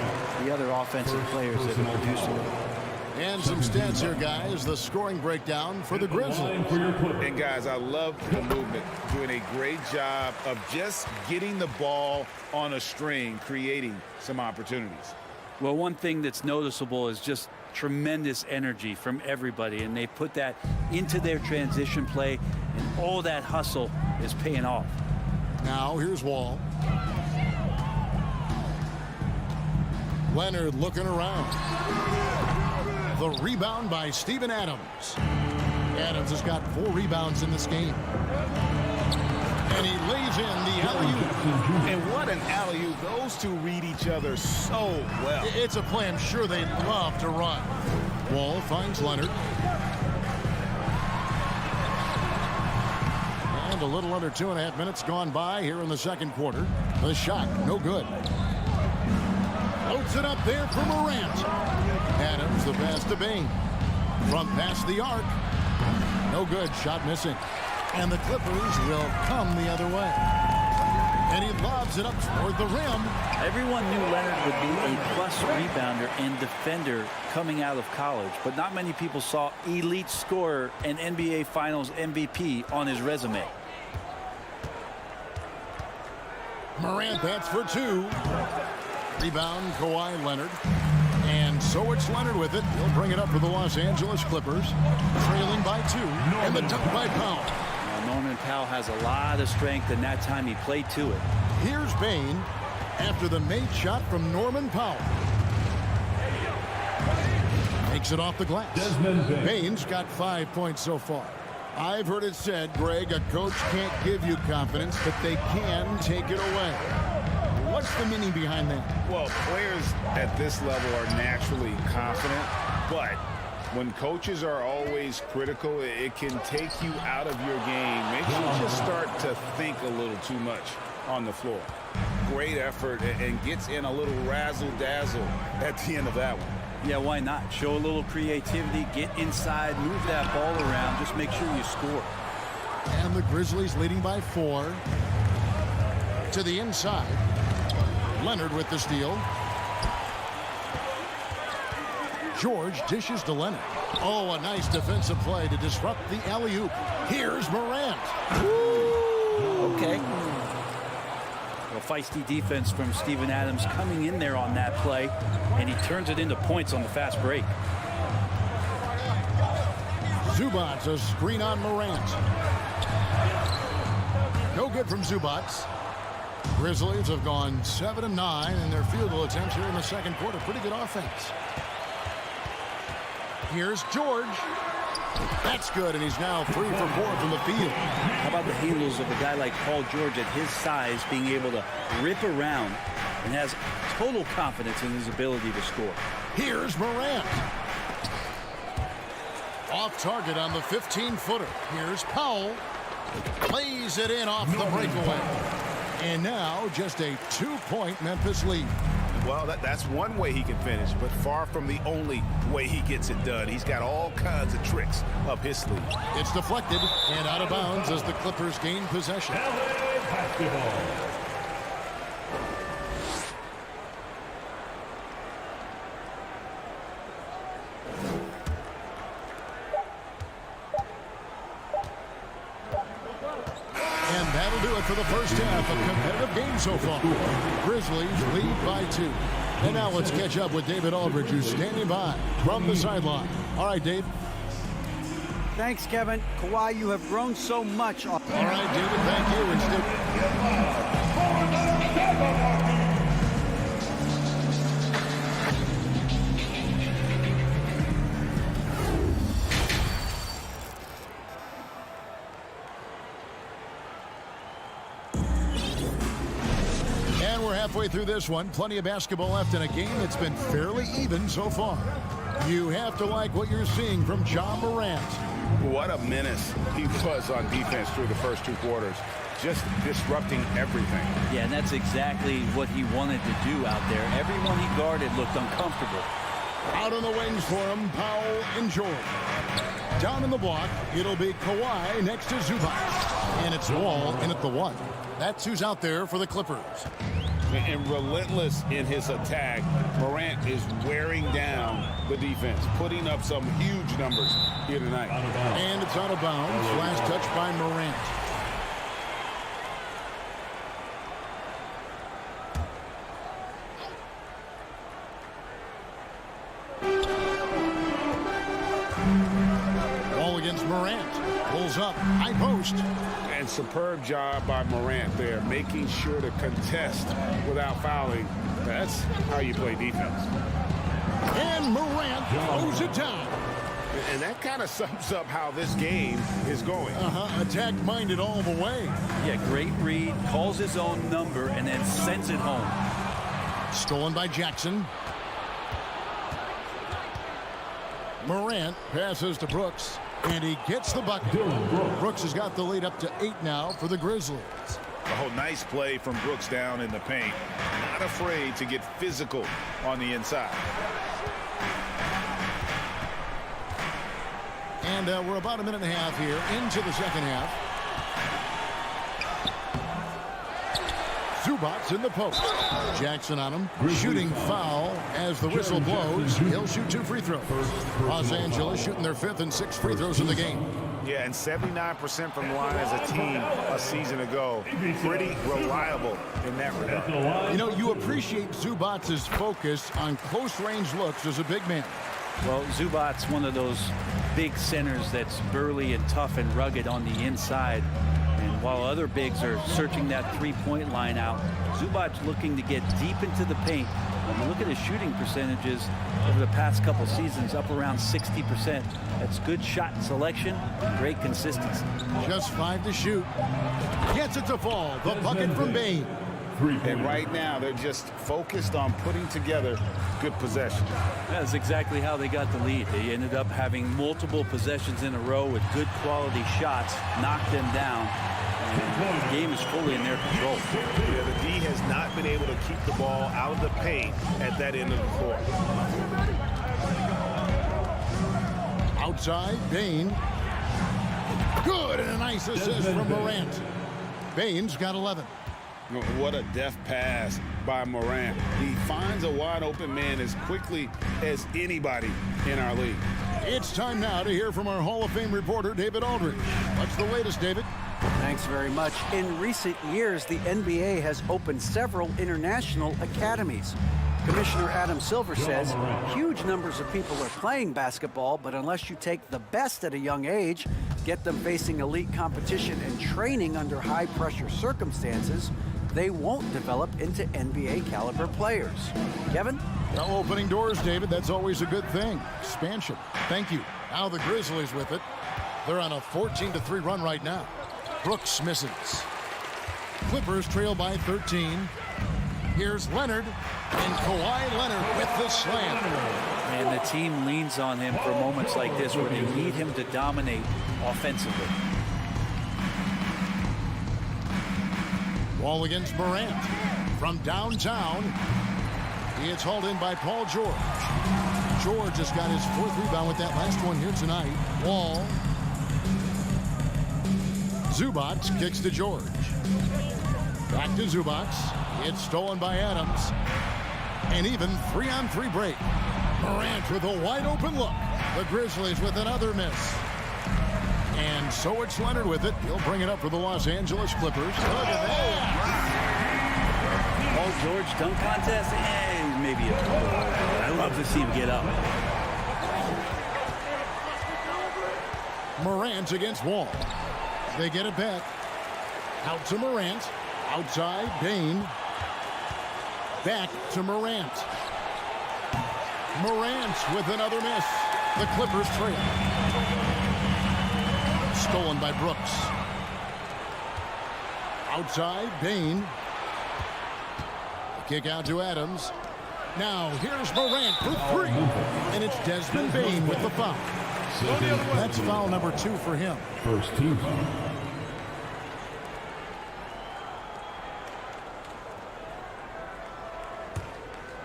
the other offensive players that are producing. And some stats here, guys. The scoring breakdown for the Grizzlies. And, guys, I love the movement. Doing a great job of just getting the ball on a string, creating some opportunities. Well, one thing that's noticeable is just tremendous energy from everybody, and they put that into their transition play, and all that hustle is paying off. Now, here's Wall. Leonard looking around. The rebound by Steven Adams. Adams has got 4 rebounds in this game. And he lays in the alley-oop. And what an alley-oop. Those two read each other so well. It's a play I'm sure they'd love to run. Wall finds Leonard. And a little under 2.5 minutes gone by here in the second quarter. The shot, no good. Floats it up there for Morant. Adams, the pass to Bain. From past the arc. No good. Shot missing. And the Clippers will come the other way. And he lobs it up toward the rim. Everyone knew Leonard would be a plus rebounder and defender coming out of college, but not many people saw elite scorer and NBA Finals MVP on his resume. Morant bats for 2. Rebound, Kawhi Leonard. And so it's Leonard with it. He'll bring it up for the Los Angeles Clippers. Trailing by 2. And the dunk by Powell. Now, Norman Powell has a lot of strength, and that time he played to it. Here's Bane after the made shot from Norman Powell. Takes it off the glass. Bane's got 5 points so far. I've heard it said, Greg, a coach can't give you confidence, but they can take it away. What's the meaning behind that? Well, players at this level are naturally confident, but when coaches are always critical, it can take you out of your game. Makes you just start to think a little too much on the floor. Great effort and gets in a little razzle-dazzle at the end of that one. Yeah, why not? Show a little creativity, get inside, move that ball around, just make sure you score. And the Grizzlies leading by 4. To the inside. Leonard with the steal. George dishes to Leonard. Oh, a nice defensive play to disrupt the alley-oop. Here's Morant. Okay. A feisty defense from Steven Adams coming in there on that play, and he turns it into points on the fast break. Zubats a screen on Morant. No good from Zubats. Grizzlies have gone 7-9 in their field goal attempts here in the second quarter. Pretty good offense. Here's George. That's good, and he's now 3 for 4 from the field. How about the handles of a guy like Paul George at his size being able to rip around and has total confidence in his ability to score. Here's Morant. Off target on the 15-footer. Here's Powell. Plays it in off the breakaway. And now just a 2-point Memphis lead. Well, that's one way he can finish, but far from the only way he gets it done. He's got all kinds of tricks up his sleeve. It's deflected and out of bounds as the Clippers gain possession. And that'll do it for the first half. A competitive game so far. Grizzlies lead by 2. And now let's catch up with David Aldridge, who's standing by from the sideline. All right, Dave. Thanks, Kevin. Kawhi, you have grown so much. All right, David, thank you. And we're halfway through this one. Plenty of basketball left in a game that's been fairly even so far. You have to like what you're seeing from Ja Morant. What a menace he was on defense through the first 2 quarters. Just disrupting everything. Yeah, and that's exactly what he wanted to do out there. Everyone he guarded looked uncomfortable. Out on the wings for him, Powell and George. Down in the block, it'll be Kawhi next to Zubac. And it's Wall in at the 1. That's who's out there for the Clippers. And relentless in his attack, Morant is wearing down the defense, putting up some huge numbers here tonight. And it's out of bounds. Last touch by Morant. Ball against Morant. Pulls up. High post. And superb job by Morant there, making sure to contest without fouling. That's how you play defense. And Morant throws it down. And that kind of sums up how this game is going. Attack-minded all the way. Yeah, great read, calls his own number, and then sends it home. Stolen by Jackson. Morant passes to Brooks, and he gets the bucket. Brooks has got the lead up to 8 now for the Grizzlies. Oh, nice play from Brooks down in the paint. Not afraid to get physical on the inside. And we're about a minute and a half here into the second half. Zubats in the post. Jackson on him. Shooting foul as the whistle blows. He'll shoot 2 free throws. Los Angeles shooting their 5th and 6th free throws in the game. Yeah, and 79% from the line as a team a season ago. Pretty reliable in that regard. You know, you appreciate Zubats' focus on close-range looks as a big man. Well, Zubats, one of those big centers that's burly and tough and rugged on the inside. And while other bigs are searching that three-point line out, Zubats looking to get deep into the paint. When you look at his shooting percentages over the past couple seasons, up around 60%. That's good shot selection, great consistency. Just 5 to shoot. Gets it to fall. The bucket from Bane. And right now, they're just focused on putting together good possessions. That's exactly how they got the lead. They ended up having multiple possessions in a row with good quality shots, knocked them down, and the game is fully in their control. Yeah, the D has not been able to keep the ball out of the paint at that end of the court. Outside, Bane. Good, and a nice assist from Morant. Bane's got 11. What a deft pass by Morant. He finds a wide open man as quickly as anybody in our league. It's time now to hear from our Hall of Fame reporter, David Aldridge. What's the latest, David? Thanks very much. In recent years, the NBA has opened several international academies. Commissioner Adam Silver says huge numbers of people are playing basketball, but unless you take the best at a young age, get them facing elite competition and training under high-pressure circumstances, they won't develop into NBA caliber players. Kevin? Well, opening doors, David. That's always a good thing. Expansion. Thank you. Now the Grizzlies with it. They're on a 14-3 run right now. Brooks misses. Clippers trail by 13. Here's Leonard, and Kawhi Leonard with the slam. And the team leans on him for moments like this where they need him to dominate offensively. Ball against Morant. From downtown, he is hauled in by Paul George. George has got his 4th rebound with that last one here tonight. Wall. Zubats kicks to George. Back to Zubats. It's stolen by Adams. And even 3-on-3 break. Morant with a wide open look. The Grizzlies with another miss. And so it's Leonard with it. He'll bring it up for the Los Angeles Clippers. Look at that. Paul George dunk contest? Maybe a little over, but I love to see him get up. Morant against Wall. They get it back. Out to Morant. Outside, Bane. Back to Morant. Morant with another miss. The Clippers trail. Stolen by Brooks. Outside, Bane. The kick out to Adams. Now, here's Morant for 3. And it's Desmond Bane with the foul. That's foul number 2 for him. First team.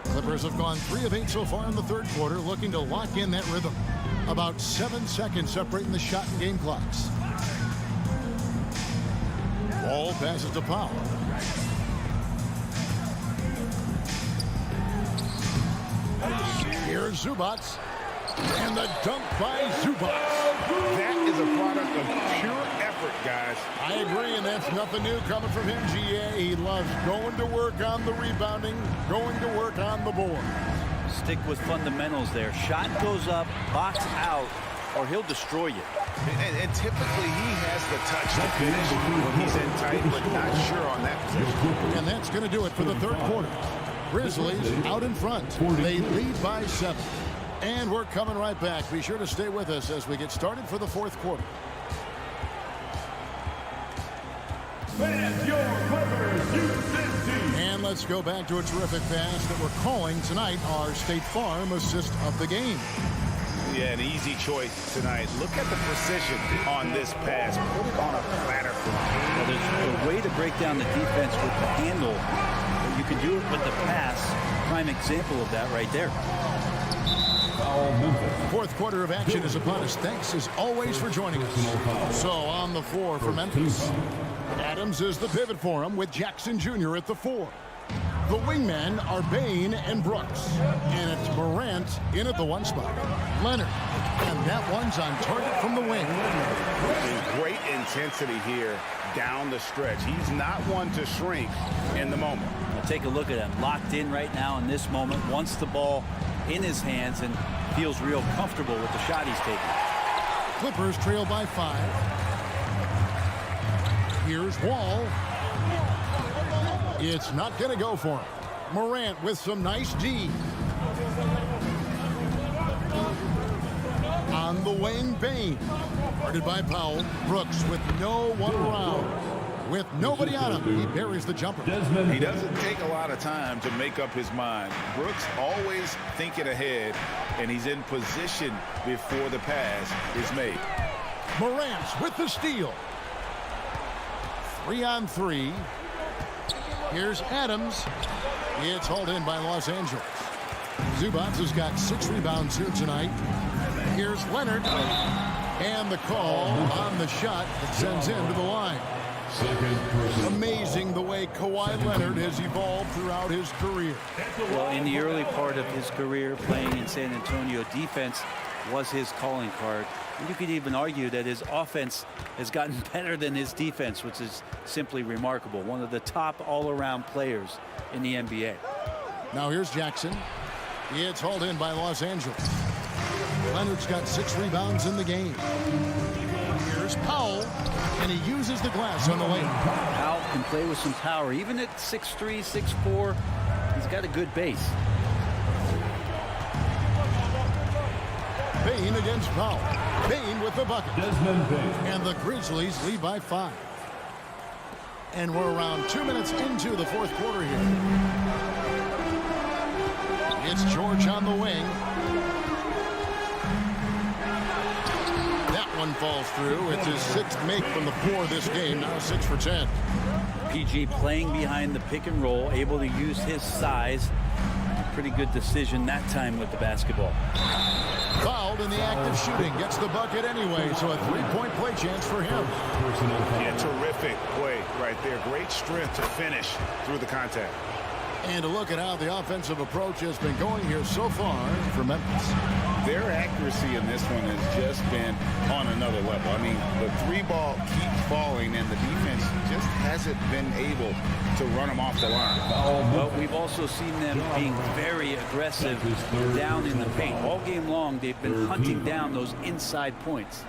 Clippers have gone 3 of 8 so far in the 3rd quarter, looking to lock in that rhythm. About 7 seconds separating the shot and game clocks. Ball passes to Powell. Here's Zubats. And the dunk by Zubats. That is a product of pure effort, guys. I agree, and that's nothing new coming from him, GA. He loves going to work on the rebounding, going to work on the board. Stick with fundamentals there. Shot goes up, box out, or he'll destroy you. And typically he has the touch to finish when he's in tight, but not sure on that position. And that's going to do it for the 3rd quarter. Grizzlies out in front. They lead by 7. And we're coming right back. Be sure to stay with us as we get started for the 4th quarter. And let's go back to a terrific pass that we're calling tonight our State Farm assist of the game. Yeah, an easy choice tonight. Look at the precision on this pass. Put it on a platter. Well, there's a way to break down the defense with the handle. You can do it with the pass. Prime example of that right there. 4th quarter of action is upon us. Thanks as always for joining us. So on the floor for Memphis. Adams is the pivot for him with Jackson Jr. at the 4. The wingmen are Bain and Brooks. And it's Morant in at the 1 spot. Leonard. And that one's on target from the wing. Great intensity here down the stretch. He's not one to shrink in the moment. Now take a look at him. Locked in right now in this moment. Wants the ball in his hands and feels real comfortable with the shot he's taking. Clippers trail by 5. Here's Wall. It's not going to go for him. Morant with some nice D. On the wing, Bain. Guarded by Powell. Brooks with no one around. With nobody on him, he buries the jumper. He doesn't take a lot of time to make up his mind. Brooks always thinking ahead, and he's in position before the pass is made. Morant with the steal. 3-on-3. Here's Adams. It's hauled in by Los Angeles. Zubats has got 6 rebounds here tonight. Here's Leonard. And the call on the shot that sends him to the line. Amazing the way Kawhi Leonard has evolved throughout his career. Well, in the early part of his career playing in San Antonio, defense was his calling card. And you could even argue that his offense has gotten better than his defense, which is simply remarkable. One of the top all-around players in the NBA. Now here's Jackson. It's hauled in by Los Angeles. Leonard's got 6 rebounds in the game. Here's Powell, and he uses the glass on the lane. Powell can play with some power. Even at 6'3", 6'4", he's got a good base. Bain against Powell. Bain with the bucket. And the Grizzlies lead by 5. And we're around 2 minutes into the 4th quarter here. It's George on the wing. That one falls through. It's his 6th make from the floor this game. Now 6 for 10. PG playing behind the pick and roll, able to use his size. Pretty good decision that time with the basketball. Fouled in the act of shooting. Gets the bucket anyway, so a 3-point play chance for him. Yeah, terrific play right there. Great strength to finish through the contact. And to look at how the offensive approach has been going here so far for Memphis. Their accuracy in this one has just been on another level. I mean, the 3-ball keeps falling, and the defense just hasn't been able to run them off the line. Well, we've also seen them being very aggressive down in the paint. All game long, they've been hunting down those inside points.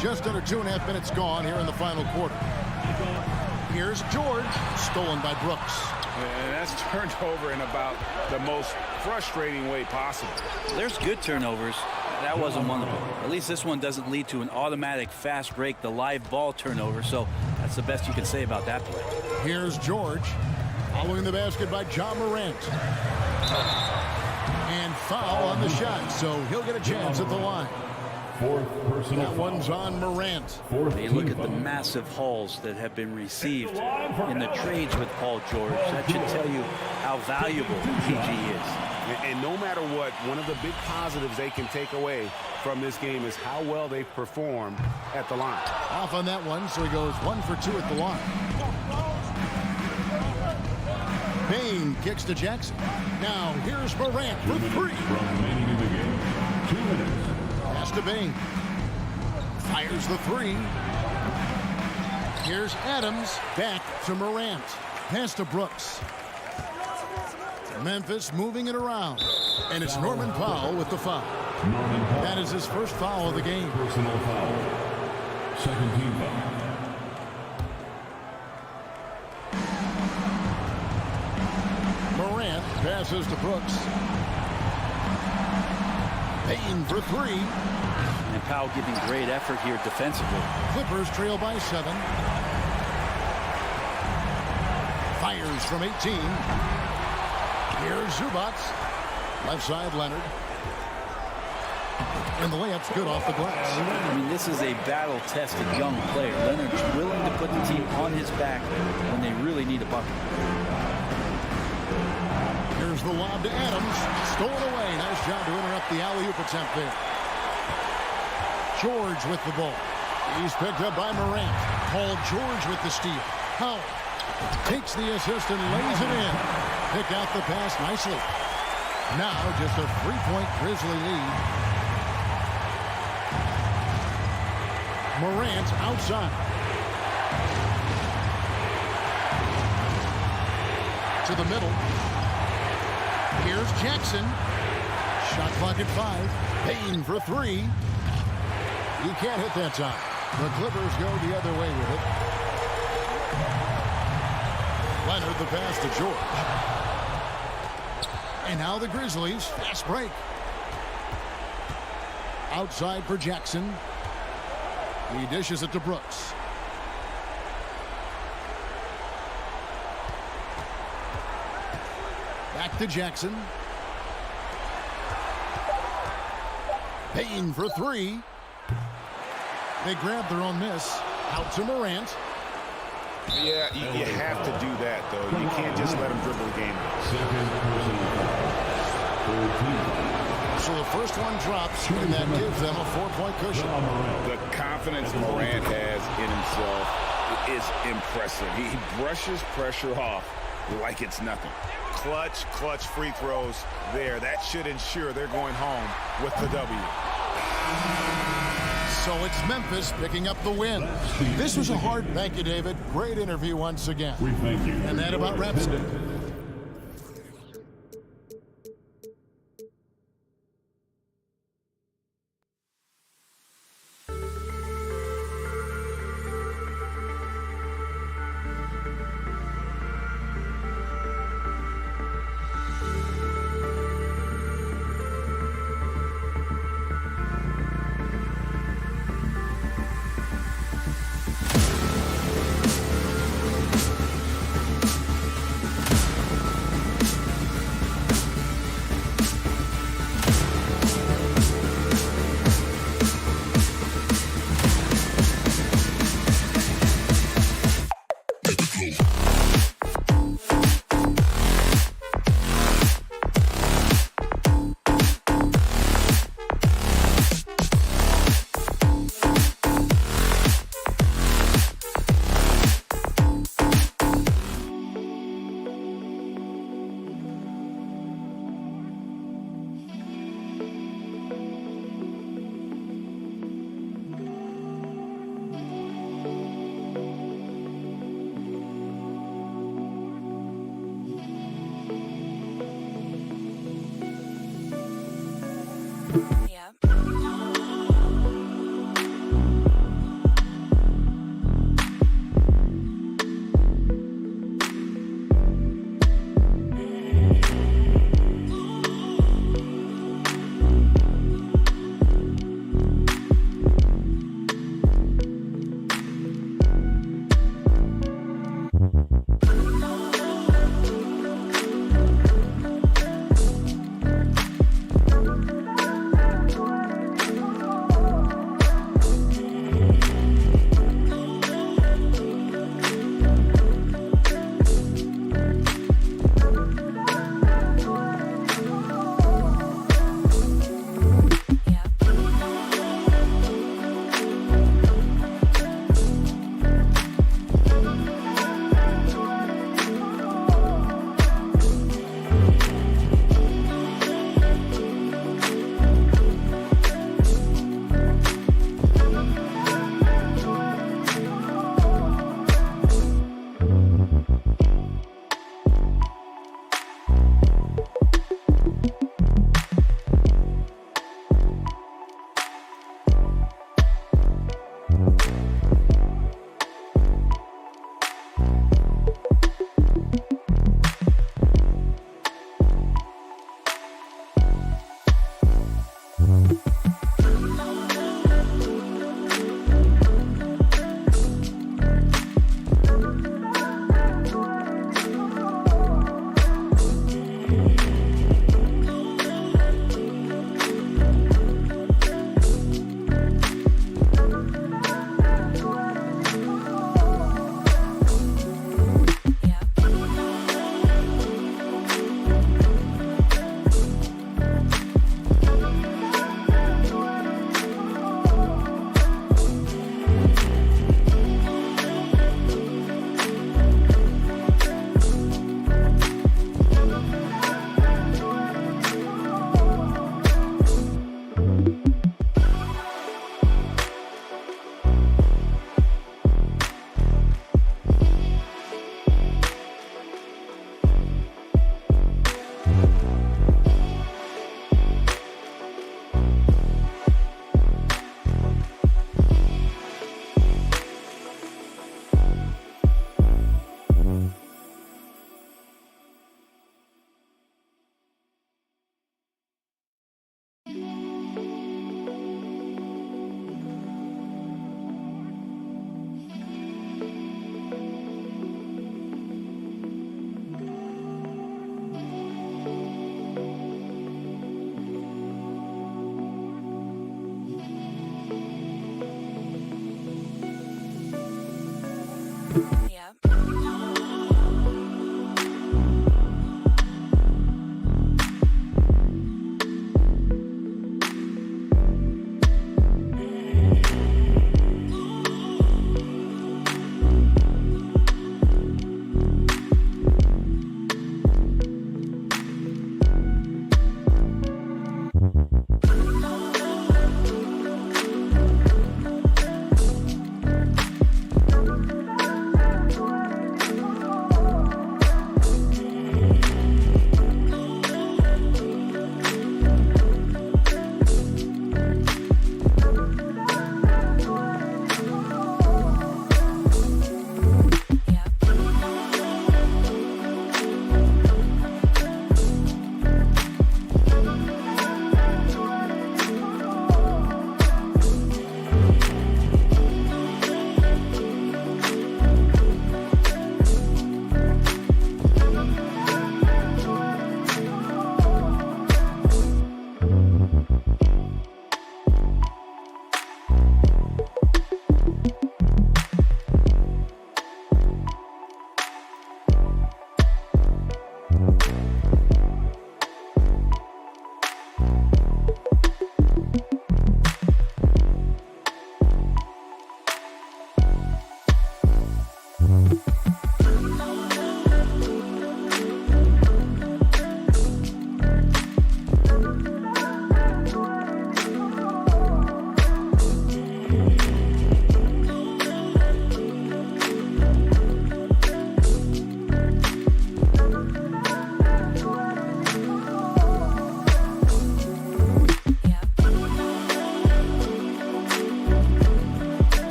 Just under 2.5 minutes gone here in the final quarter. Here's George, stolen by Brooks. And that's turned over in about the most frustrating way possible. There's good turnovers. That wasn't one of them. At least this one doesn't lead to an automatic fast break, the live ball turnover, so that's the best you can say about that play. Here's George, following the basket by John Morant. And foul on the shot, so he'll get a chance at the line. That one's on Morant. You look at the massive hauls that have been received in the trades with Paul George. That should tell you how valuable PG is. And no matter what, one of the big positives they can take away from this game is how well they've performed at the line. Off on that one, so he goes 1 for 2 at the line. Bain kicks to Jackson. Now here's Morant for 3. Remaining in the game, 2 minutes. Pass to Bain. Fires the 3. Here's Adams. Back to Morant. Pass to Brooks. Memphis moving it around. And it's Norman Powell with the foul. That is his first foul of the game. Personal foul. Second team foul. Morant passes to Brooks. Bain for 3. And Powell giving great effort here defensively. Clippers trail by 7. Fires from 18. Here's Zubats. Left side, Leonard. And the layup's good off the glass. I mean, this is a battle-tested young player. Leonard's willing to put the team on his back when they really need a bucket. Here's the lob to Adams. Stolen away. Nice job to interrupt the alley-oop attempt there. George with the ball. He's picked up by Morant. Paul George with the steal. Howell takes the assist and lays it in. Pick out the pass nicely. Now just a 3-point Grizzly lead. Morant outside. To the middle. Here's Jackson. Shot clock at 5. Payne for 3. He can't hit that time. The Clippers go the other way with it. Leonard the pass to George. And now the Grizzlies. Fast break. Outside for Jackson. He dishes it to Brooks. Back to Jackson. Payne for 3. They grab their own miss. Out to Morant. Yeah, you have to do that, though. You can't just let him dribble the game. So the first one drops, and that gives them a 4-point cushion. The confidence Morant has in himself is impressive. He brushes pressure off like it's nothing. Clutch free throws there. That should ensure they're going home with the W. So it's Memphis picking up the win. This was a hard. Thank you, David. Great interview once again. We thank you. And that about wraps it.